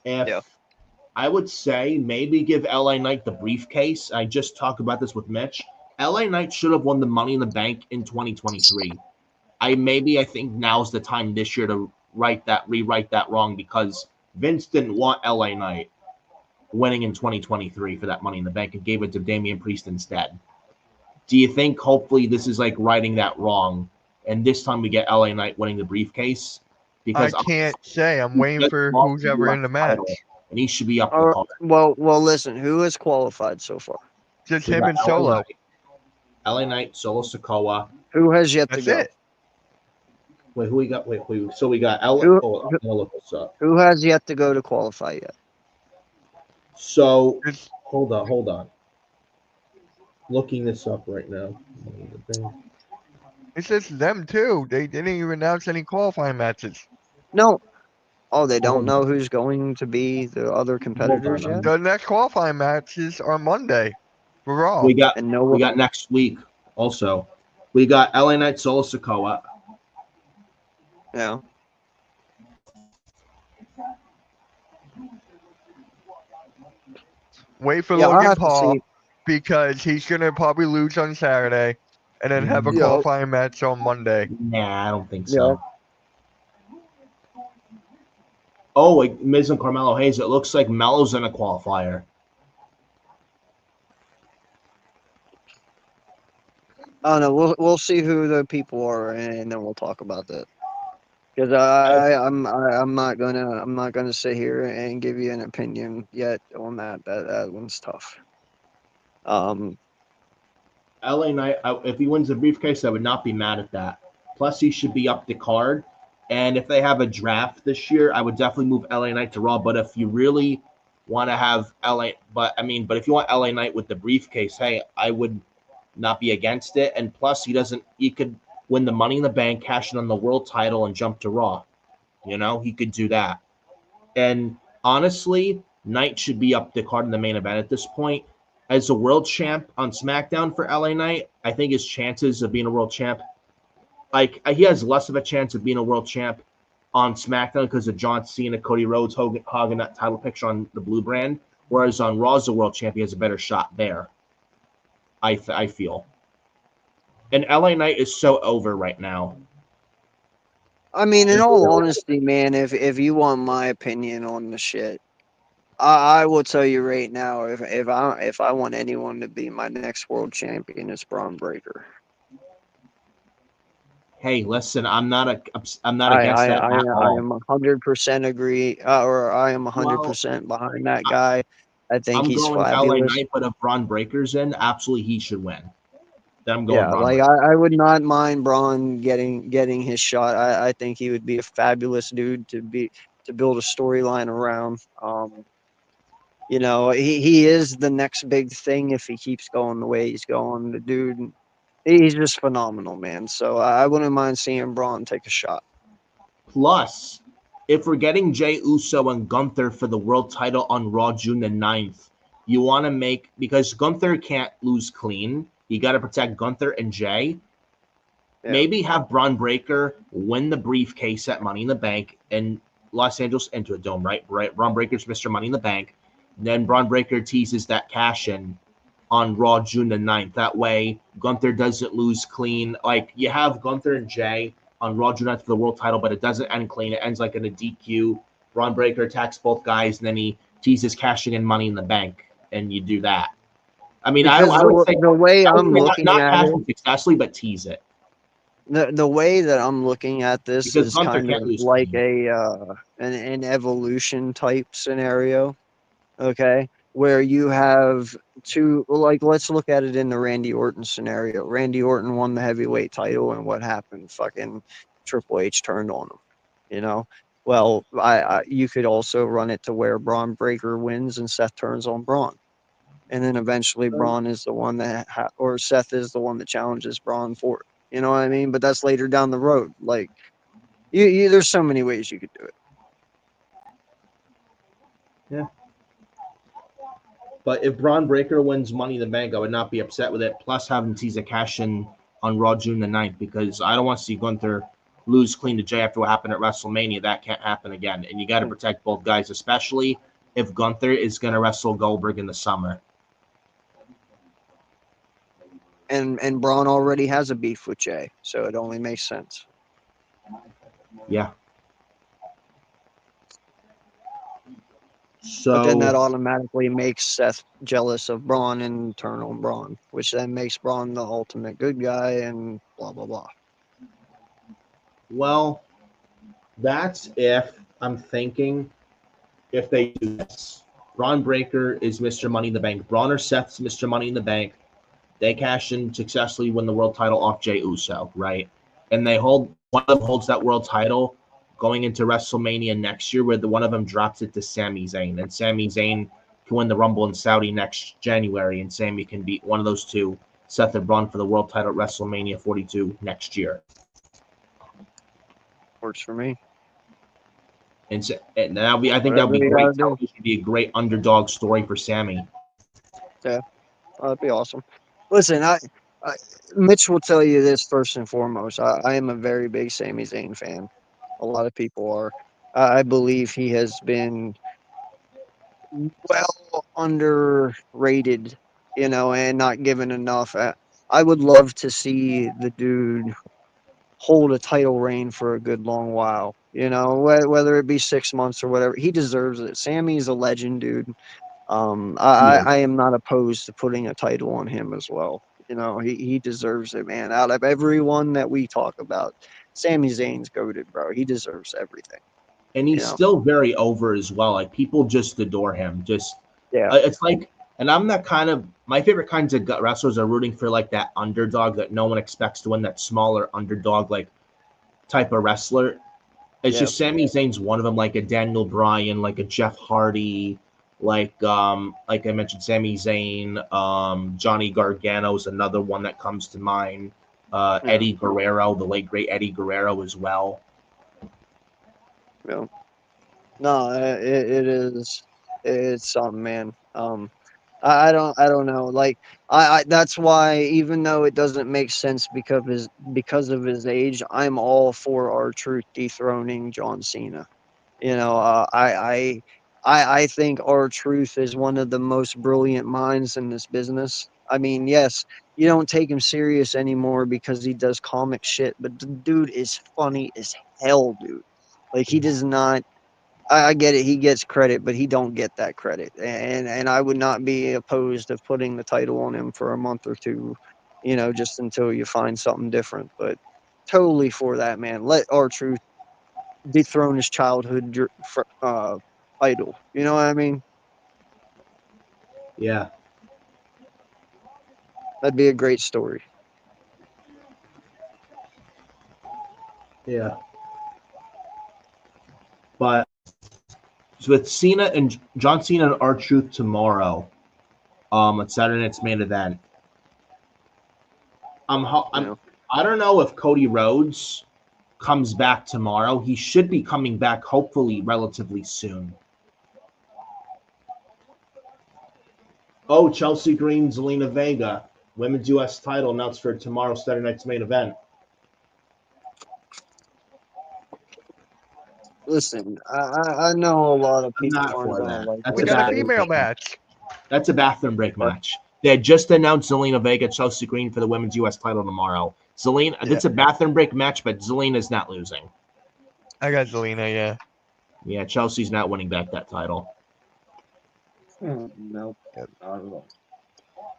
I would say maybe give LA Knight the briefcase. I just talked about this with Mitch. LA Knight should have won the Money in the Bank in 2023. I think now's the time this year to rewrite that wrong, because Vince didn't want LA Knight winning in 2023 for that Money in the Bank and gave it to Damian Priest instead. Do you think hopefully this is like righting that wrong, and this time we get LA Knight winning the briefcase? Because I can't say. I'm waiting for who's ever in the match. And he should be up the card. Well, listen, who has qualified so far? Just him and Solo. LA Knight, Solo Sikoa. Who has yet to That's go? it. Wait, who we got? So we got LA. Who- I'm gonna look this up. Who has yet to go to qualify yet? So hold on. Looking this up right now. It's just them too. They didn't even announce any qualifying matches. No. Oh, they don't know who's going to be the other competitors yet? The next qualifying matches are Monday. for Raw. We got And no we got next week also. We got LA Knight Solo Sikoa. Yeah. Wait for Yeah, I'll Logan have to Paul see. because he's gonna probably lose on Saturday, and then have a Yeah. qualifying match on Monday. Nah, I don't think Yeah. so. Oh, like Miz and Carmelo Hayes. It looks like Melo's in a qualifier. I don't know. We'll see who the people are, and then we'll talk about that. Because I'm not gonna sit here and give you an opinion yet on that. That one's tough. LA Knight, if he wins the briefcase, I would not be mad at that. Plus, he should be up the card. And if they have a draft this year, I would definitely move LA Knight to Raw. But if you really want to have but if you want LA Knight with the briefcase, hey, I would not be against it. And plus, he could win the Money in the Bank, cash in on the world title, and jump to Raw. You know, he could do that. And honestly, Knight should be up the card in the main event at this point. As a world champ on SmackDown for LA Knight, I think his chances of being a world champ, like he has less of a chance of being a world champ on SmackDown because of John Cena, Cody Rhodes hogging that title picture on the blue brand. Whereas on Raw as a world champ, he has a better shot there. I feel. And LA Knight is so over right now. I mean, in all honesty, man, if you want my opinion on the shit, I will tell you right now, if I want anyone to be my next world champion, it's Braun Breaker. Hey, listen, I'm not against I that at all. am 100% agree, or I am 100% behind that guy. I think I'm he's going LA fabulous. Knight, but if Braun Breaker's in, absolutely he should win. Then I'm going Yeah, Braun like Breaker. I would not mind Braun getting his shot. I think he would be a fabulous dude to build a storyline around. You know, he is the next big thing if he keeps going the way he's going. The dude, he's just phenomenal, man. So I wouldn't mind seeing Braun take a shot. Plus, if we're getting Jey Uso and Gunther for the world title on Raw June the 9th, you want to because Gunther can't lose clean. You got to protect Gunther and Jey. Yeah. Maybe have Braun Breaker win the briefcase at Money in the Bank in Los Angeles into a dome, right? Braun Breaker's Mr. Money in the Bank. Then Braun Breaker teases that cash in on Raw June the 9th. That way, Gunther doesn't lose clean. Like, you have Gunther and Jey on Raw June 9th for the world title, but it doesn't end clean. It ends like in a DQ. Braun Breaker attacks both guys, and then he teases cashing in Money in the Bank, and you do that. I mean, I would say the way I'm looking not at cash it, in successfully, but tease it. the way that I'm looking at this Because is Gunther kind can't of lose like clean. an evolution type scenario. Okay, where you have two, like, let's look at it in the Randy Orton scenario. Randy Orton won the heavyweight title, and what happened? Fucking Triple H turned on him. You know. Well, you could also run it to where Braun Breaker wins and Seth turns on Braun, and then eventually Braun is the one or Seth is the one that challenges Braun for it. You know what I mean? But that's later down the road. Like, there's so many ways you could do it. Yeah. But if Braun Breaker wins Money in the Bank, I would not be upset with it. Plus, having tease a cash in on Raw June the 9th, because I don't want to see Gunther lose clean to Jey after what happened at WrestleMania. That can't happen again. And you got to protect both guys, especially if Gunther is going to wrestle Goldberg in the summer. And Braun already has a beef with Jey, so it only makes sense. Yeah. But then that So automatically makes Seth jealous of Braun and turn on Braun, which then makes Braun the ultimate good guy and blah, blah, blah. well, that's if I'm thinking if they do this. Braun Breaker is Mr. Money in the Bank. Braun or Seth's Mr. Money in the Bank. They cash in, successfully win the world title off Jey Uso, right? And one of them holds that world title going into WrestleMania next year, where one of them drops it to Sami Zayn, and Sami Zayn can win the Rumble in Saudi next January, and Sami can beat one of those two, Seth or Braun, for the world title at WrestleMania 42 next year. Works for me. And I think that would be great. That should be a great underdog story for Sami. Yeah. That'd be awesome. Listen, I Mitch will tell you this first and foremost. I am a very big Sami Zayn fan. A lot of people are. I believe he has been well underrated, and not given enough. I would love to see the dude hold a title reign for a good long while. Whether it be 6 months or whatever, he deserves it. Sammy's a legend, dude. Yeah. I am not opposed to putting a title on him as well. He deserves it, man. Out of everyone that we talk about, Sami Zayn's goated, bro. He deserves everything. And he's You know? still very over as well. Like people just adore him. Just Yeah. it's like, and I'm that kind of my favorite kinds of wrestlers are rooting for like that underdog that no one expects to win, that smaller underdog like type of wrestler. It's Yeah. just Sami Zayn's one of them, like a Daniel Bryan, like a Jeff Hardy, like I mentioned, Sami Zayn, Johnny Gargano is another one that comes to mind. Yeah. Eddie Guerrero, the late great Eddie Guerrero as well. Yeah. No, it is. It's something, man. I don't know. Like that's why, even though it doesn't make sense because of his age, I'm all for R-Truth dethroning John Cena. I think R-Truth is one of the most brilliant minds in this business. I mean, yes, you don't take him serious anymore because he does comic shit, but the dude is funny as hell, dude. Like he does not. I get it. He gets credit, but he don't get that credit. And I would not be opposed to putting the title on him for a month or two, just until you find something different. But totally for that, man. Let R-Truth dethrone his childhood idol. You know what I mean? Yeah. That'd be a great story. Yeah. But with Cena and John Cena and R-Truth tomorrow, at Saturday night's main event. I don't know if Cody Rhodes comes back tomorrow. He should be coming back, hopefully, relatively soon. Oh, Chelsea Green, Zelina Vega, women's U.S. title announced for tomorrow's Saturday night's main event. Listen, I know a lot of I'm people not aren't for gonna that. like That's We it. got a bathroom female break match. That's a bathroom break match. They had just announced Zelina Vega, Chelsea Green for the women's U.S. title tomorrow. Zelina, it's a bathroom break match, but Zelina's not losing. I got Zelina, yeah. Yeah, Chelsea's not winning back that title. No, Yep. not at all.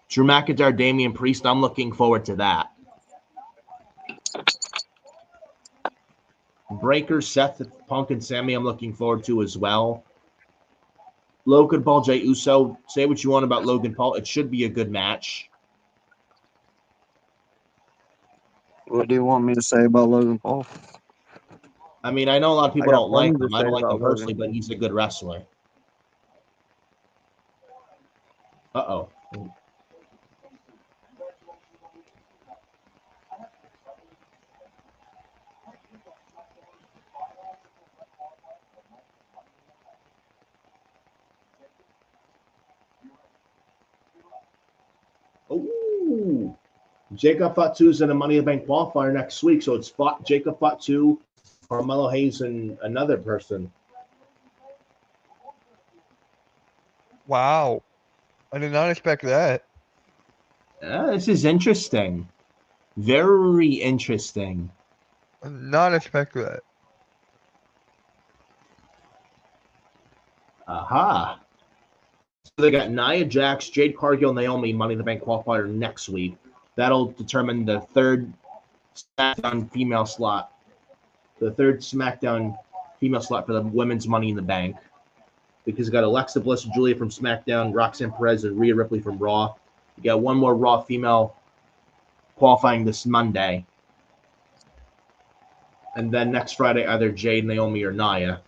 Drew McIntyre, Damian Priest, I'm looking forward to that. Breaker, Seth, Punk, and Sammy, I'm looking forward to as well. Logan Paul, Jey Uso, say what you want about Logan Paul. It should be a good match. What do you want me to say about Logan Paul? I mean, I know a lot of people got don't like plenty to him. I say don't like him about personally, Logan. but he's a good wrestler. Uh-oh. Ooh. Jacob Fatu's in a Money in the Bank qualifier next week, so it's Jacob Fatu, Carmelo Hayes, and another person. Wow. I did not expect that. This is interesting. Very interesting. I did not expect that. Aha. So they got Nia Jax, Jade Cargill, Naomi Money in the Bank qualifier next week. That'll determine the third SmackDown female slot. The third SmackDown female slot for the women's Money in the Bank. Because you got Alexa Bliss and Julia from SmackDown, Roxanne Perez and Rhea Ripley from Raw. You got one more Raw female qualifying this Monday. And then next Friday, either Jade, Naomi, or Nia.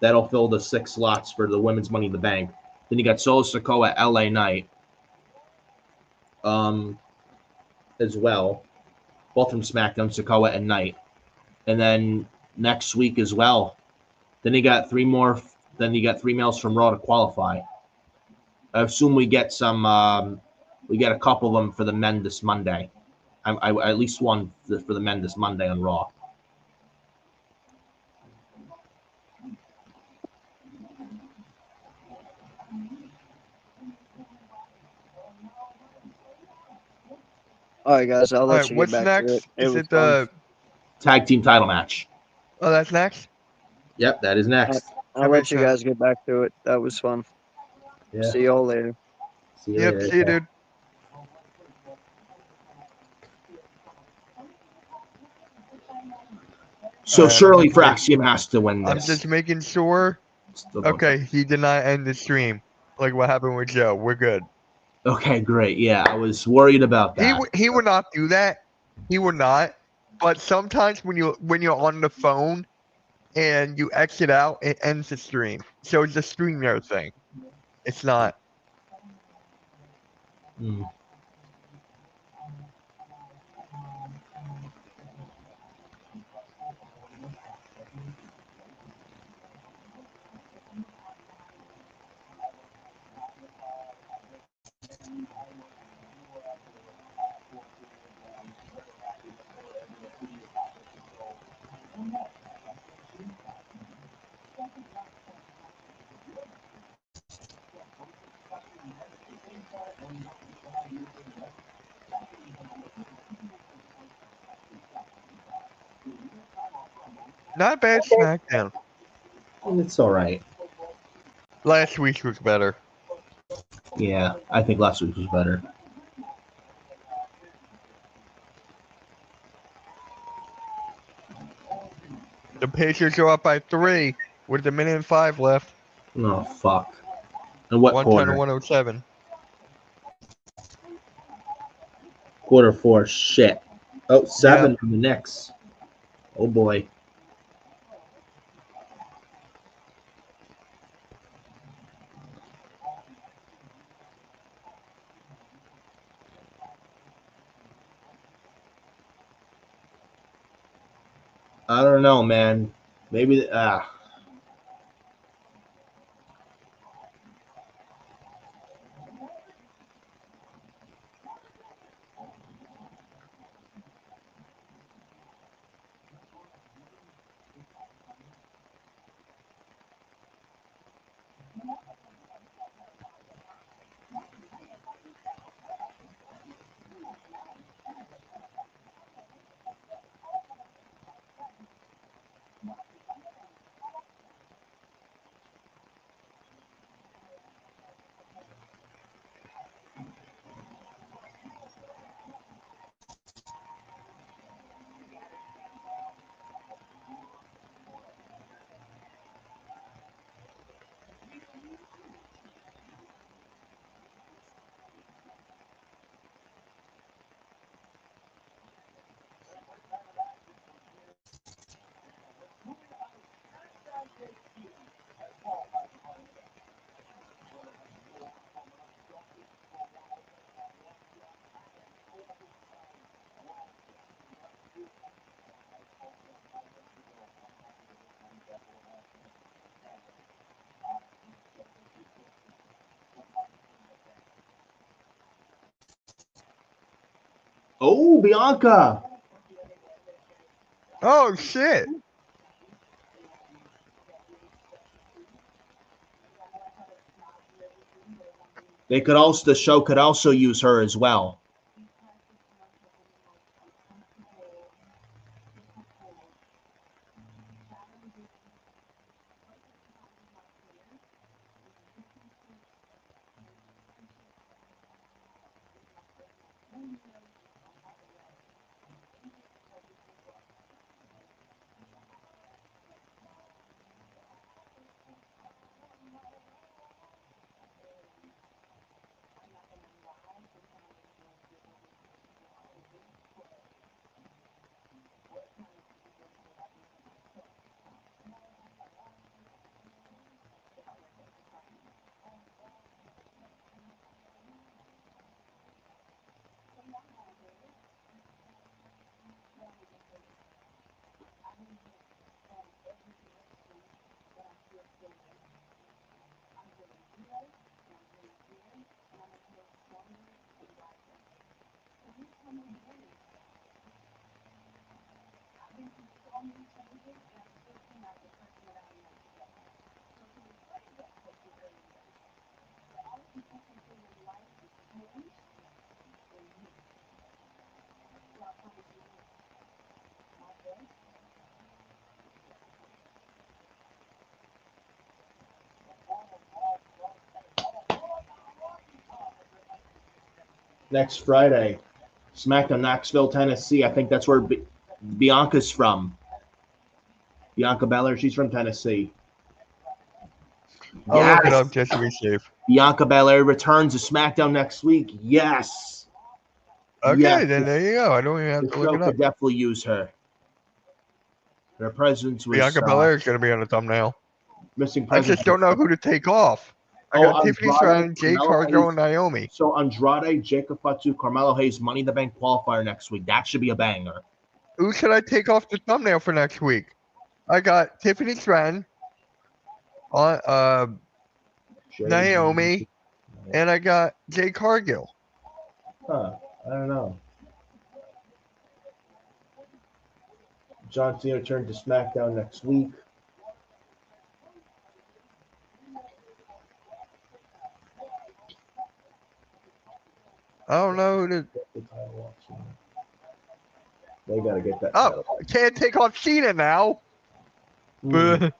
That'll fill the 6 slots for the women's Money in the Bank. Then you got Solo Sikoa, LA Knight, as well. Both from SmackDown, Sikoa and Knight. And then next week as well. Then you got 3 more. Then you got 3 males from Raw to qualify. I assume we get some We get a couple of them for the men this Monday. I at least one for the men this Monday on Raw. All right, guys, I'll All let right, you get what's back to it. next? It Is was it fun. the? Tag team title match. Oh, that's next. Yep, that is next. I'll let you guys get back to it. That was fun. Yeah. See y'all later. See you Yep. later. See you, dude. So Alright, surely Fraxium has to win I'm this. just making sure. Still going. Okay, he did not end the stream. Like what happened with Joe. We're good. Okay, great. Yeah, I was worried about that. He would not do that. He would not. But sometimes when you're on the phone and you exit out, it ends the stream. So it's a StreamYard thing. It's not. Hmm. Not a bad SmackDown. It's all right. Last week was better. Yeah, I think last week was better. The Pacers are up by 3 with 1:05 left. Oh, fuck. And what 110 quarter? to 107. Quarter 4. Shit. Oh, 7 from the Knicks. Oh, boy. I don't know, man. Maybe. Oh, Bianca. Oh shit. The show could also use her as well. Next Friday, Smackdown, Knoxville, Tennessee. I think that's where Bianca's from. Bianca Belair, she's from Tennessee. I'll look it up just to be safe. Bianca Belair returns to SmackDown next week. Yes. Okay, Yes. then there you go. I don't even have The to look show it up. could definitely use her. Her presence was Bianca Belair is going to be on the thumbnail. missing I presence. just don't know who to take off. I got Tiffany Stratton, Jay Cargill, and Naomi. So Andrade, Jacob Fatu, Carmelo Hayes, Money in the Bank qualifier next week. That should be a banger. Who should I take off the thumbnail for next week? I got Tiffany Stratton, Naomi, and I got Jay Cargill. Huh. I don't know. John Cena returned to SmackDown next week. I don't know who to. They gotta get that. Oh, title. I can't take off Cena now. Mm.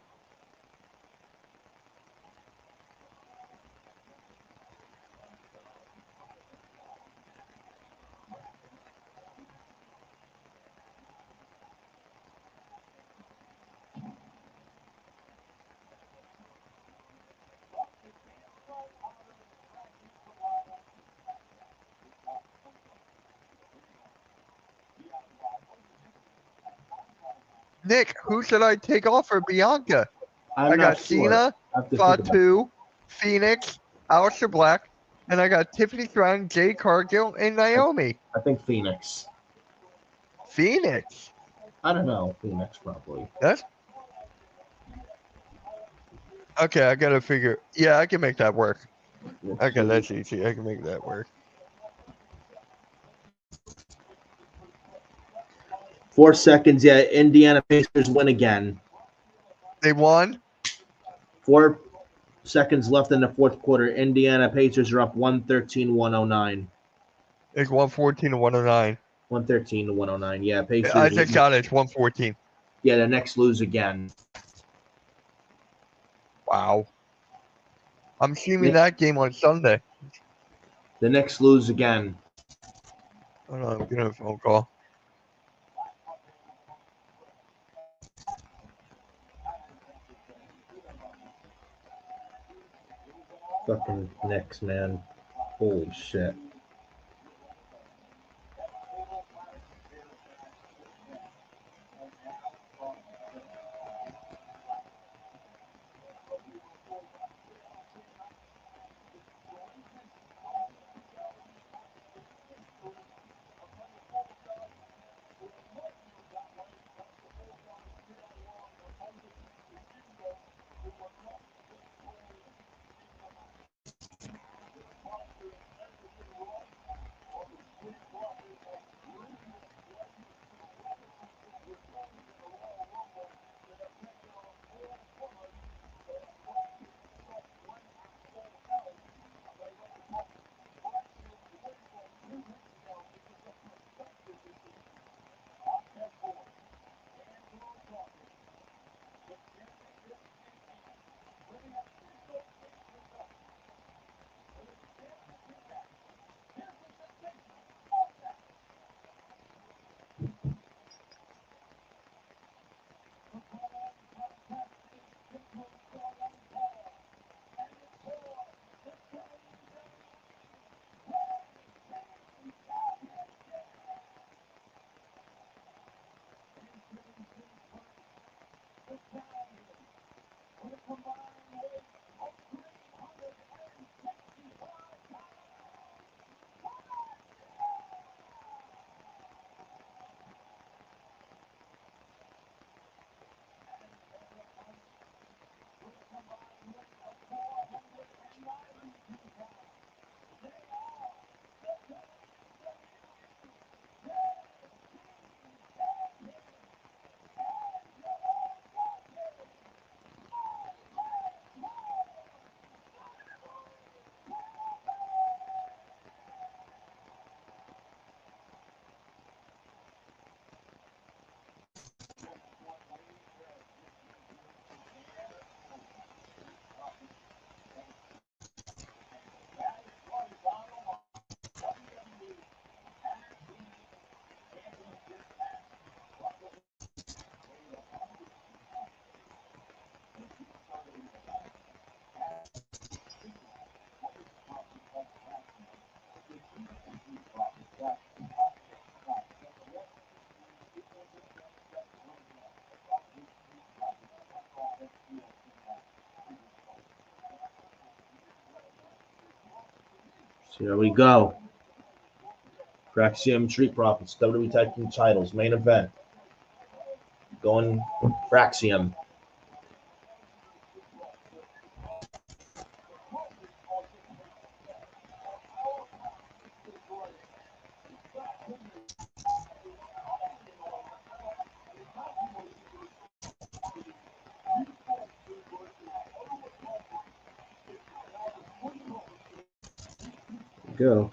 Nick, who should I take off for Bianca? I'm I not got sure. Cena, I have to think about it. Fatu, Phoenix, Aleister Black, and I got Tiffany Stratton, Jay Cargill, and Naomi. I think Phoenix. Phoenix. I don't know. Phoenix probably. That's okay. I gotta figure. Yeah, I can make that work. Okay, that's easy. I can make that work. 4 seconds. Yeah, Indiana Pacers win again. They won. 4 seconds left in the fourth quarter. Indiana Pacers are up 113-109. It's 114 to 109. 113-109. Yeah, Pacers. I just got it. It's 114. Yeah, the next lose again. Wow. I'm streaming that game on Sunday. The next lose again. Hold on, I'm getting a phone call. Fucking Knicks, man. Holy shit. So here we go. Fraxium Street Profits, WWE Tag Team titles, main event. Going Fraxium. Go.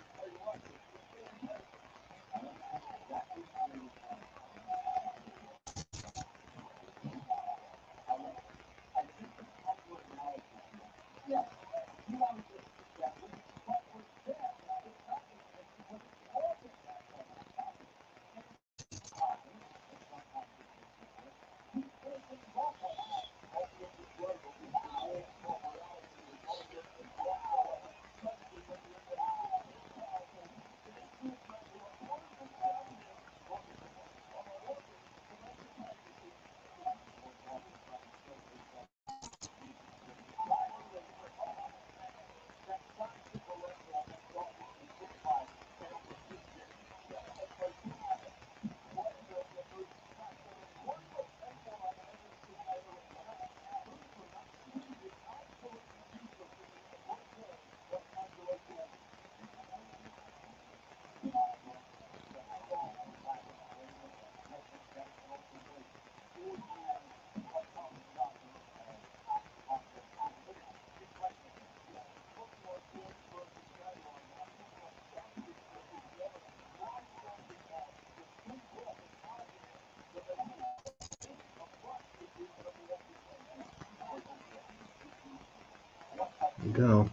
Go.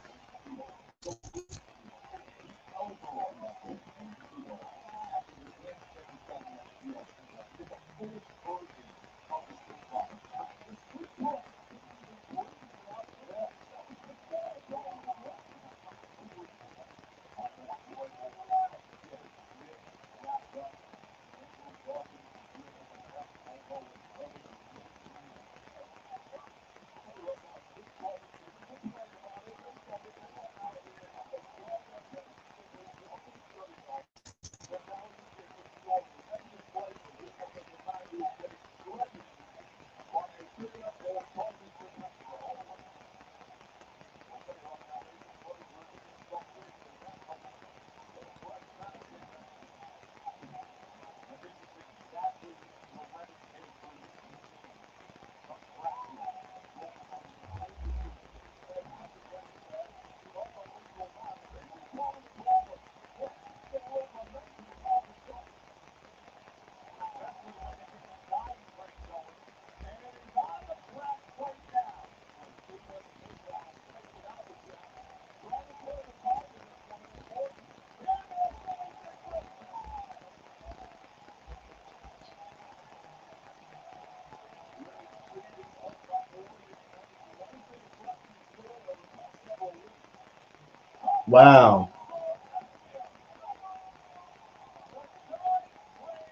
Wow.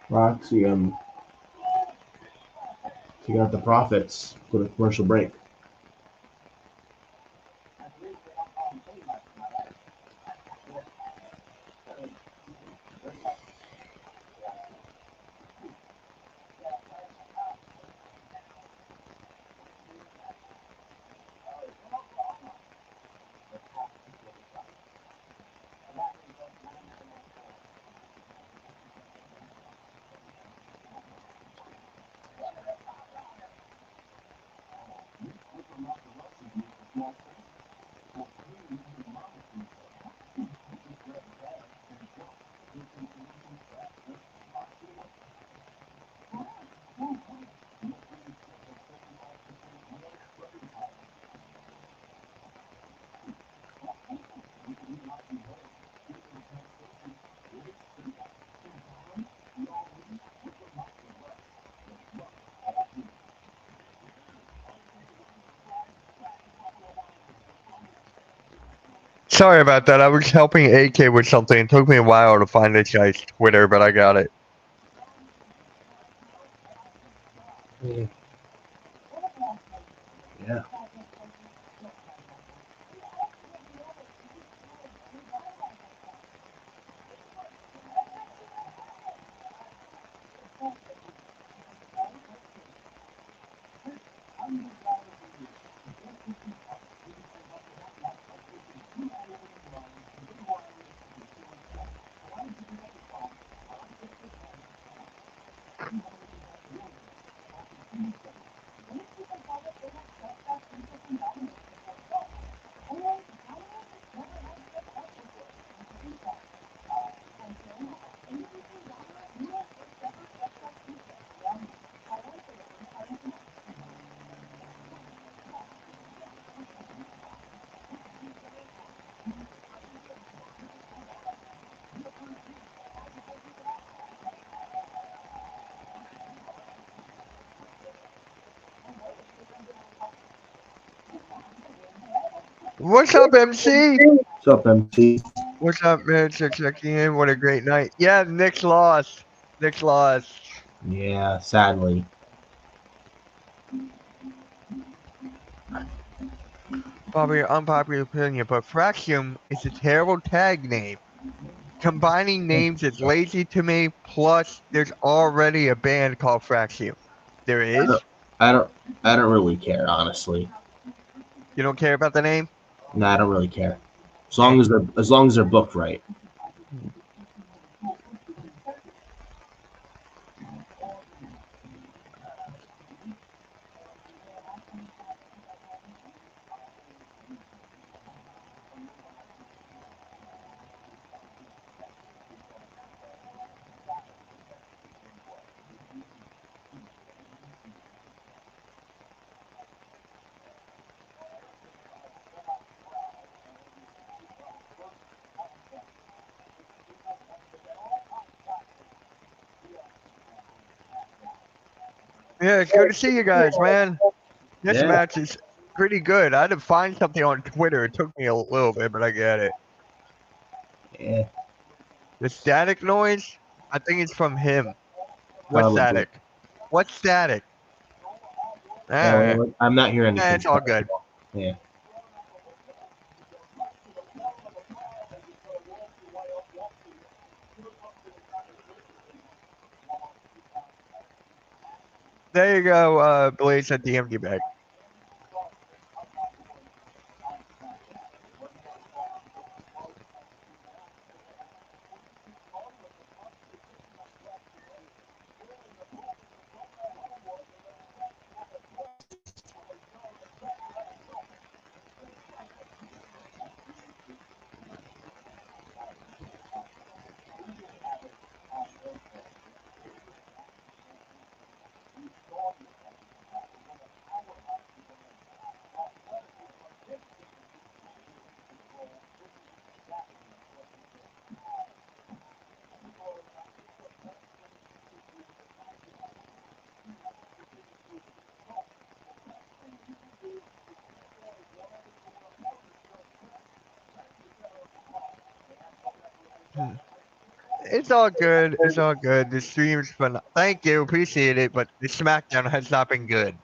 Fraxium. You got the profits. Go to commercial break. Sorry about that. I was helping AK with something. It took me a while to find this guy's Twitter, but I got it. Yeah. What's up, MC? What's up, MC? What's up, man? Checking in. What a great night. Yeah, Nick's lost. Nick's lost. Yeah, sadly. Probably an unpopular opinion, but Fraxium is a terrible tag name. Combining names is lazy to me. Plus, there's already a band called Fraxium. There is. I don't really care, honestly. You don't care about the name? No, I don't really care. As long as they're booked right. Yeah, it's good to see you guys, man. This Yeah. match is pretty good. I had to find something on Twitter. It took me a little bit, but I get it. Yeah. The static noise, I think it's from him. What Probably. static? What static? Yeah, well, I'm not hearing anything. It's all good. Yeah. There you go, Blaze at the empty bag. It's all good. It's all good. The stream's fun. Thank you, appreciate it. But the SmackDown has not been good.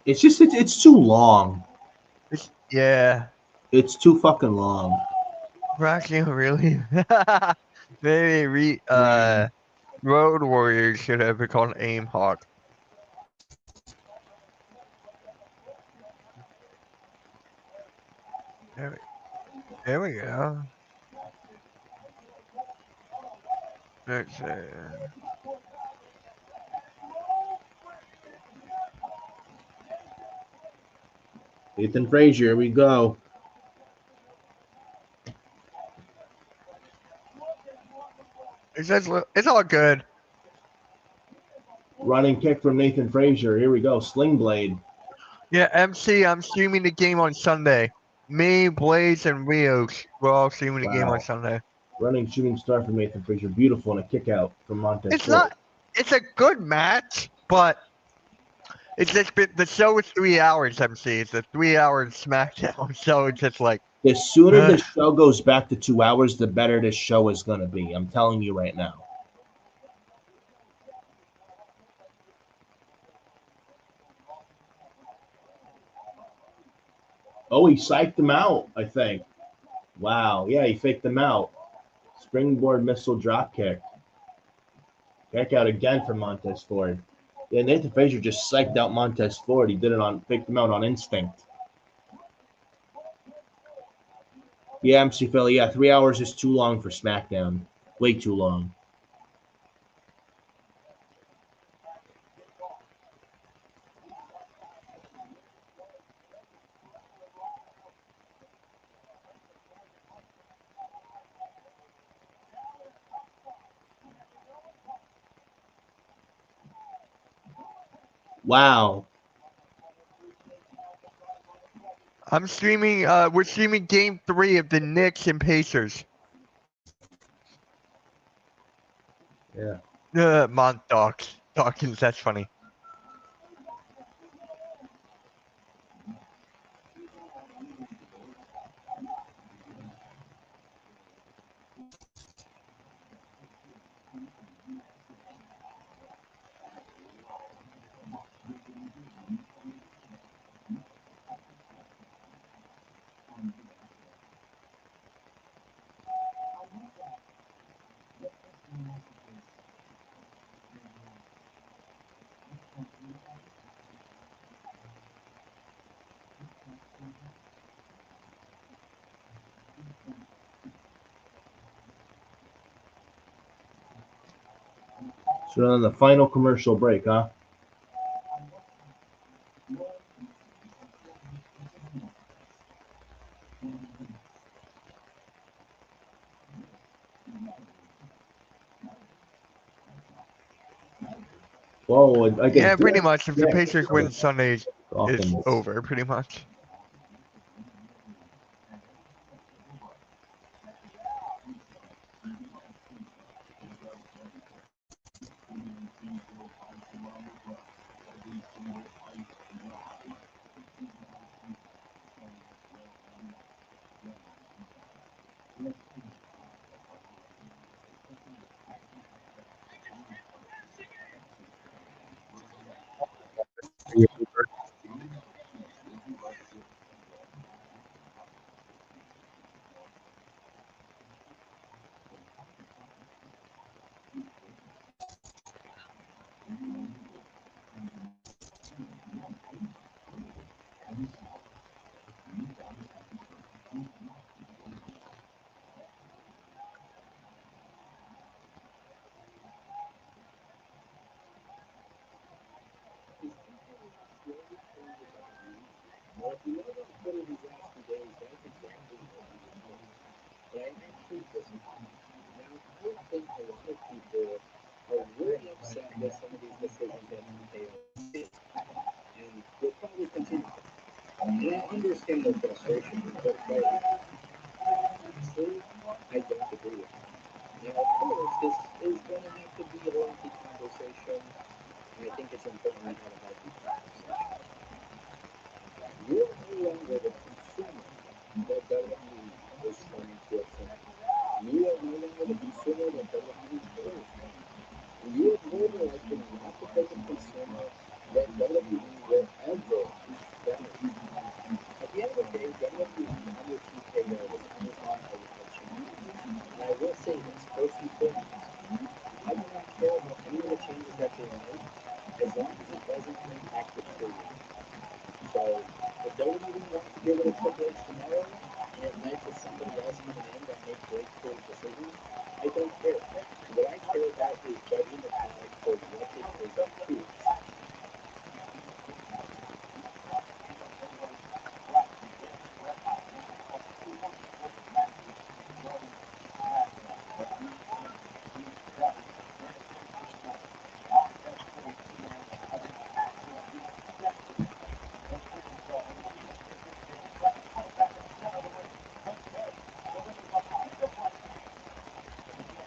It's just it's too long. Yeah. It's too fucking long. Rocky really. Maybe Road Warriors should have been called Aim Hawk. There we go. Let's Nathan Frazier, here we go. It's all good. Running kick from Nathan Frazier. Here we go. Sling blade. Yeah, MC, I'm streaming the game on Sunday. Me, Blaze, and Rio, we're all streaming the game on Sunday. Running shooting star from Nathan Frazier. Beautiful, and a kick out from Montez. It's a good match, but it's just been, the show is 3 hours, MC. It's a 3-hour SmackDown, so it's just like. The sooner the show goes back to 2 hours, the better this show is going to be. I'm telling you right now. Oh, he psyched him out, I think. Wow. Yeah, he faked him out. Springboard missile drop kick. Kick out again from Montez Ford. Yeah, Nathan Frazier just psyched out Montez Ford. He did it picked him out on instinct. Yeah, MC Philly. Yeah, 3 hours is too long for SmackDown. Way too long. Wow. I'm streaming. We're streaming Game 3 of the Knicks and Pacers. Yeah. Mont Dawkins. That's funny. So then the final commercial break, huh? Whoa, I guess. Yeah, pretty much. If the Pacers win Sunday, it's Dawkins. over, pretty much.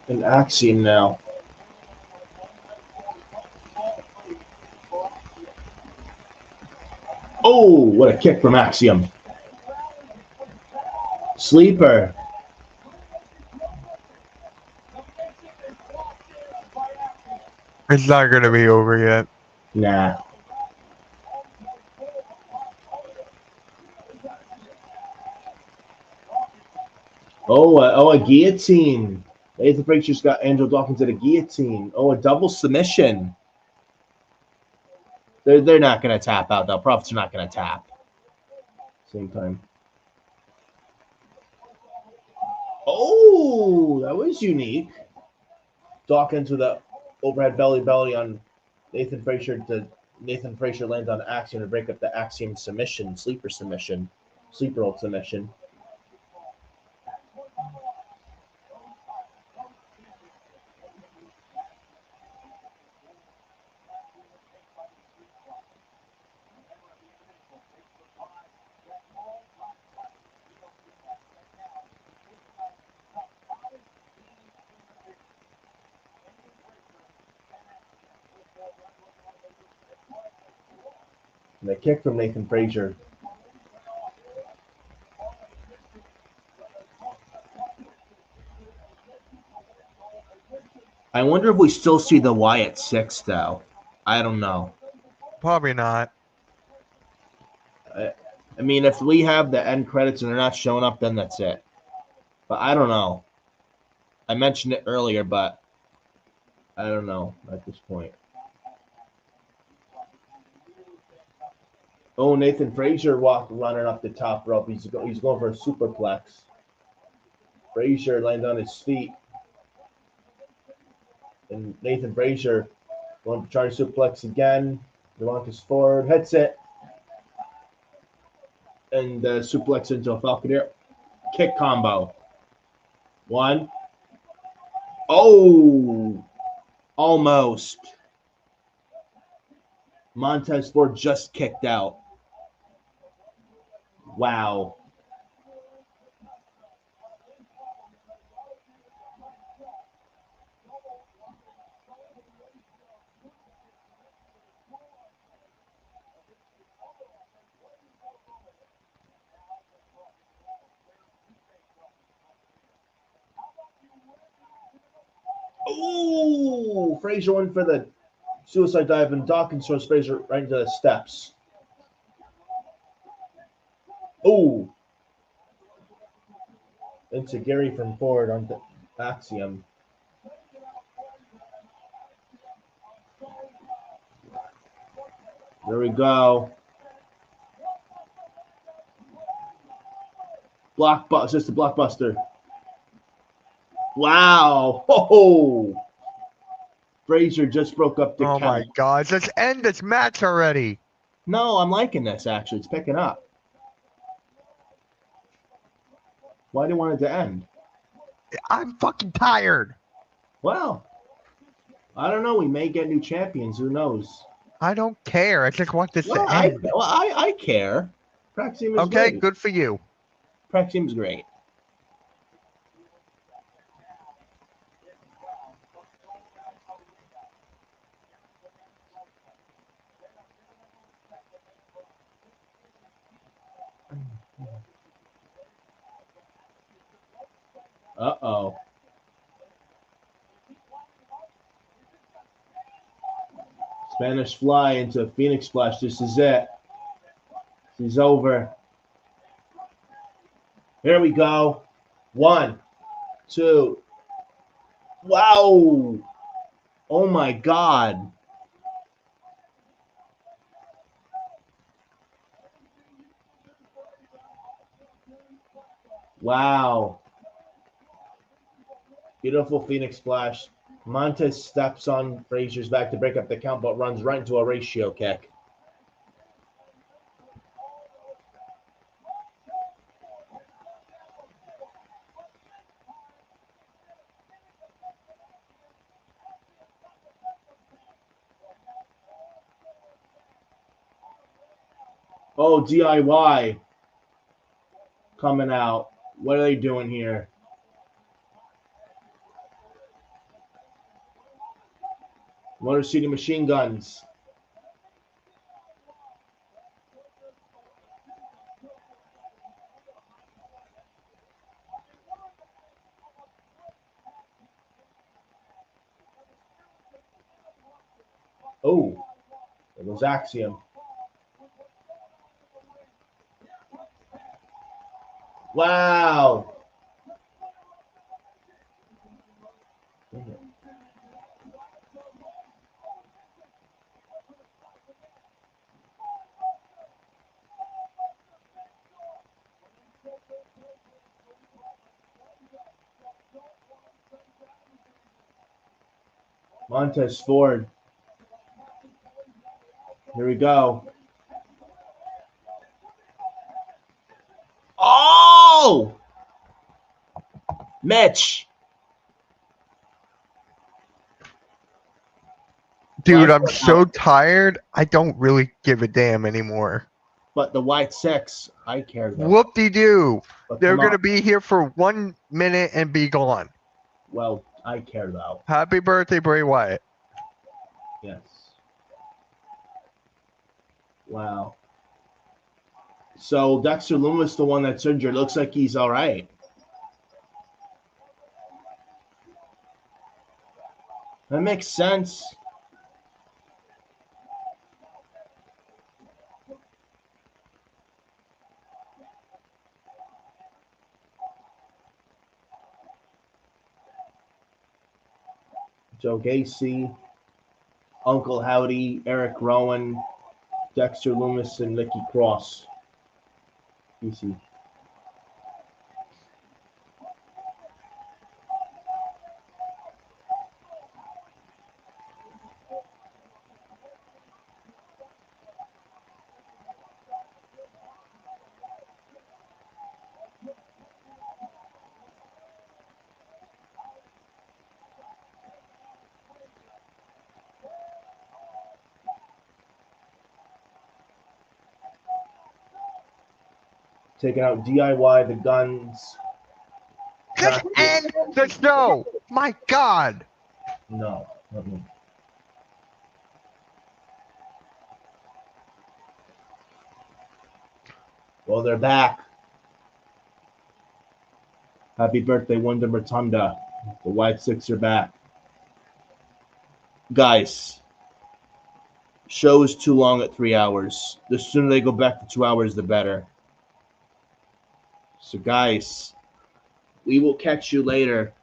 An Axiom now. Oh, what a kick from Axiom. Sleeper. It's not going to be over yet. Nah. Oh, a guillotine. Nathan Frazier just got Angelo Dawkins at a guillotine. Oh, a double submission. They're not going to tap out, though. Profits are not going to tap. Same time. Oh, that was unique. Dawkins with the overhead belly on Nathan Frazier. Nathan Frazier lands on Axiom to break up the Axiom submission, sleeper hold submission. And a kick from Nathan Frazier. I wonder if we still see the Wyatt 6, though. I don't know. Probably not. I mean, if we have the end credits and they're not showing up, then that's it. But I don't know. I mentioned it earlier, but I don't know at this point. Oh, Nathan Frazier running up the top rope. He's going for a superplex. Frazier lands on his feet. And Nathan Frazier going to try to suplex again. Devonta's forward, hits it. And suplex into a Falconeer kick combo. One. Oh, almost. Montez Ford just kicked out. Wow. Ooh, Frazier went for the suicide dive, and Dawkins throws Frazier right into the steps. Ooh. Into Gary from forward onto Axiom. There we go. Just a blockbuster. Wow. Oh. Frazier just broke up the count. Oh my God. Let's end this match already. No, I'm liking this, actually. It's picking up. Why do you want it to end? I'm fucking tired. Well, I don't know. We may get new champions. Who knows? I don't care. I just want this Well, to end. I care. Praxium is Okay, great. good for you. Praxium's great. Uh-oh. Spanish Fly into a Phoenix Splash. This is it. This is over. Here we go. 1, 2. Wow. Oh, my God. Wow. Beautiful Phoenix Splash. Montez steps on Frazier's back to break up the count, but runs right into a ratio kick. Oh, DIY coming out. What are they doing here? Motor City Machine Guns. Oh, it was Axiom. Wow. Montez Ford. Here we go. Oh! Mitch. Dude, Last I'm one so out. tired. I don't really give a damn anymore. But the White Six, I care about. Whoop-de-doo. But They're come going to on. be here for 1 minute and be gone. Well, I care about. Happy birthday, Bray Wyatt. Yes. Wow. So Dexter Loomis, the one that's injured, looks like he's all right. That makes sense. Joe Gacy, Uncle Howdy, Eric Rowan, Dexter Loomis, and Nikki Cross. Easy. Taking out DIY, the Guns. Just end the show. My God. No. Mm-mm. Well, they're back. Happy birthday, Wonder Rotunda. The White Six are back. Guys, show is too long at 3 hours. The sooner they go back to 2 hours, the better. So, guys, we will catch you later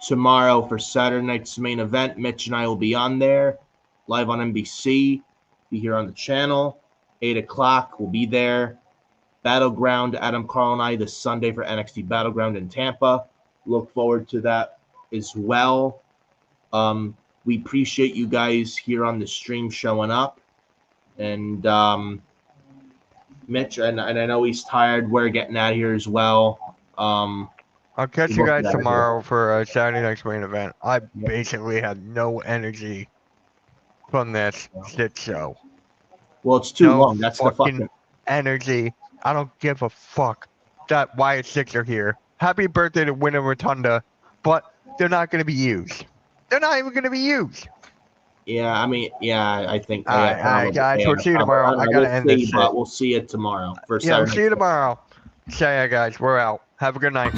tomorrow for Saturday night's main event. Mitch and I will be on there, live on NBC. Be here on the channel. 8 o'clock, we'll be there. Battleground, Adam Carl and I, this Sunday for NXT Battleground in Tampa. Look forward to that as well. We appreciate you guys here on the stream showing up. And Mitch, and I know he's tired. We're getting out of here as well. I'll catch you guys tomorrow for a Saturday night's main event. I basically had no energy from this shit show. Well, it's too long. That's the fucking fucking energy. I don't give a fuck that Wyatt Six are here. Happy birthday to Winter Rotunda, but they're not going to be used. They're not even going to be used. Yeah, I mean, yeah, I think. All right, guys. We'll see you tomorrow. I gotta end this shit. But we'll see you tomorrow. For Yeah, we'll Saturday see you night. tomorrow. See ya, guys. We're out. Have a good night.